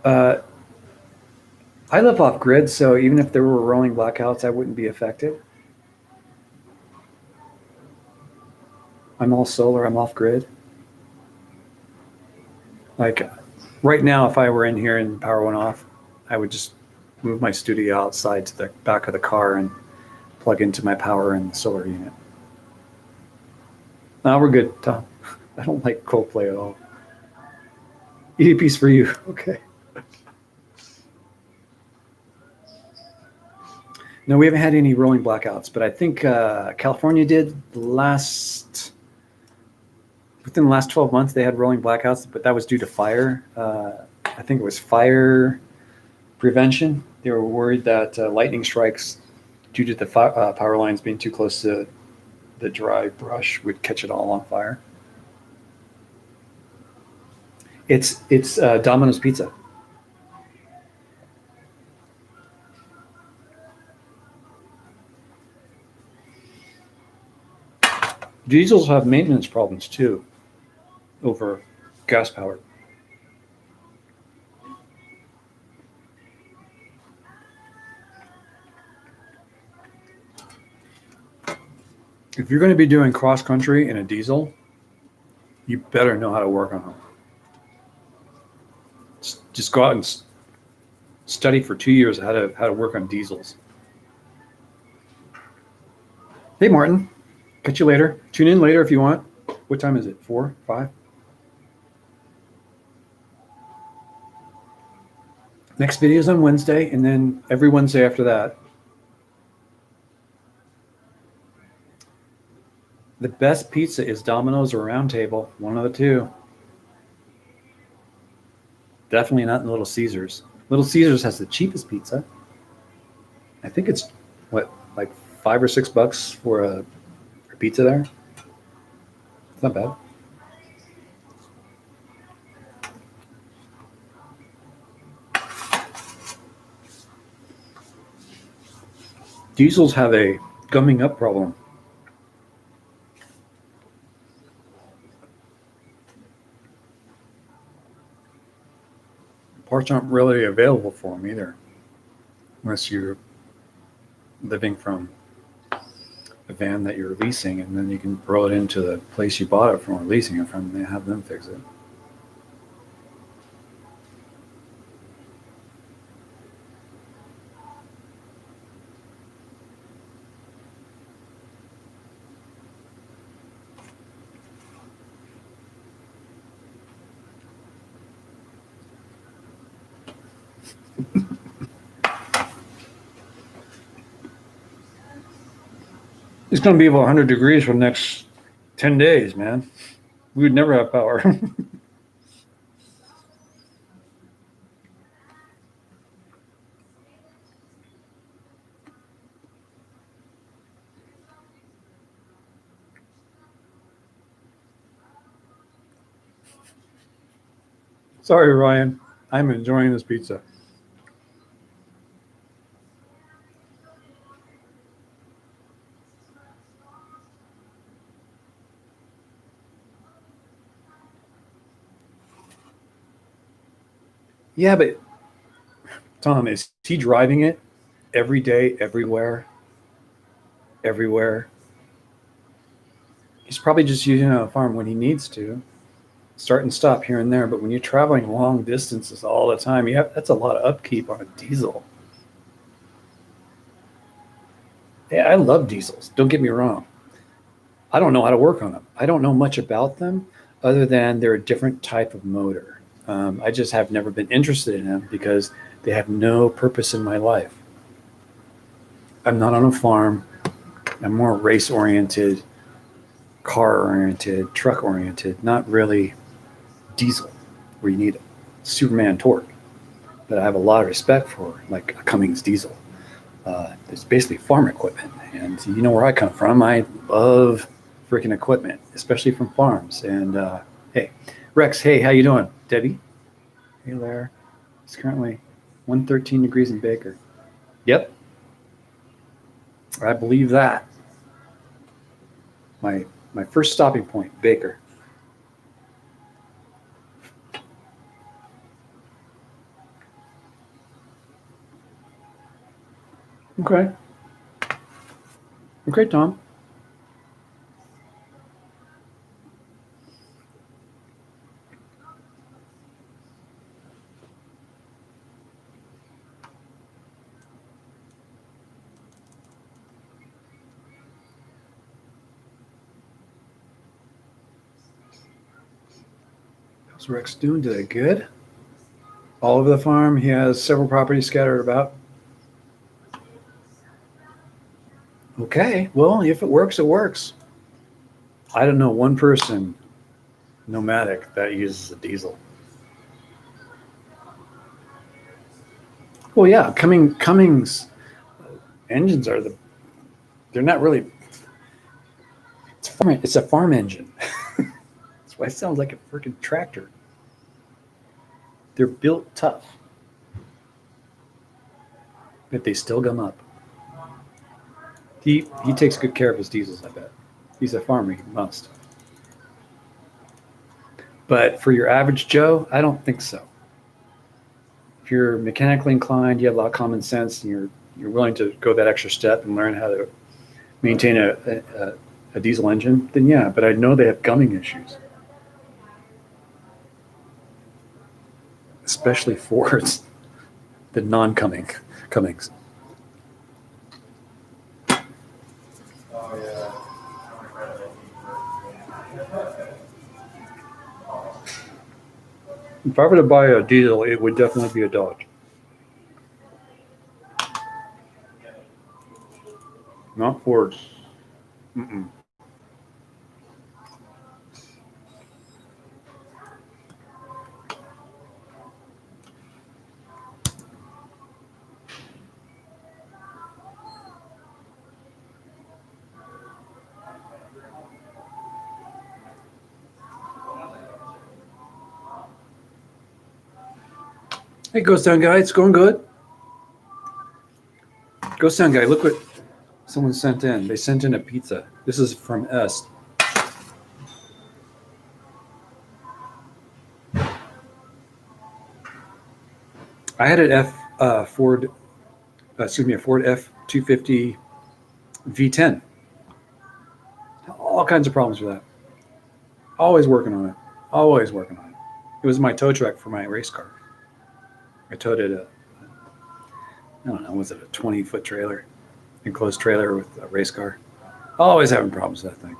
A: Uh, I live off grid, so even if there were rolling blackouts, I wouldn't be affected. I'm all solar, I'm off grid. Like right now, if I were in here and power went off, I would just move my studio outside to the back of the car and plug into my power in the solar unit. Now we're good, Tom. I don't like Coldplay at all. EDP's for you. Okay. No, we haven't had any rolling blackouts, but I think California did within the last 12 months, they had rolling blackouts, but that was due to fire. I think it was fire prevention. They were worried that lightning strikes due to the power lines being too close to the dry brush would catch it all on fire. It's Domino's Pizza. Diesels have maintenance problems too over gas powered. If you're going to be doing cross country in a diesel, you better know how to work on them. Just go out and study for 2 years how to work on diesels. Hey, Martin, catch you later. Tune in later if you want. What time is it? 4, 5? Next video is on Wednesday, and then every Wednesday after that. The best pizza is Domino's or Round Table, one of the two. Definitely not in Little Caesars. Little Caesars has the cheapest pizza. I think it's what, like $5 or $6 for a pizza there. It's not bad. Diesels have a gumming up problem. Parts aren't really available for them either, unless you're living from a van that you're leasing, and then you can roll it into the place you bought it from or leasing it from, and they have them fix it. It's going to be about 100 degrees for the next 10 days, man. We would never have power. Sorry, Ryan. I'm enjoying this pizza. Yeah, but Tom, is he driving it every day, everywhere? Everywhere? He's probably just using it on a farm when he needs to. Start and stop here and there, but when you're traveling long distances all the time, that's a lot of upkeep on a diesel. Yeah, I love diesels. Don't get me wrong. I don't know how to work on them. I don't know much about them other than they're a different type of motor. I just have never been interested in them because they have no purpose in my life. I'm not on a farm. I'm more race-oriented, car-oriented, truck-oriented, not really diesel where you need Superman torque. that I have a lot of respect for, like a Cummins diesel. It's basically farm equipment, and you know where I come from. I love freaking equipment, especially from farms. And hey, Rex, hey, how you doing? Debbie, hey there. It's currently 113 degrees in Baker. Yep, I believe that. My first stopping point, Baker. Okay. Okay, Tom. How's Rex doing today? Good. All over the farm. He has several properties scattered about. Okay. Well, if it works, it works. I don't know one person nomadic that uses a diesel. Well, yeah, Cummins engines are they're not really, it's a farm engine. That's why it sounds like a freaking tractor. They're built tough, but they still gum up. He takes good care of his diesels, I bet. He's a farmer, he must. But for your average Joe, I don't think so. If you're mechanically inclined, you have a lot of common sense, and you're willing to go that extra step and learn how to maintain a diesel engine, then yeah. But I know they have gumming issues, especially Fords, the non-Cummings.
B: Oh, yeah.
A: If I were to buy a diesel, it would definitely be a Dodge. Not Ford. Mm-mm. Hey, Ghost Town guy, it's going good. Ghost Town guy, look what someone sent in. They sent in a pizza. This is from S. I had a Ford F-250 V10. All kinds of problems with that. Always working on it. Always working on it. It was my tow truck for my race car. I towed it I don't know, was it a 20-foot trailer, enclosed trailer with a race car? Always having problems with that thing.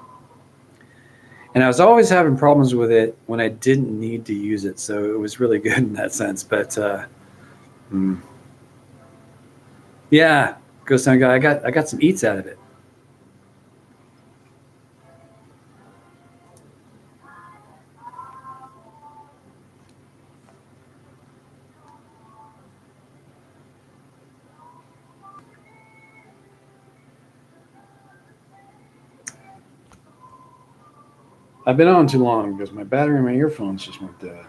A: And I was always having problems with it when I didn't need to use it. So it was really good in that sense. But yeah, Ghost Town guy, I got some eats out of it. I've been on too long because my battery in my earphones just went dead.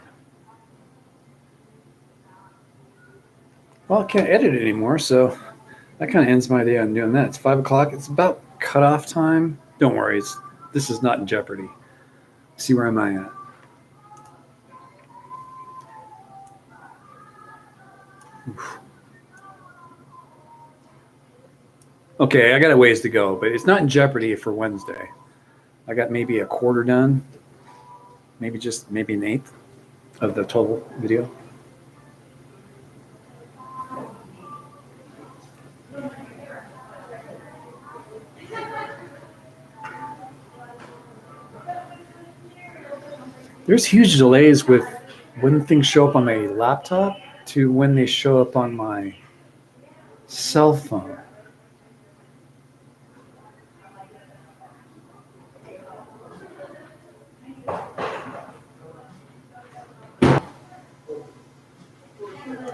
A: Well, I can't edit it anymore, so that kind of ends my day on doing that. It's 5 o'clock. It's about cutoff time. Don't worry, this is not in jeopardy. See where am I at? Oof. Okay, I got a ways to go, but it's not in jeopardy for Wednesday. I got maybe a quarter done, maybe an eighth of the total video. There's huge delays with when things show up on my laptop to when they show up on my cell phone.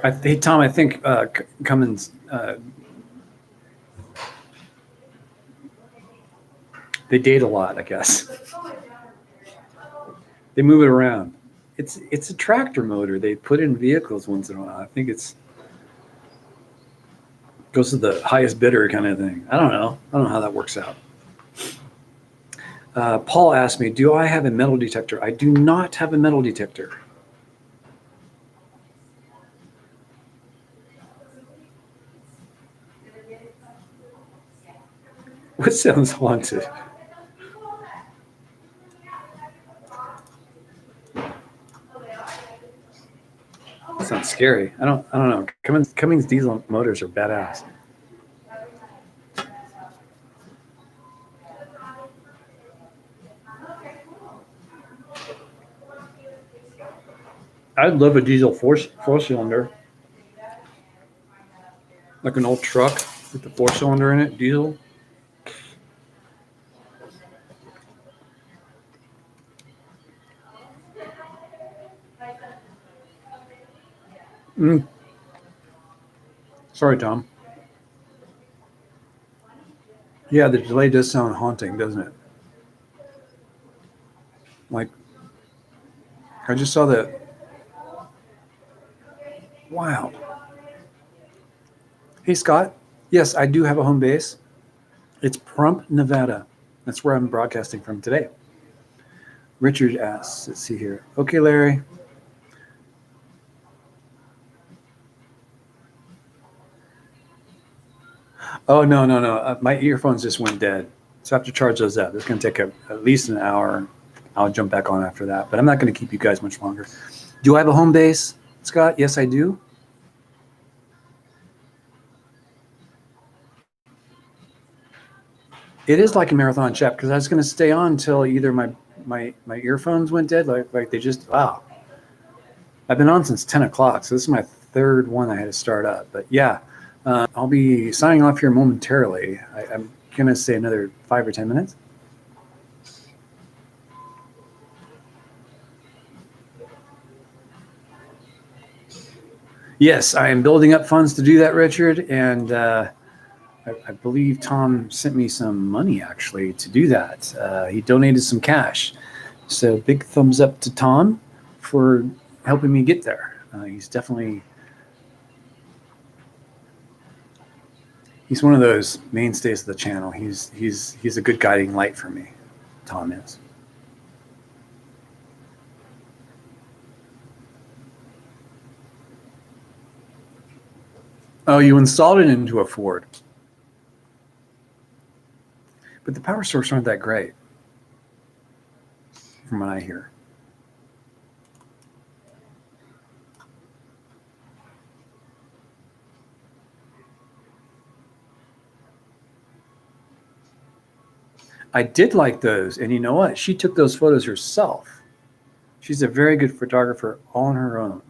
A: Hey, Tom, I think Cummins, they date a lot, I guess. They move it around. It's a tractor motor they put in vehicles once in a while. I think goes to the highest bidder kind of thing. I don't know how that works out. Paul asked me, do I have a metal detector? I do not have a metal detector. What sounds haunted? Sounds scary. I don't know. Cummins diesel motors are badass. I'd love a diesel four cylinder, like an old truck with the 4-cylinder in it, diesel. Sorry, Tom. Yeah, the delay does sound haunting, doesn't it? Like, I just saw that. Wow. Hey, Scott. Yes, I do have a home base. It's Pahrump, Nevada. That's where I'm broadcasting from today. Richard asks, let's see here. Okay, Larry. Oh, no. My earphones just went dead. So I have to charge those up. It's going to take at least an hour. I'll jump back on after that. But I'm not going to keep you guys much longer. Do I have a home base, Scott? Yes, I do. It is like a marathon chat because I was going to stay on until either my earphones went dead. Like they just, wow. I've been on since 10 o'clock. So this is my third one I had to start up. But yeah, I'll be signing off here momentarily. I'm going to say another 5 or 10 minutes. Yes, I am building up funds to do that, Richard. And I believe Tom sent me some money actually to do that. He donated some cash. So big thumbs up to Tom for helping me get there. He's one of those mainstays of the channel. He's a good guiding light for me. Tom is. Oh, you installed it into a Ford. But the power source aren't that great, from what I hear. I did like those, and you know what? She took those photos herself. She's a very good photographer on her own.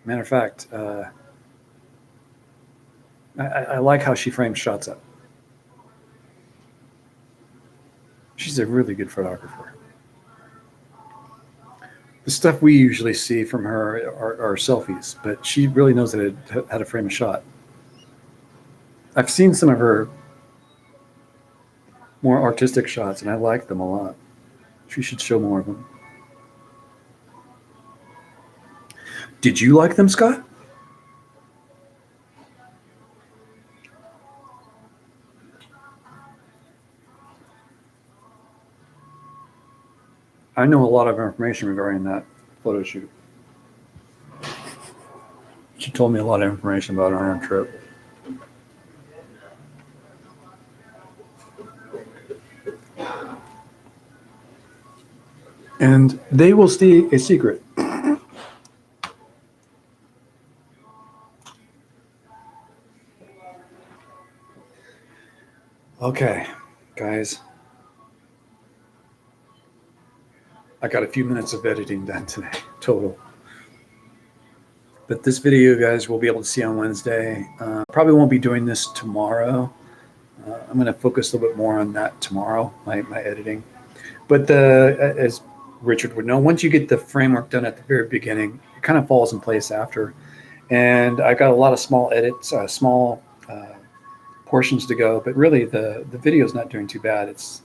A: Matter of fact, I like how she frames shots up. She's a really good photographer. The stuff we usually see from her are selfies, but she really knows how to frame a shot. I've seen some of her more artistic shots, and I like them a lot. She should show more of them. Did you like them, Scott? I know a lot of information regarding that photo shoot. She told me a lot of information about her own trip. And they will stay a secret. Okay, guys. I got a few minutes of editing done today, total. But this video, guys, we'll be able to see on Wednesday. Probably won't be doing this tomorrow. I'm going to focus a little bit more on that tomorrow, my editing. But as Richard would know, once you get the framework done at the very beginning, it kind of falls in place after. And I got a lot of small edits, small portions to go, but really the video is not doing too bad. It's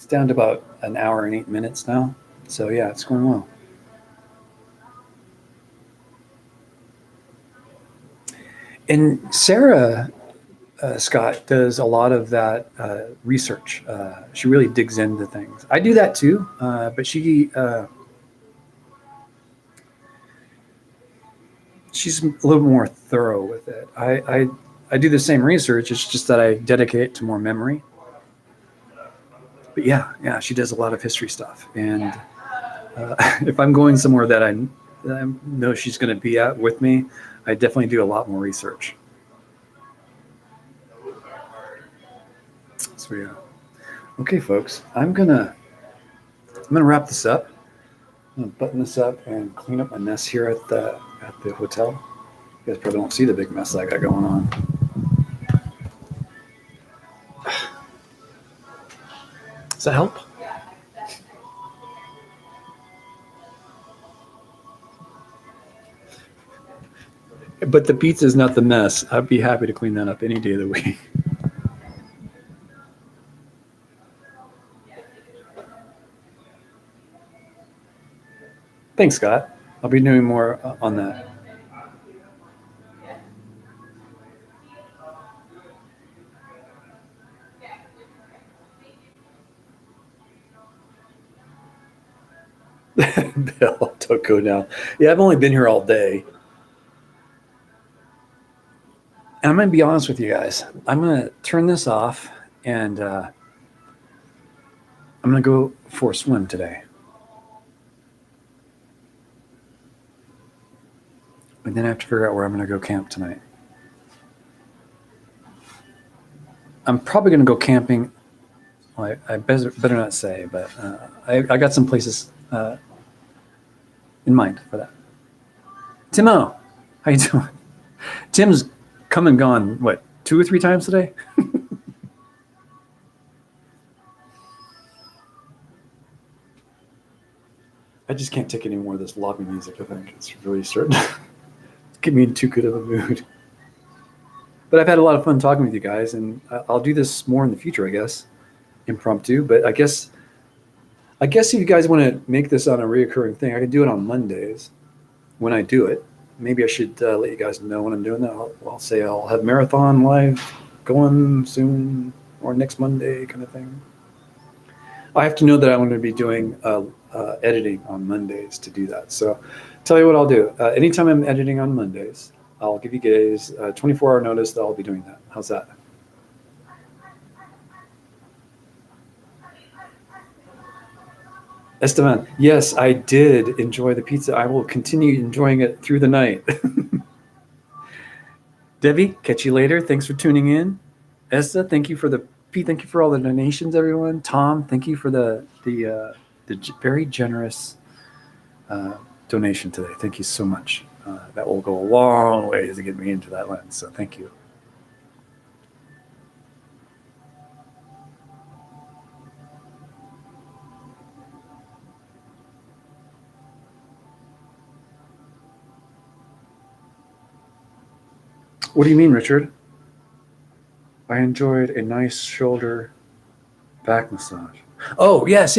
A: down to about an hour and 8 minutes now. So yeah, it's going well. And Sarah Scott does a lot of that research. She really digs into things. I do that too, but she's a little more thorough with it. I do the same research. It's just that I dedicate it to more memory. But yeah, she does a lot of history stuff. And if I'm going somewhere that I know she's going to be at with me, I definitely do a lot more research. So yeah. Okay, folks, I'm gonna wrap this up. I'm gonna button this up and clean up my mess here at the hotel. You guys probably don't see the big mess I got going on. Does that help? But the pizza is not the mess. I'd be happy to clean that up any day of the week. Thanks, Scott. I'll be doing more on that. Bill, don't go now. Yeah, I've only been here all day. And I'm going to be honest with you guys. I'm going to turn this off and I'm going to go for a swim today. And then I have to figure out where I'm going to go camp tonight. I'm probably going to go camping. Well, I better not say, but I got some places in mind for that. Timo, how you doing? Tim's come and gone, what, 2 or 3 times today? I just can't take any more of this lobby music, I think. It's really starting to get me in too good of a mood. But I've had a lot of fun talking with you guys, and I'll do this more in the future, I guess, impromptu. But I guess if you guys want to make this on a reoccurring thing, I can do it on Mondays when I do it. Maybe I should let you guys know when I'm doing that. I'll say I'll have Marathon live going soon or next Monday kind of thing. I have to know that I'm going to be doing editing on Mondays to do that. So tell you what I'll do. Anytime I'm editing on Mondays, I'll give you guys 24-hour notice that I'll be doing that. How's that? Esteban, yes, I did enjoy the pizza. I will continue enjoying it through the night. Debbie, catch you later. Thanks for tuning in. Esther, thank you for all the donations, everyone. Tom, thank you for the very generous donation today. Thank you so much. That will go a long way to get me into that lens. So thank you. What do you mean, Richard? I enjoyed a nice shoulder back massage. Oh, yes.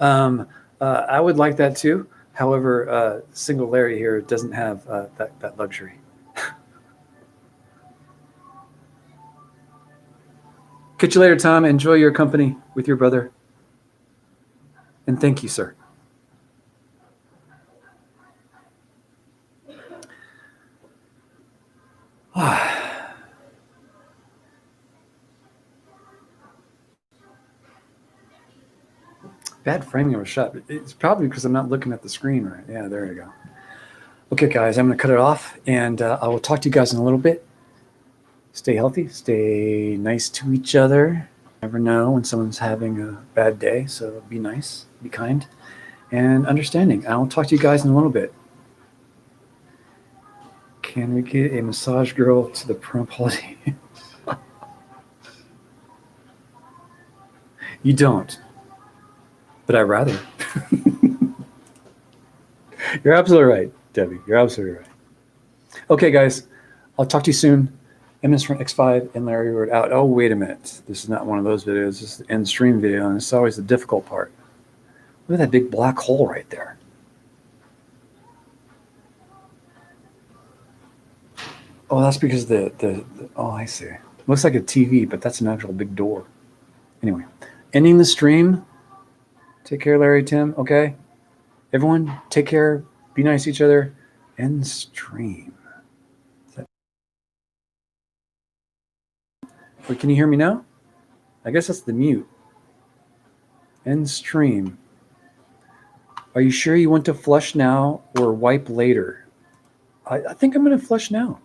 A: I would like that too. However, single Larry here doesn't have that luxury. Catch you later, Tom. Enjoy your company with your brother. And thank you, sir. Bad framing of a shot. It's probably because I'm not looking at the screen right. Yeah, there you go. Okay, guys, I'm going to cut it off, and I will talk to you guys in a little bit. Stay healthy. Stay nice to each other. Never know when someone's having a bad day, so be nice, be kind, and understanding. I'll talk to you guys in a little bit. Can we get a massage girl to the Pahrump holiday? You don't. But I'd rather. You're absolutely right, Debbie. You're absolutely right. Okay, guys, I'll talk to you soon. MS from X5 and Larry Ward out. Oh, wait a minute. This is not one of those videos. This is the end stream video, and it's always the difficult part. Look at that big black hole right there. Oh, that's because oh, I see. Looks like a TV, but that's an actual big door. Anyway, ending the stream. Take care, Larry, Tim. Okay, everyone, take care. Be nice to each other. End stream. Wait, can you hear me now? I guess that's the mute. End stream. Are you sure you want to flush now or wipe later? I think I'm going to flush now.